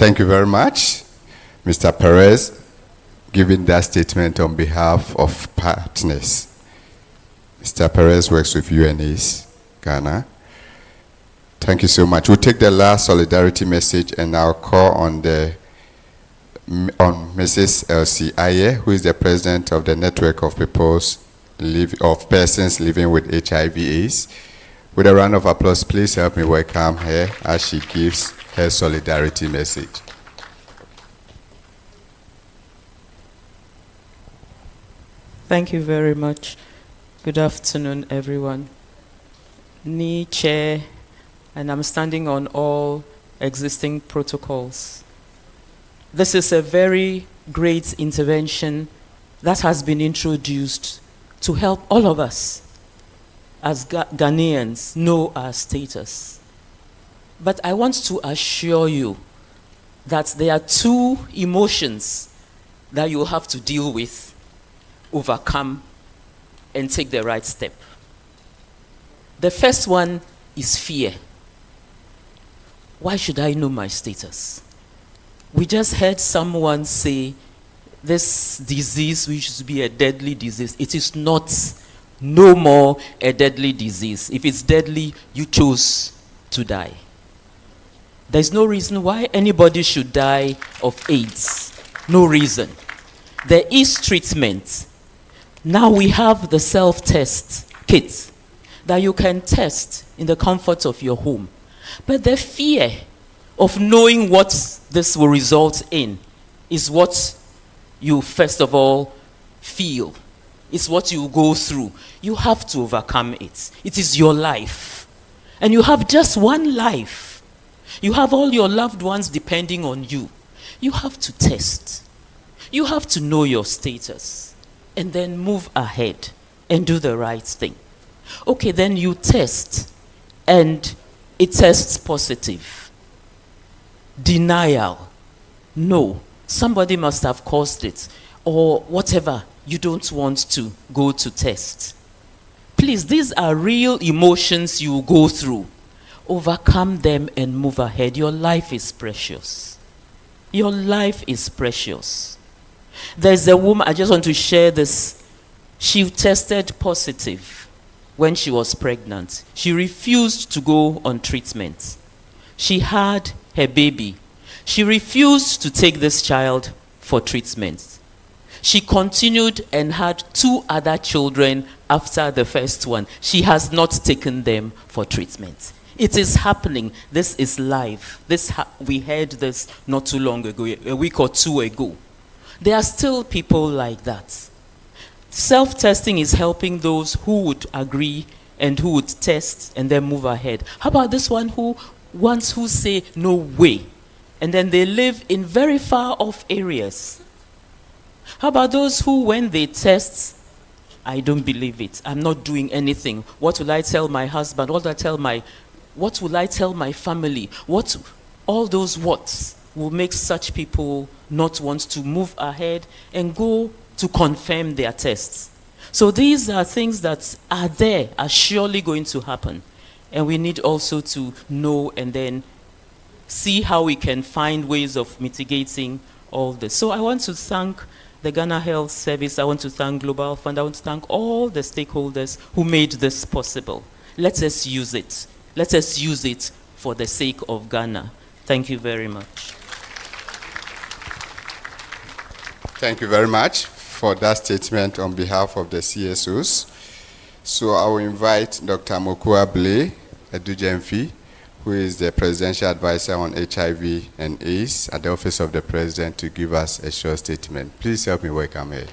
Thank you very much, Mr. Perez, giving that statement on behalf of partners. Mr. Perez works with UNAIDS Ghana. Thank you so much. We'll take the last solidarity message and I'll call on Mrs. Elsie Aye, who is the president of the Network of Persons Living with HIV/AIDS. With a round of applause, please help me welcome her as she gives her solidarity message. Thank you very much. Good afternoon, everyone. Ni Chair, and I'm standing on all existing protocols. This is a very great intervention that has been introduced to help all of us as Ghanaians know our status. But I want to assure you that there are two emotions that you have to deal with, overcome, and take the right step. The first one is fear. Why should I know my status? We just heard someone say this disease, which should be a deadly disease, it is not, no more a deadly disease. If it's deadly, you chose to die. There's no reason why anybody should die of AIDS. No reason. There is treatment. Now we have the self-test kit that you can test in the comfort of your home. But the fear of knowing what this will result in is what you first of all feel. It's what you go through. You have to overcome it. It is your life. And you have just one life. You have all your loved ones depending on you. You have to test. You have to know your status. And then move ahead and do the right thing. Okay, then you test and it tests positive. Denial. No, somebody must have caused it or whatever. You don't want to go to test. Please, these are real emotions you go through. Overcome them and move ahead. Your life is precious. Your life is precious. There's a woman, I just want to share this. She tested positive when she was pregnant. She refused to go on treatment. She had her baby. She refused to take this child for treatment. She continued and had 2 other children after the first one. She has not taken them for treatment. It is happening. This is live. We heard this not too long ago, a week or 2 ago. There are still people like that. Self-testing is helping those who would agree and who would test and then move ahead. How about this one who say no way, and then they live in very far off areas? How about those who, when they test, I don't believe it, I'm not doing anything. What will I tell my husband? What will I tell my family? All those whats will make such people not want to move ahead and go to confirm their tests. So these are things that are surely going to happen. And we need also to know and then see how we can find ways of mitigating all this. So I want to thank the Ghana Health Service. I want to thank Global Fund. I want to thank all the stakeholders who made this possible. Let us use it. Let us use it for the sake of Ghana. Thank you very much. Thank you very much for that statement on behalf of the CSOs. So I will invite Dr. Mokua Blay Edujemfi, who is the Presidential Advisor on HIV and AIDS at the Office of the President, to give us a short statement. Please help me welcome her.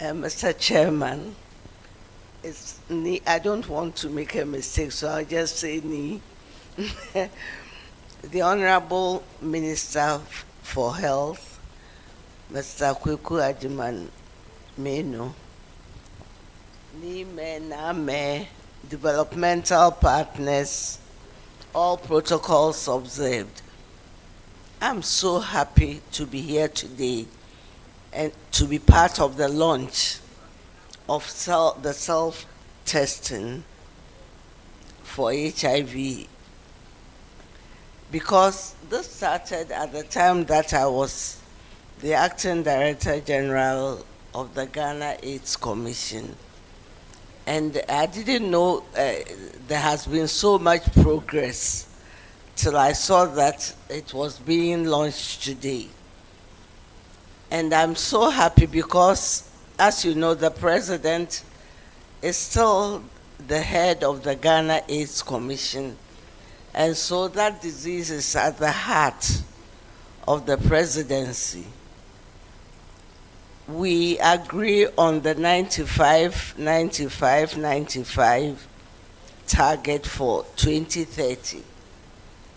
Mr. Chairman, I don't want to make a mistake, so I'll just say Ni. The Honorable Minister for Health, Mr. Kweku Ajiman Meno, Ni me developmental partners, all protocols observed. I'm so happy to be here today and to be part of the launch of the self-testing for HIV, because this started at the time that I was the Acting Director General of the Ghana AIDS Commission. And I didn't know there has been so much progress till I saw that it was being launched today. And I'm so happy because, as you know, the President is still the head of the Ghana AIDS Commission. And so that disease is at the heart of the presidency. We agree on the 95, 95, 95 target for 2030.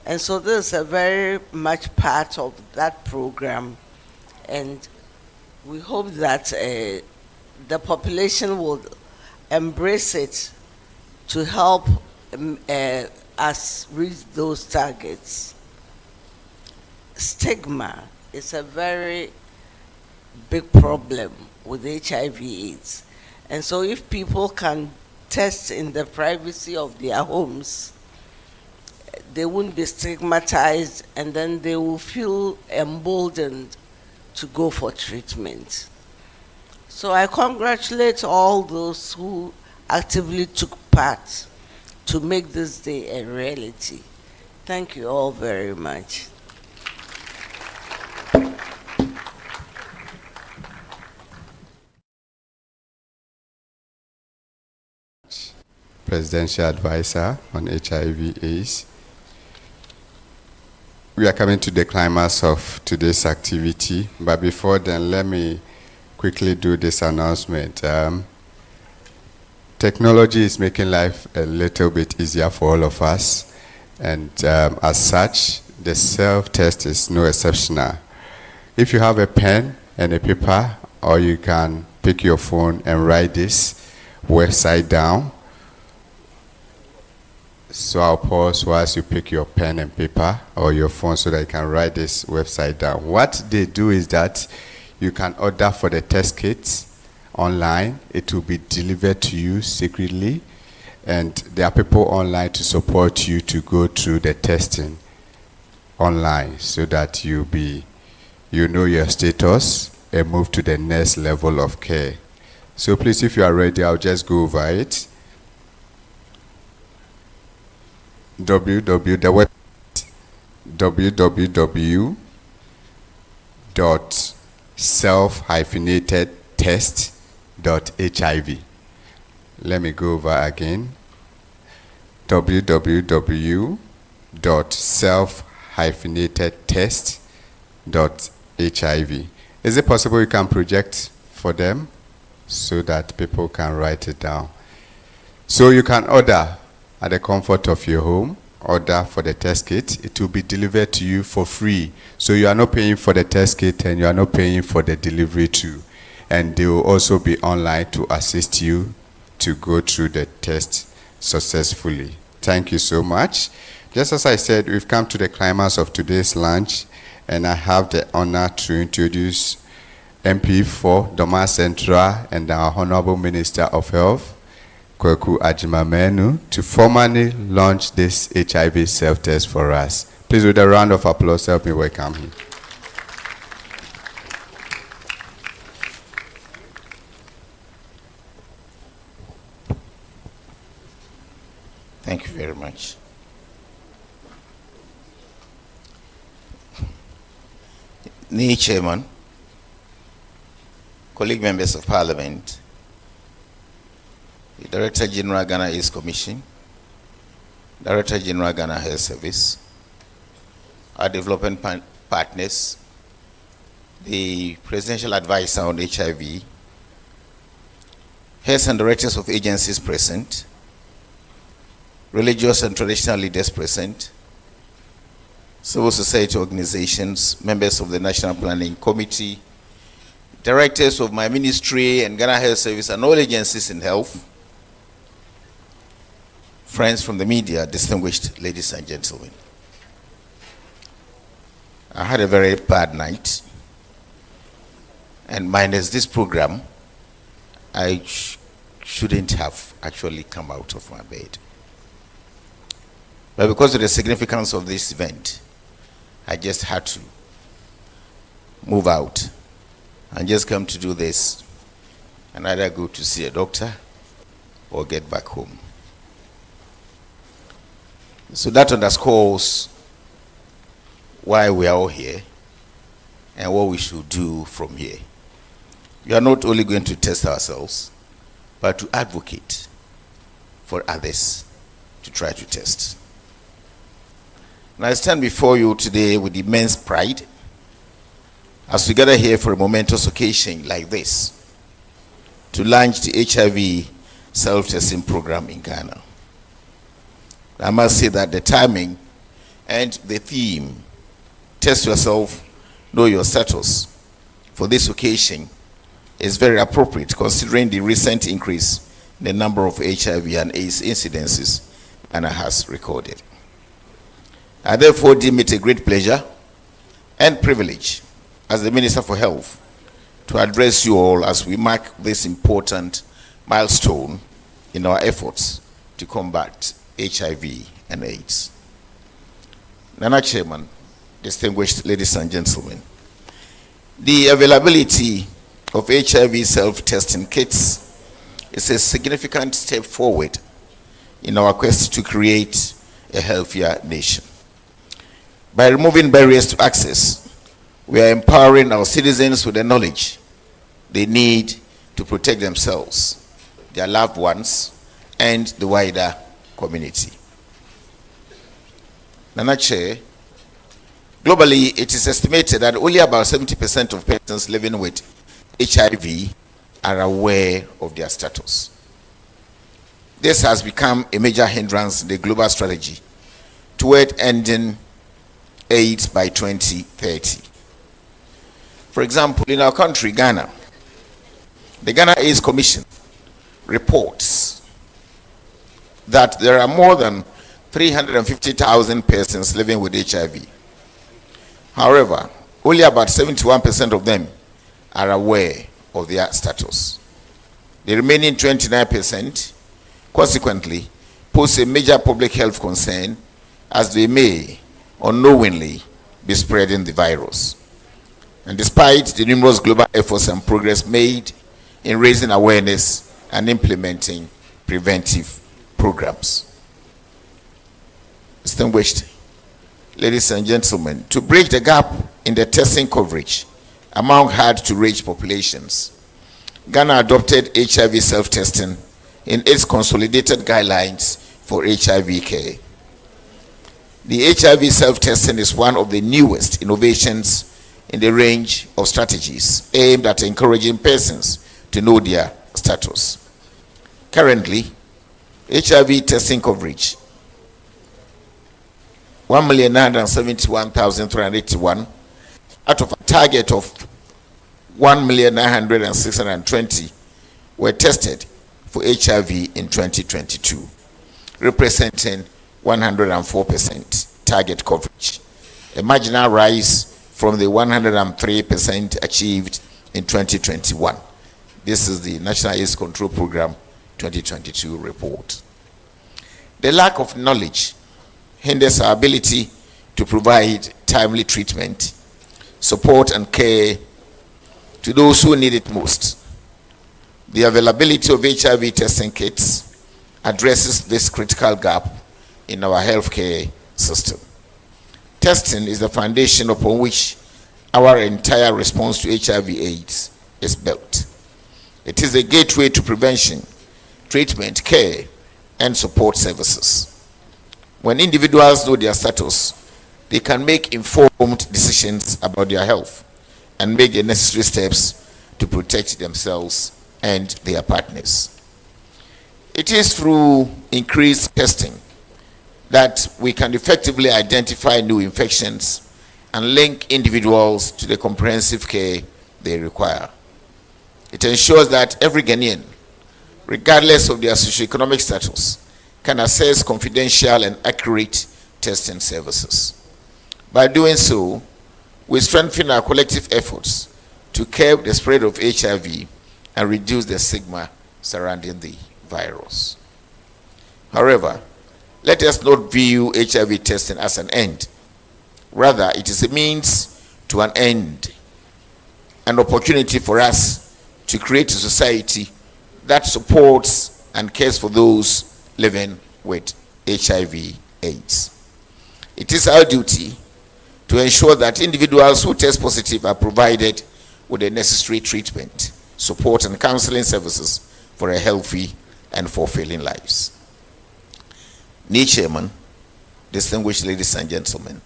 And so this is a very much part of that program. And we hope that the population will embrace it to help us reach those targets. Stigma is a very big problem with HIV/AIDS. And so if people can test in the privacy of their homes, they won't be stigmatized, and then they will feel emboldened to go for treatment. So I congratulate all those who actively took part to make this day a reality. Thank you all very much. Presidential Advisor on HIV/AIDS. We are coming to the climax of today's activity, but before then, let me quickly do this announcement. Technology is making life a little bit easier for all of us, and as such, the self-test is no exceptional. If you have a pen and a paper, or you can pick your phone and write this website down. So I'll pause whilst you pick your pen and paper or your phone so that you can write this website down. What they do is that you can order for the test kits online. It will be delivered to you secretly, and there are people online to support you to go through the testing online so that you know your status and move to the next level of care. So please, if you are ready, I'll just go over it. www.self-test.hiv. Let me go over again. www.self-test.hiv. Is it possible you can project for them so that people can write it down? So you can order at the comfort of your home, order for the test kit. It will be delivered to you for free. So you are not paying for the test kit and you are not paying for the delivery too. And they will also be online to assist you to go through the test successfully. Thank you so much. Just as I said, we've come to the climax of today's lunch, and I have the honor to introduce MP for Doma Central and our Honorable Minister of Health, Kweku Ajimamenu, to formally launch this HIV self-test for us. Please, with a round of applause, help me welcome him. Thank you very much. NE Chairman, colleague members of Parliament, the Director General Ghana AIDS Commission, Director General Ghana Health Service, our development partners, the Presidential Advisor on HIV, heads and directors of agencies present, religious and traditional leaders present, civil society organizations, members of the National Planning Committee, directors of my ministry and Ghana Health Service and all agencies in health, friends from the media, distinguished ladies and gentlemen. I had a very bad night. And minus this program, I shouldn't have actually come out of my bed. But because of the significance of this event, I just had to move out and just come to do this and either go to see a doctor or get back home. So that underscores why we are all here and what we should do from here. We are not only going to test ourselves, but to advocate for others to try to test. And I stand before you today with immense pride as we gather here for a momentous occasion like this to launch the HIV self-testing program in Ghana. I must say that the timing and the theme, test yourself, know your status, for this occasion is very appropriate considering the recent increase in the number of HIV and AIDS incidences Ghana has recorded. I therefore deem it a great pleasure and privilege as the Minister for Health to address you all as we mark this important milestone in our efforts to combat HIV and AIDS. Nana Chairman, distinguished ladies and gentlemen, the availability of HIV self-testing kits is a significant step forward in our quest to create a healthier nation. By removing barriers to access, we are empowering our citizens with the knowledge they need to protect themselves, their loved ones, and the wider community. Nana Chair, globally, it is estimated that only about 70% of persons living with HIV are aware of their status. This has become a major hindrance in the global strategy toward ending AIDS by 2030. For example, in our country, Ghana, the Ghana AIDS Commission reports that there are more than 350,000 persons living with HIV. However, only about 71% of them are aware of their status. The remaining 29%, consequently, pose a major public health concern as they may unknowingly be spreading the virus. And despite the numerous global efforts and progress made in raising awareness and implementing preventive programs. Distinguished ladies and gentlemen, to bridge the gap in the testing coverage among hard-to-reach populations, Ghana adopted HIV self-testing in its consolidated guidelines for HIV care. The HIV self-testing is one of the newest innovations in the range of strategies aimed at encouraging persons to know their status. Currently, HIV testing coverage 1,971,381 out of a target of 1,906,620 were tested for HIV in 2022, representing 104% target coverage, a marginal rise from the 103% achieved in 2021. This is the National AIDS Control Program 2022 report. The lack of knowledge hinders our ability to provide timely treatment, support, and care to those who need it most. The availability of HIV testing kits addresses this critical gap in our healthcare system. Testing is the foundation upon which our entire response to HIV/AIDS is built. It is a gateway to prevention, treatment, care, and support services. When individuals know their status, they can make informed decisions about their health and make the necessary steps to protect themselves and their partners. It is through increased testing that we can effectively identify new infections and link individuals to the comprehensive care they require. It ensures that every Ghanaian, regardless of their socioeconomic status, can access confidential and accurate testing services. By doing so, we strengthen our collective efforts to curb the spread of HIV and reduce the stigma surrounding the virus. However, let us not view HIV testing as an end. Rather, it is a means to an end, an opportunity for us to create a society that supports and cares for those living with HIV/AIDS. It is our duty to ensure that individuals who test positive are provided with the necessary treatment, support, and counseling services for a healthy and fulfilling lives. Chairman, distinguished ladies and gentlemen,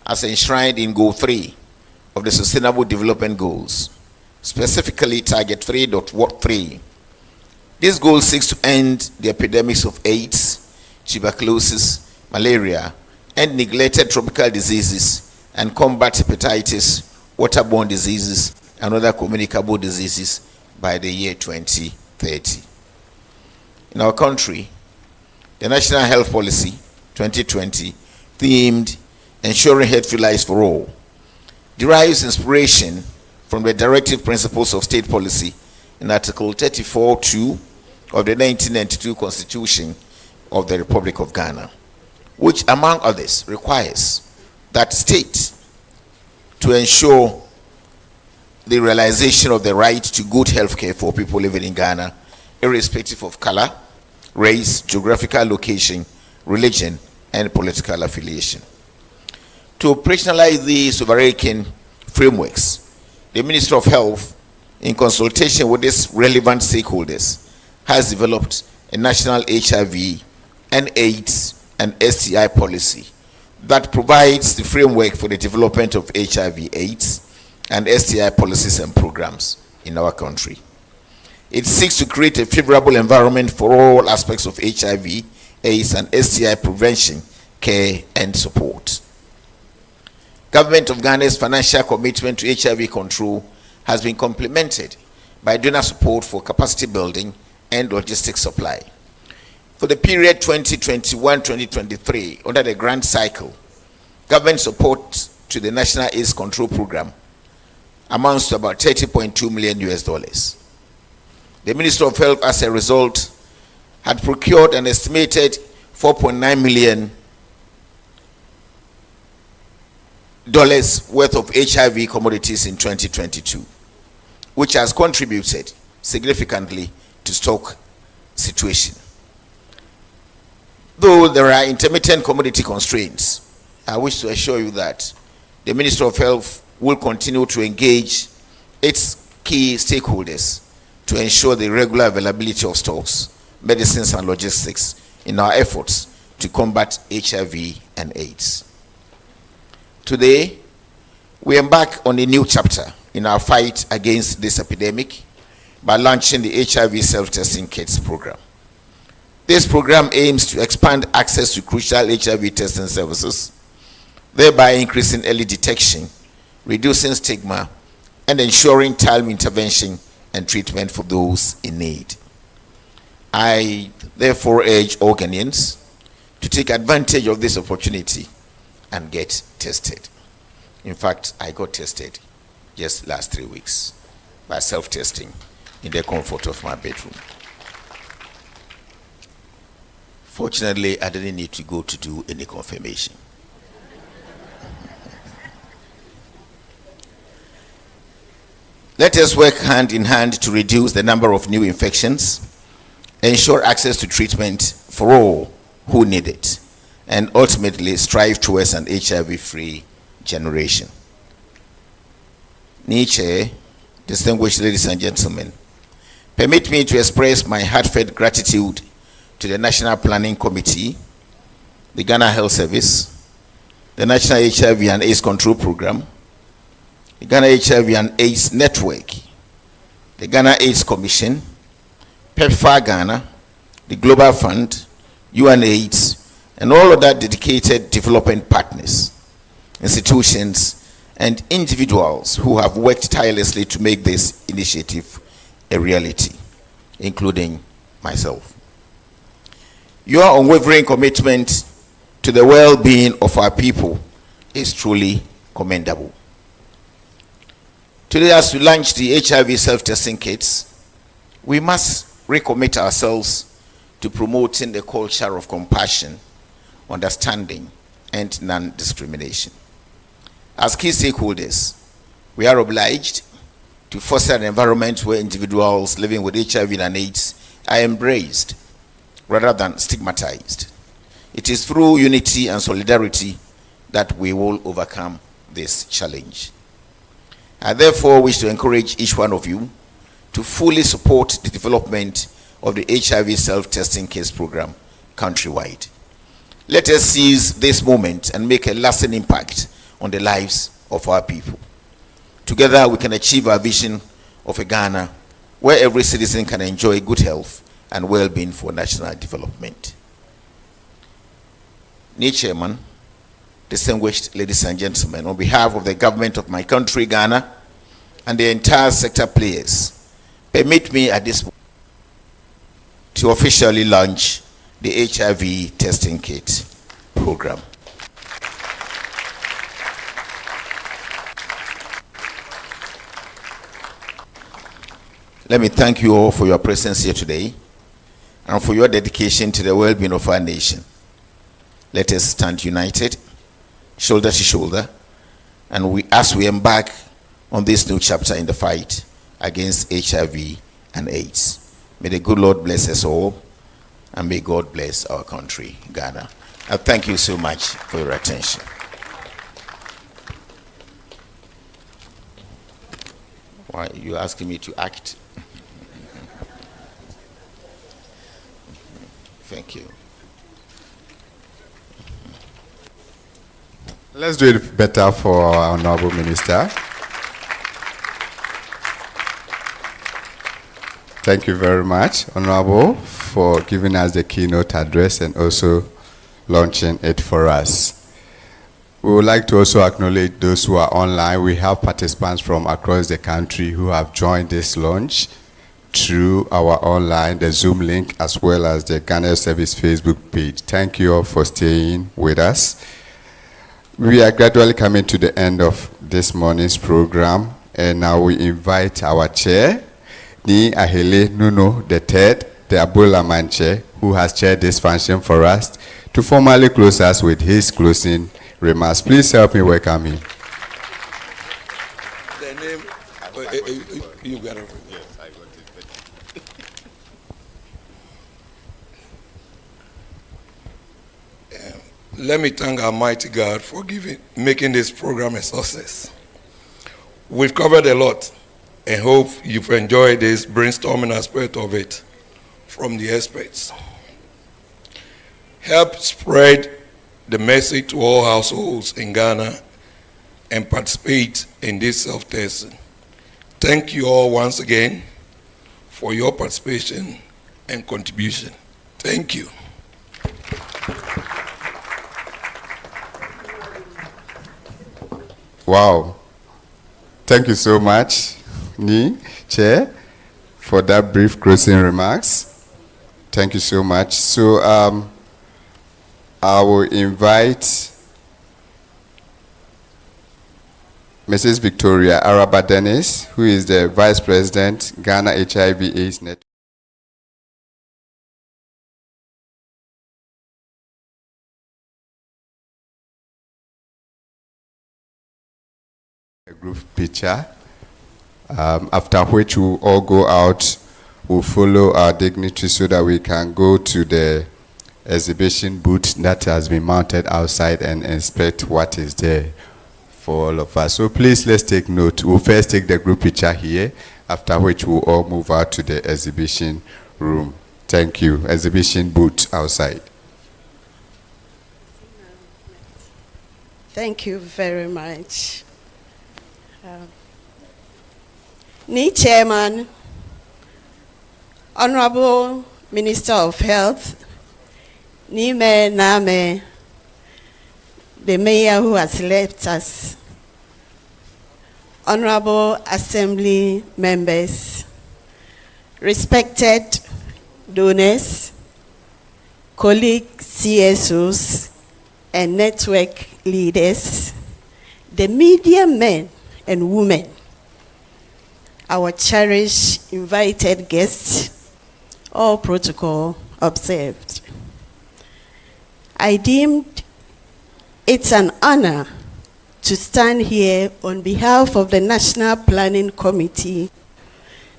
as enshrined in Goal 3 of the Sustainable Development Goals, specifically Target 3.3, this goal seeks to end the epidemics of AIDS, tuberculosis, malaria, and neglected tropical diseases, and combat hepatitis, waterborne diseases, and other communicable diseases by the year 2030. In our country, the National Health Policy 2020, themed Ensuring Healthy Lives for All, derives inspiration from the directive principles of state policy in Article 34(2) of the 1992 Constitution of the Republic of Ghana, which, among others, requires that states to ensure the realization of the right to good health care for people living in Ghana, irrespective of color, race, geographical location, religion, and political affiliation. To operationalize these overarching frameworks, the Ministry of Health, in consultation with its relevant stakeholders, has developed a national HIV and AIDS and STI policy that provides the framework for the development of HIV/AIDS and STI policies and programs in our country. It seeks to create a favorable environment for all aspects of HIV, AIDS, and STI prevention, care, and support. Government of Ghana's financial commitment to HIV control has been complemented by donor support for capacity building and logistics supply. For the period 2021-2023, under the grant cycle, government support to the National AIDS Control Program amounts to about $30.2 million. The Ministry of Health, as a result, had procured an estimated $4.9 million worth of HIV commodities in 2022, which has contributed significantly to stock situation. Though there are intermittent commodity constraints, I wish to assure you that the Ministry of Health will continue to engage its key stakeholders to ensure the regular availability of stocks, medicines, and logistics in our efforts to combat HIV and AIDS. Today, we embark on a new chapter in our fight against this epidemic by launching the HIV self-testing kits program. This program aims to expand access to crucial HIV testing services, thereby increasing early detection, reducing stigma, and ensuring timely intervention and treatment for those in need. I therefore urge all Ghanaians to take advantage of this opportunity and get tested. In fact, I got tested just last 3 weeks by self-testing in the comfort of my bedroom. Fortunately, I didn't need to go to do any confirmation. Let us work hand in hand to reduce the number of new infections, ensure access to treatment for all who need it, and ultimately strive towards an HIV-free generation. Nietzsche, distinguished ladies and gentlemen, permit me to express my heartfelt gratitude to the National Planning Committee, the Ghana Health Service, the National HIV and AIDS Control Program, the Ghana HIV and AIDS Network, the Ghana AIDS Commission, PEPFAR Ghana, the Global Fund, UNAIDS, and all other dedicated development partners, institutions, and individuals who have worked tirelessly to make this initiative a reality, including myself. Your unwavering commitment to the well-being of our people is truly commendable. Today, as we launch the HIV self-testing kits, we must recommit ourselves to promoting the culture of compassion, understanding, and non-discrimination. As key stakeholders, we are obliged to foster an environment where individuals living with HIV and AIDS are embraced rather than stigmatized. It is through unity and solidarity that we will overcome this challenge. I therefore wish to encourage each one of you to fully support the development of the HIV self-testing kits program countrywide. Let us seize this moment and make a lasting impact on the lives of our people. Together we can achieve our vision of a Ghana where every citizen can enjoy good health and well-being for national development. Chairman, distinguished ladies and gentlemen, on behalf of the government of my country, Ghana, and the entire sector players, permit me at this point to officially launch the HIV testing kit program. Let me thank you all for your presence here today and for your dedication to the well-being of our nation. Let us stand united, shoulder to shoulder, and as we embark on this new chapter in the fight against HIV and AIDS. May the good Lord bless us all, and may God bless our country, Ghana. Thank you so much for your attention. Why are you asking me to act? Thank you. Let's do it better for our Honorable Minister. Thank you very much, Honorable, for giving us the keynote address and also launching it for us. We would like to also acknowledge those who are online. We have participants from across the country who have joined this launch through our online, the Zoom link, as well as the Ghana Service Facebook page. Thank you all for staying with us. We are gradually coming to the end of this morning's program, and now we invite our chair, Ni Ahele Nuno III, the Abola Manche, who has chaired this function for us, to formally close us with his closing remarks. Please help me welcome him. The name, you got it. Yes, I got it. Let me thank Almighty God for making this program a success. We've covered a lot, and hope you've enjoyed this brainstorming aspect of it from the experts. Help spread the message to all households in Ghana and participate in this self-testing. Thank you all once again for your participation and contribution. Thank you. Wow. Thank you so much, Ni, Chair, for that brief closing remarks. Thank you so much. So I will invite Mrs. Victoria Araba Dennis, who is the Vice President, Ghana HIV/AIDS Network. A group picture, after which we'll all go out, we'll follow our dignitaries so that we can go to the exhibition booth that has been mounted outside and inspect what is there for all of us. So please, let's take note. We'll first take the group picture here, after which we'll all move out to the exhibition room. Thank you. Exhibition booth outside. Thank you very much. Ni Chairman, Honorable Minister of Health, Ni Me Name, the Mayor who has left us, Honorable Assembly members, respected donors, colleagues, CSOs, and network leaders, the media men and women, our cherished invited guests, all protocol observed. I deemed it an honor to stand here on behalf of the National Planning Committee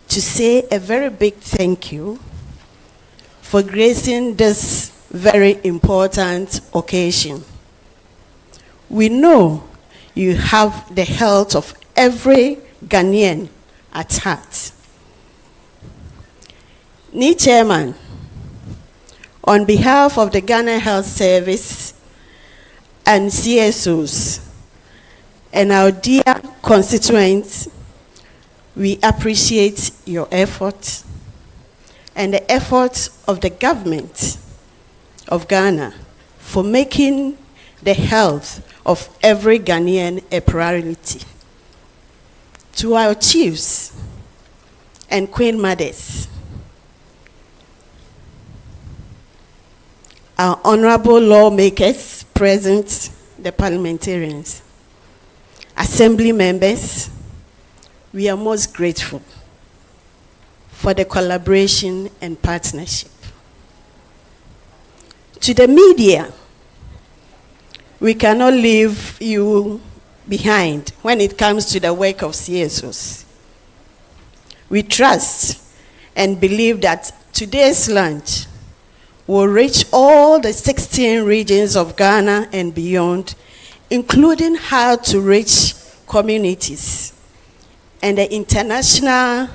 to say a very big thank you for gracing this very important occasion. We know you have the health of every Ghanaian at heart. Ni Chairman, on behalf of the Ghana Health Service and CSOs and our dear constituents, we appreciate your efforts and the efforts of the government of Ghana for making the health of every Ghanaian a priority. To our chiefs and queen mothers, our honorable lawmakers present, the parliamentarians, assembly members, we are most grateful for the collaboration and partnership. To the media, we cannot leave you behind when it comes to the work of CSOs. We trust and believe that today's lunch will reach all the 16 regions of Ghana and beyond, including hard-to-reach communities and the international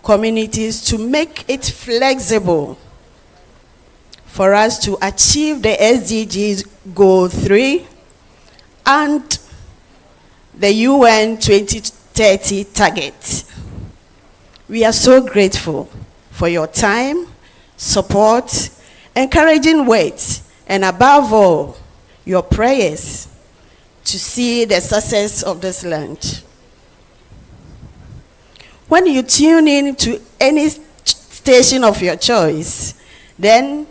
communities, to make it flexible for us to achieve the SDGs Goal 3 and the UN 2030 target. We are so grateful for your time, support, encouraging words, and above all, your prayers to see the success of this lunch. When you tune in to any station of your choice, then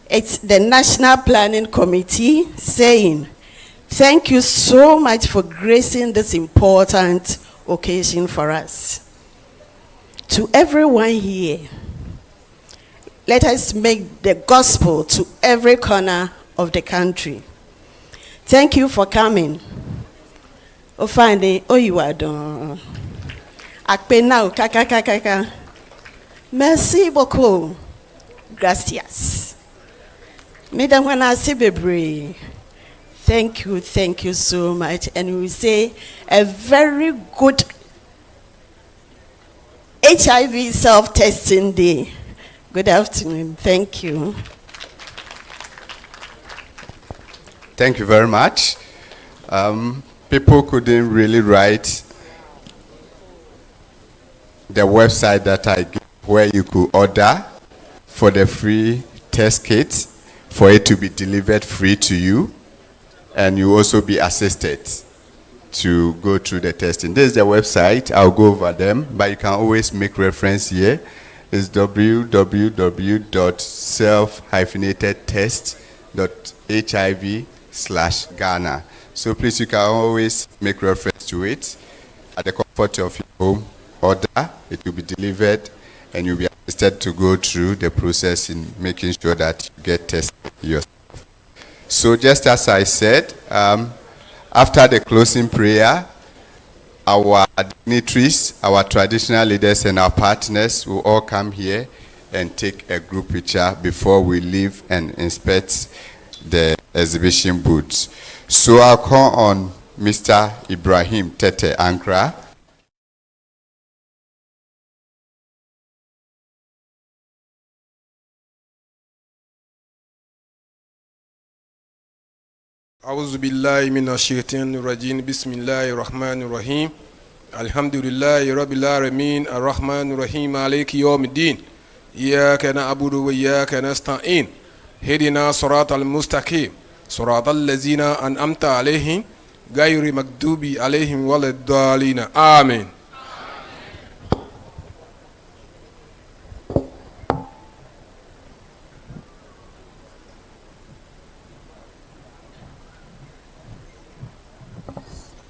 it's the National Planning Committee saying, thank you so much for gracing this important occasion for us. To everyone here, let us make the gospel to every corner of the country. Thank you for coming. Ofande, you are done. Akpenau, kaka. Merci beaucoup. Gracias. Madam, when I say bebre, thank you so much. And we say a very good HIV self-testing day. Good afternoon. Thank you. Thank you very much. People couldn't really write the website that I gave where you could order for the free test kit for it to be delivered free to you, and you also be assisted to go through the testing. This is the website. I'll go over them, but you can always make reference here. It's www.self-test.hiv/Ghana. So please, you can always make reference to it at the comfort of your home. Order, it will be delivered, and you'll be assisted to go through the process in making sure that you get tested yourself. So just as I said, after the closing prayer, our dignitaries, our traditional leaders, and our partners will all come here and take a group picture before we leave and inspect the exhibition booths. So I'll call on Mr. Ibrahim Tete Ankra. أعوذ بالله من الشيطان الرجيم بسم الله الرحمن الرحيم الحمد لله رب العالمين الرحمن الرحيم عليك يوم الدين إياك نعبد وإياك نستعين هدنا صراط المستقيم صراط الذين أنعمت عليهم غير مغضوب عليهم ولا الضالين آمين.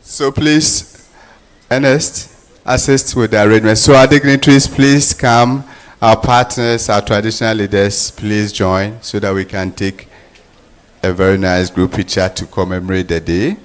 So please, Ernest, assist with the arrangement. So our dignitaries, please come. Our partners, our traditional leaders, please join so that we can take a very nice group picture to commemorate the day.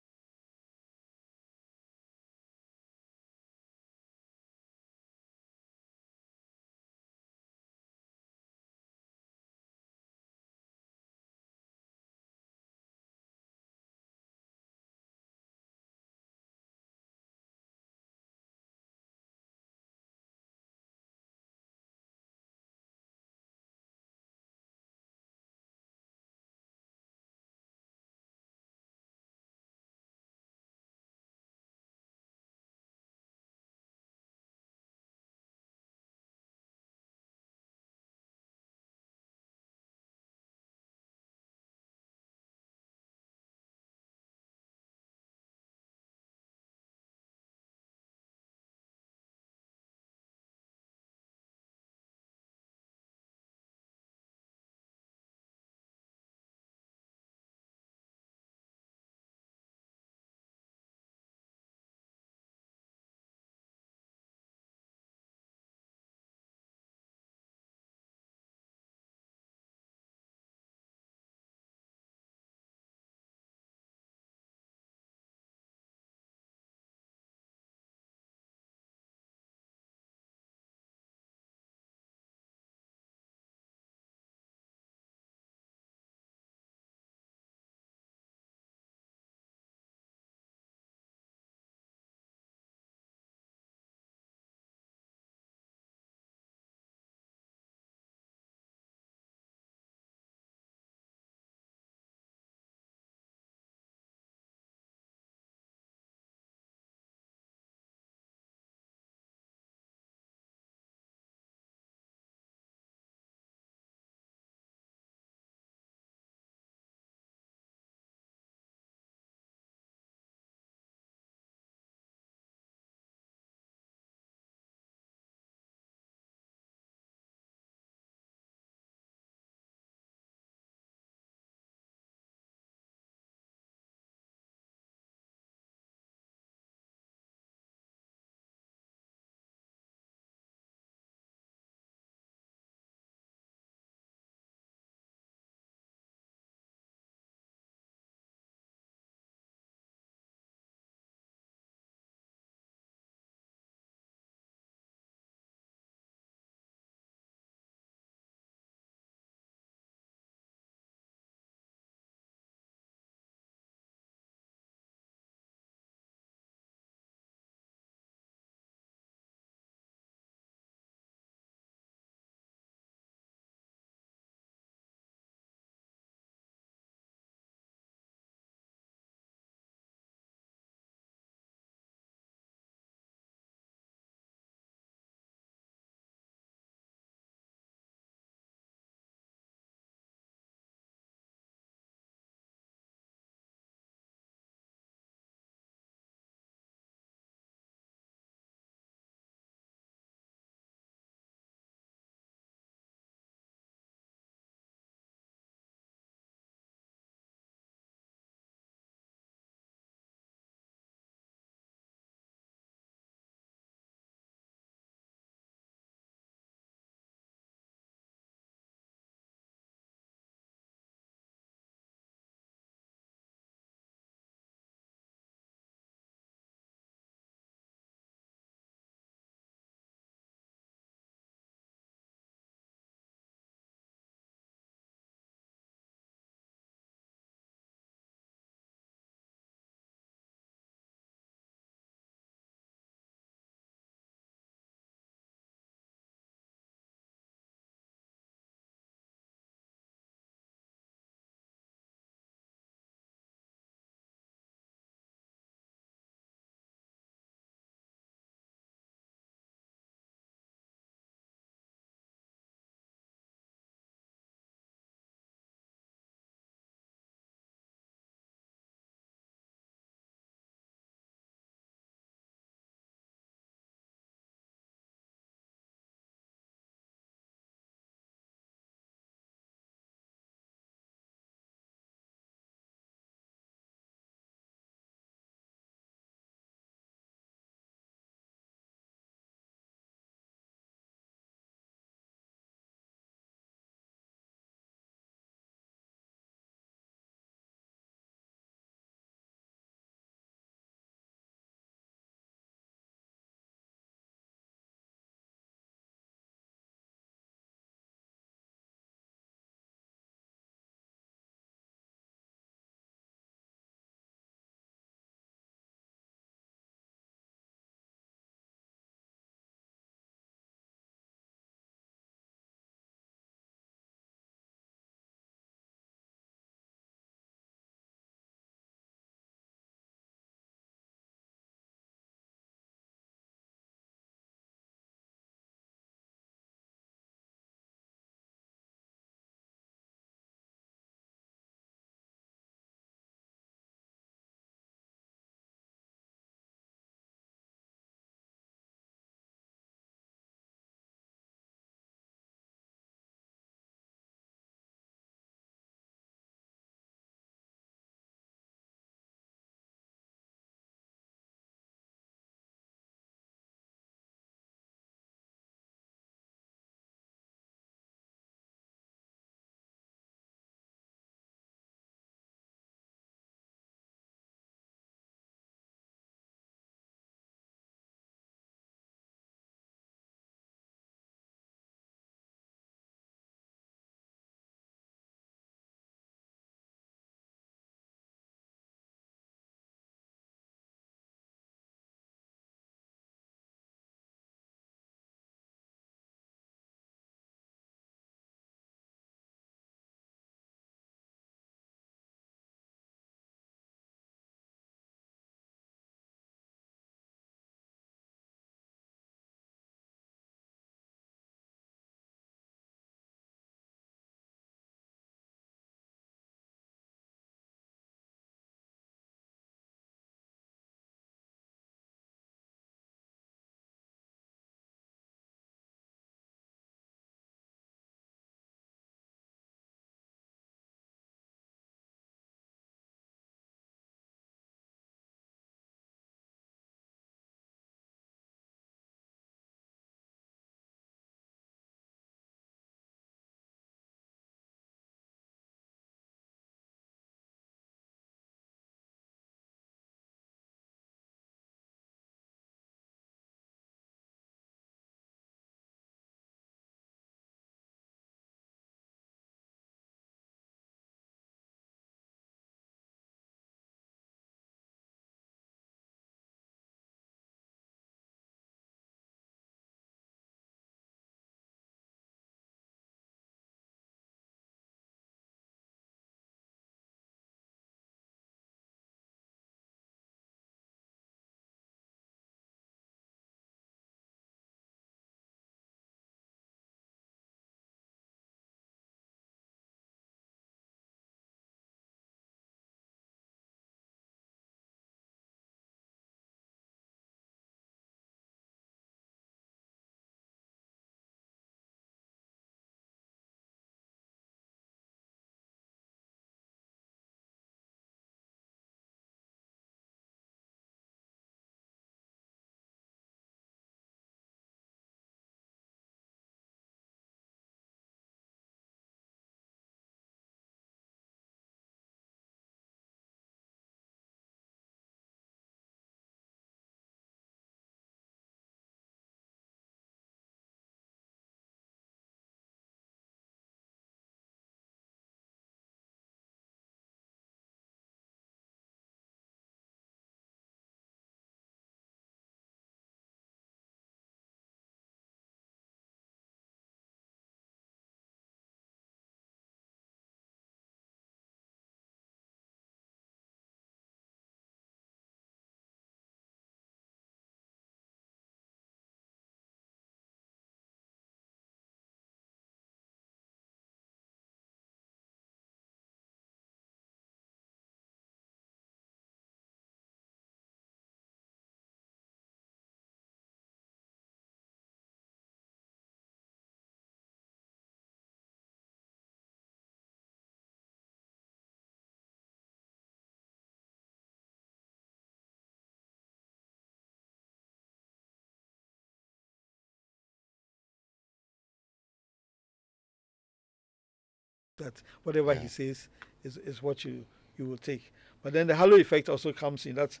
that whatever he says is what you will take. But then the halo effect also comes in. That's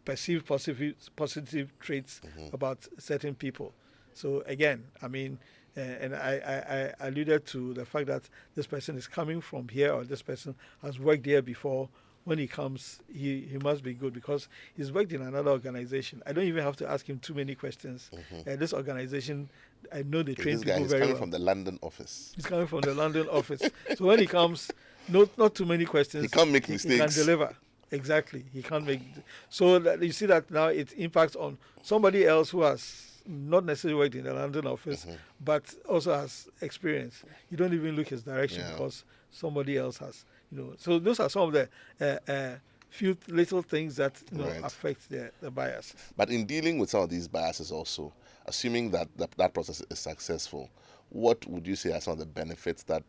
perceived positive traits about certain people. So again, I mean, and I alluded to the fact that this person is coming from here, or this person has worked here before. When he comes, he must be good because he's worked in another organization. I don't even have to ask him too many questions. This organization, I know they train people very well. He's coming from the London office. He's coming from the London office. So when he comes, not too many questions. He can't make mistakes. He can deliver. Exactly. He can't make. So that you see that now it impacts on somebody else who has not necessarily worked in the London office, but also has experience. You don't even look his direction because somebody else has. So those are some of the few little things that affect the biases. But in dealing with some of these biases also, assuming that that process is successful, what would you say are some of the benefits that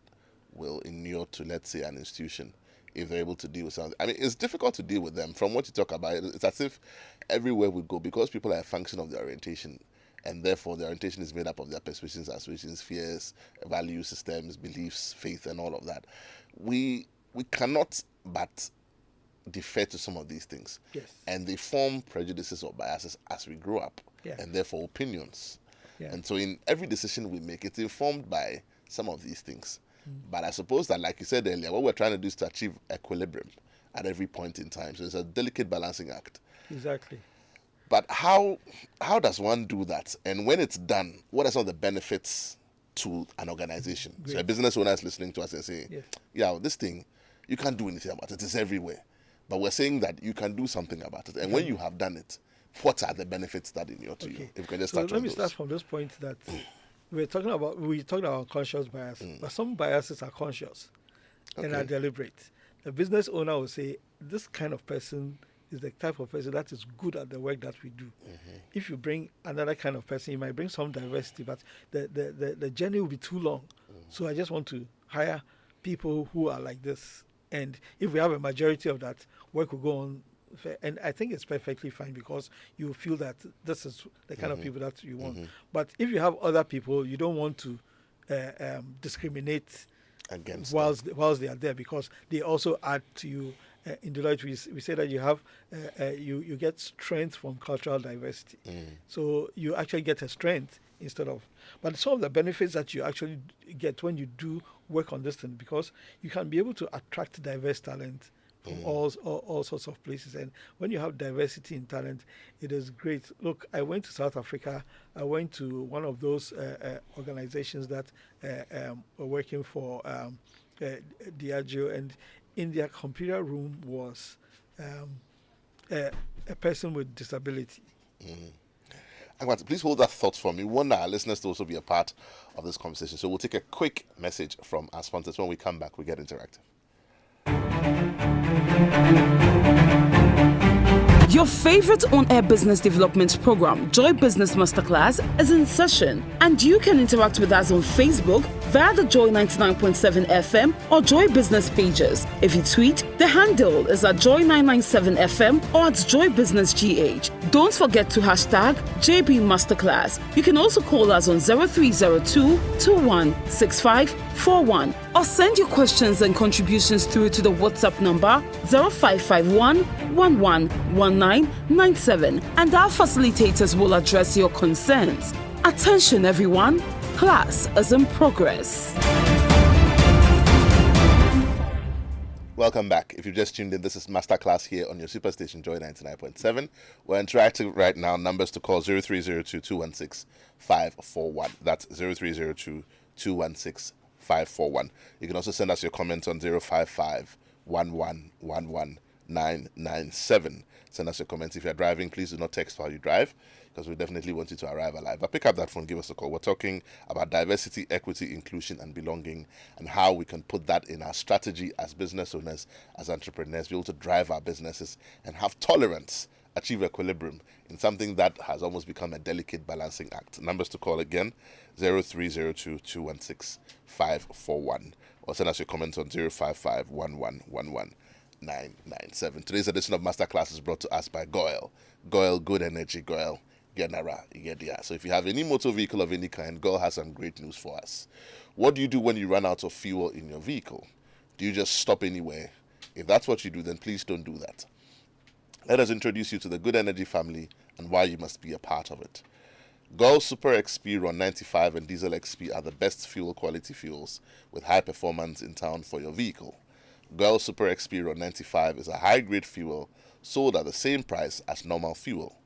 will inure to, let's say, an institution if they're able to deal with something? I mean, it's difficult to deal with them. From what you talk about, it's as if everywhere we go, because people are a function of their orientation, and therefore their orientation is made up of their persuasions, aspirations, fears, value systems, beliefs, faith, and all of that. We cannot but defer to some of these things. Yes. And they form prejudices or biases as we grow up, and therefore opinions. And so in every decision we make, it's informed by some of these things. But I suppose that, like you said earlier, what we're trying to do is to achieve equilibrium at every point in time. So it's a delicate balancing act. Exactly. But how does one do that? And when it's done, what are some of the benefits to an organization? Great. So a business owner is listening to us and saying, this thing, you can't do anything about it. It's everywhere. But we're saying that you can do something about it. And when you have done it, what are the benefits that inure to you? If we can just start let me start from this point that we talked about unconscious bias, but some biases are conscious and are deliberate. The business owner will say, this kind of person is the type of person that is good at the work that we do. If you bring another kind of person, you might bring some diversity, but the journey will be too long. So I just want to hire people who are like this. And if we have a majority of that, work will go on. And I think it's perfectly fine because you feel that this is the kind of people that you want. But if you have other people, you don't want to discriminate against whilst they are there, because they also add to you. In Deloitte, we say that you have you get strength from cultural diversity. So you actually get a strength instead of. But some of the benefits that you actually get when you do work on this thing, because you can be able to attract diverse talent from all sorts of places. And when you have diversity in talent, it is great. Look, I went to South Africa. I went to one of those organizations that were working for Diageo, and in their computer room was a person with disability. Please hold that thought for me. We want our listeners to also be a part of this conversation. So we'll take a quick message from our sponsors. When we come back, we get interactive. Your favorite on-air business development program, Joy Business Masterclass, is in session, and you can interact with us on Facebook via the Joy 99.7 FM or Joy Business pages. If you tweet, the handle is at Joy 997 FM or at Joy Business GH. Don't forget to hashtag JB Masterclass. You can also call us on 0302 216541 or send your questions and contributions through to the WhatsApp number 0551 111997, and our facilitators will address your concerns. Attention everyone, class is in progress. Welcome back. If you've just tuned in, this is Masterclass here on your superstation Joy 99.7. We're interactive right now. Numbers to call 0302 216 541. That's 0302 216 541. You can also send us your comments on 055 1111 997. Send us your comments. If you're driving, please do not text while you drive, because we definitely want you to arrive alive. But pick up that phone, give us a call. We're talking about diversity, equity, inclusion, and belonging, and how we can put that in our strategy as business owners, as entrepreneurs, be able to drive our businesses and have tolerance, achieve equilibrium in something that has almost become a delicate balancing act. Numbers to call again, 0302 216 541, or send us your comments on 055 1111 997. Today's edition of Masterclass is brought to us by Goyle. Goyle, good energy, Goyle. Genera, Igedia. So if you have any motor vehicle of any kind, Girl has some great news for us. What do you do when you run out of fuel in your vehicle? Do you just stop anywhere? If that's what you do, then please don't do that. Let us introduce you to the Good Energy family and why you must be a part of it. Girl Super XP Ron 95 and Diesel XP are the best fuel quality fuels with high performance in town for your vehicle. Girl Super XP Ron 95 is a high-grade fuel sold at the same price as normal fuel.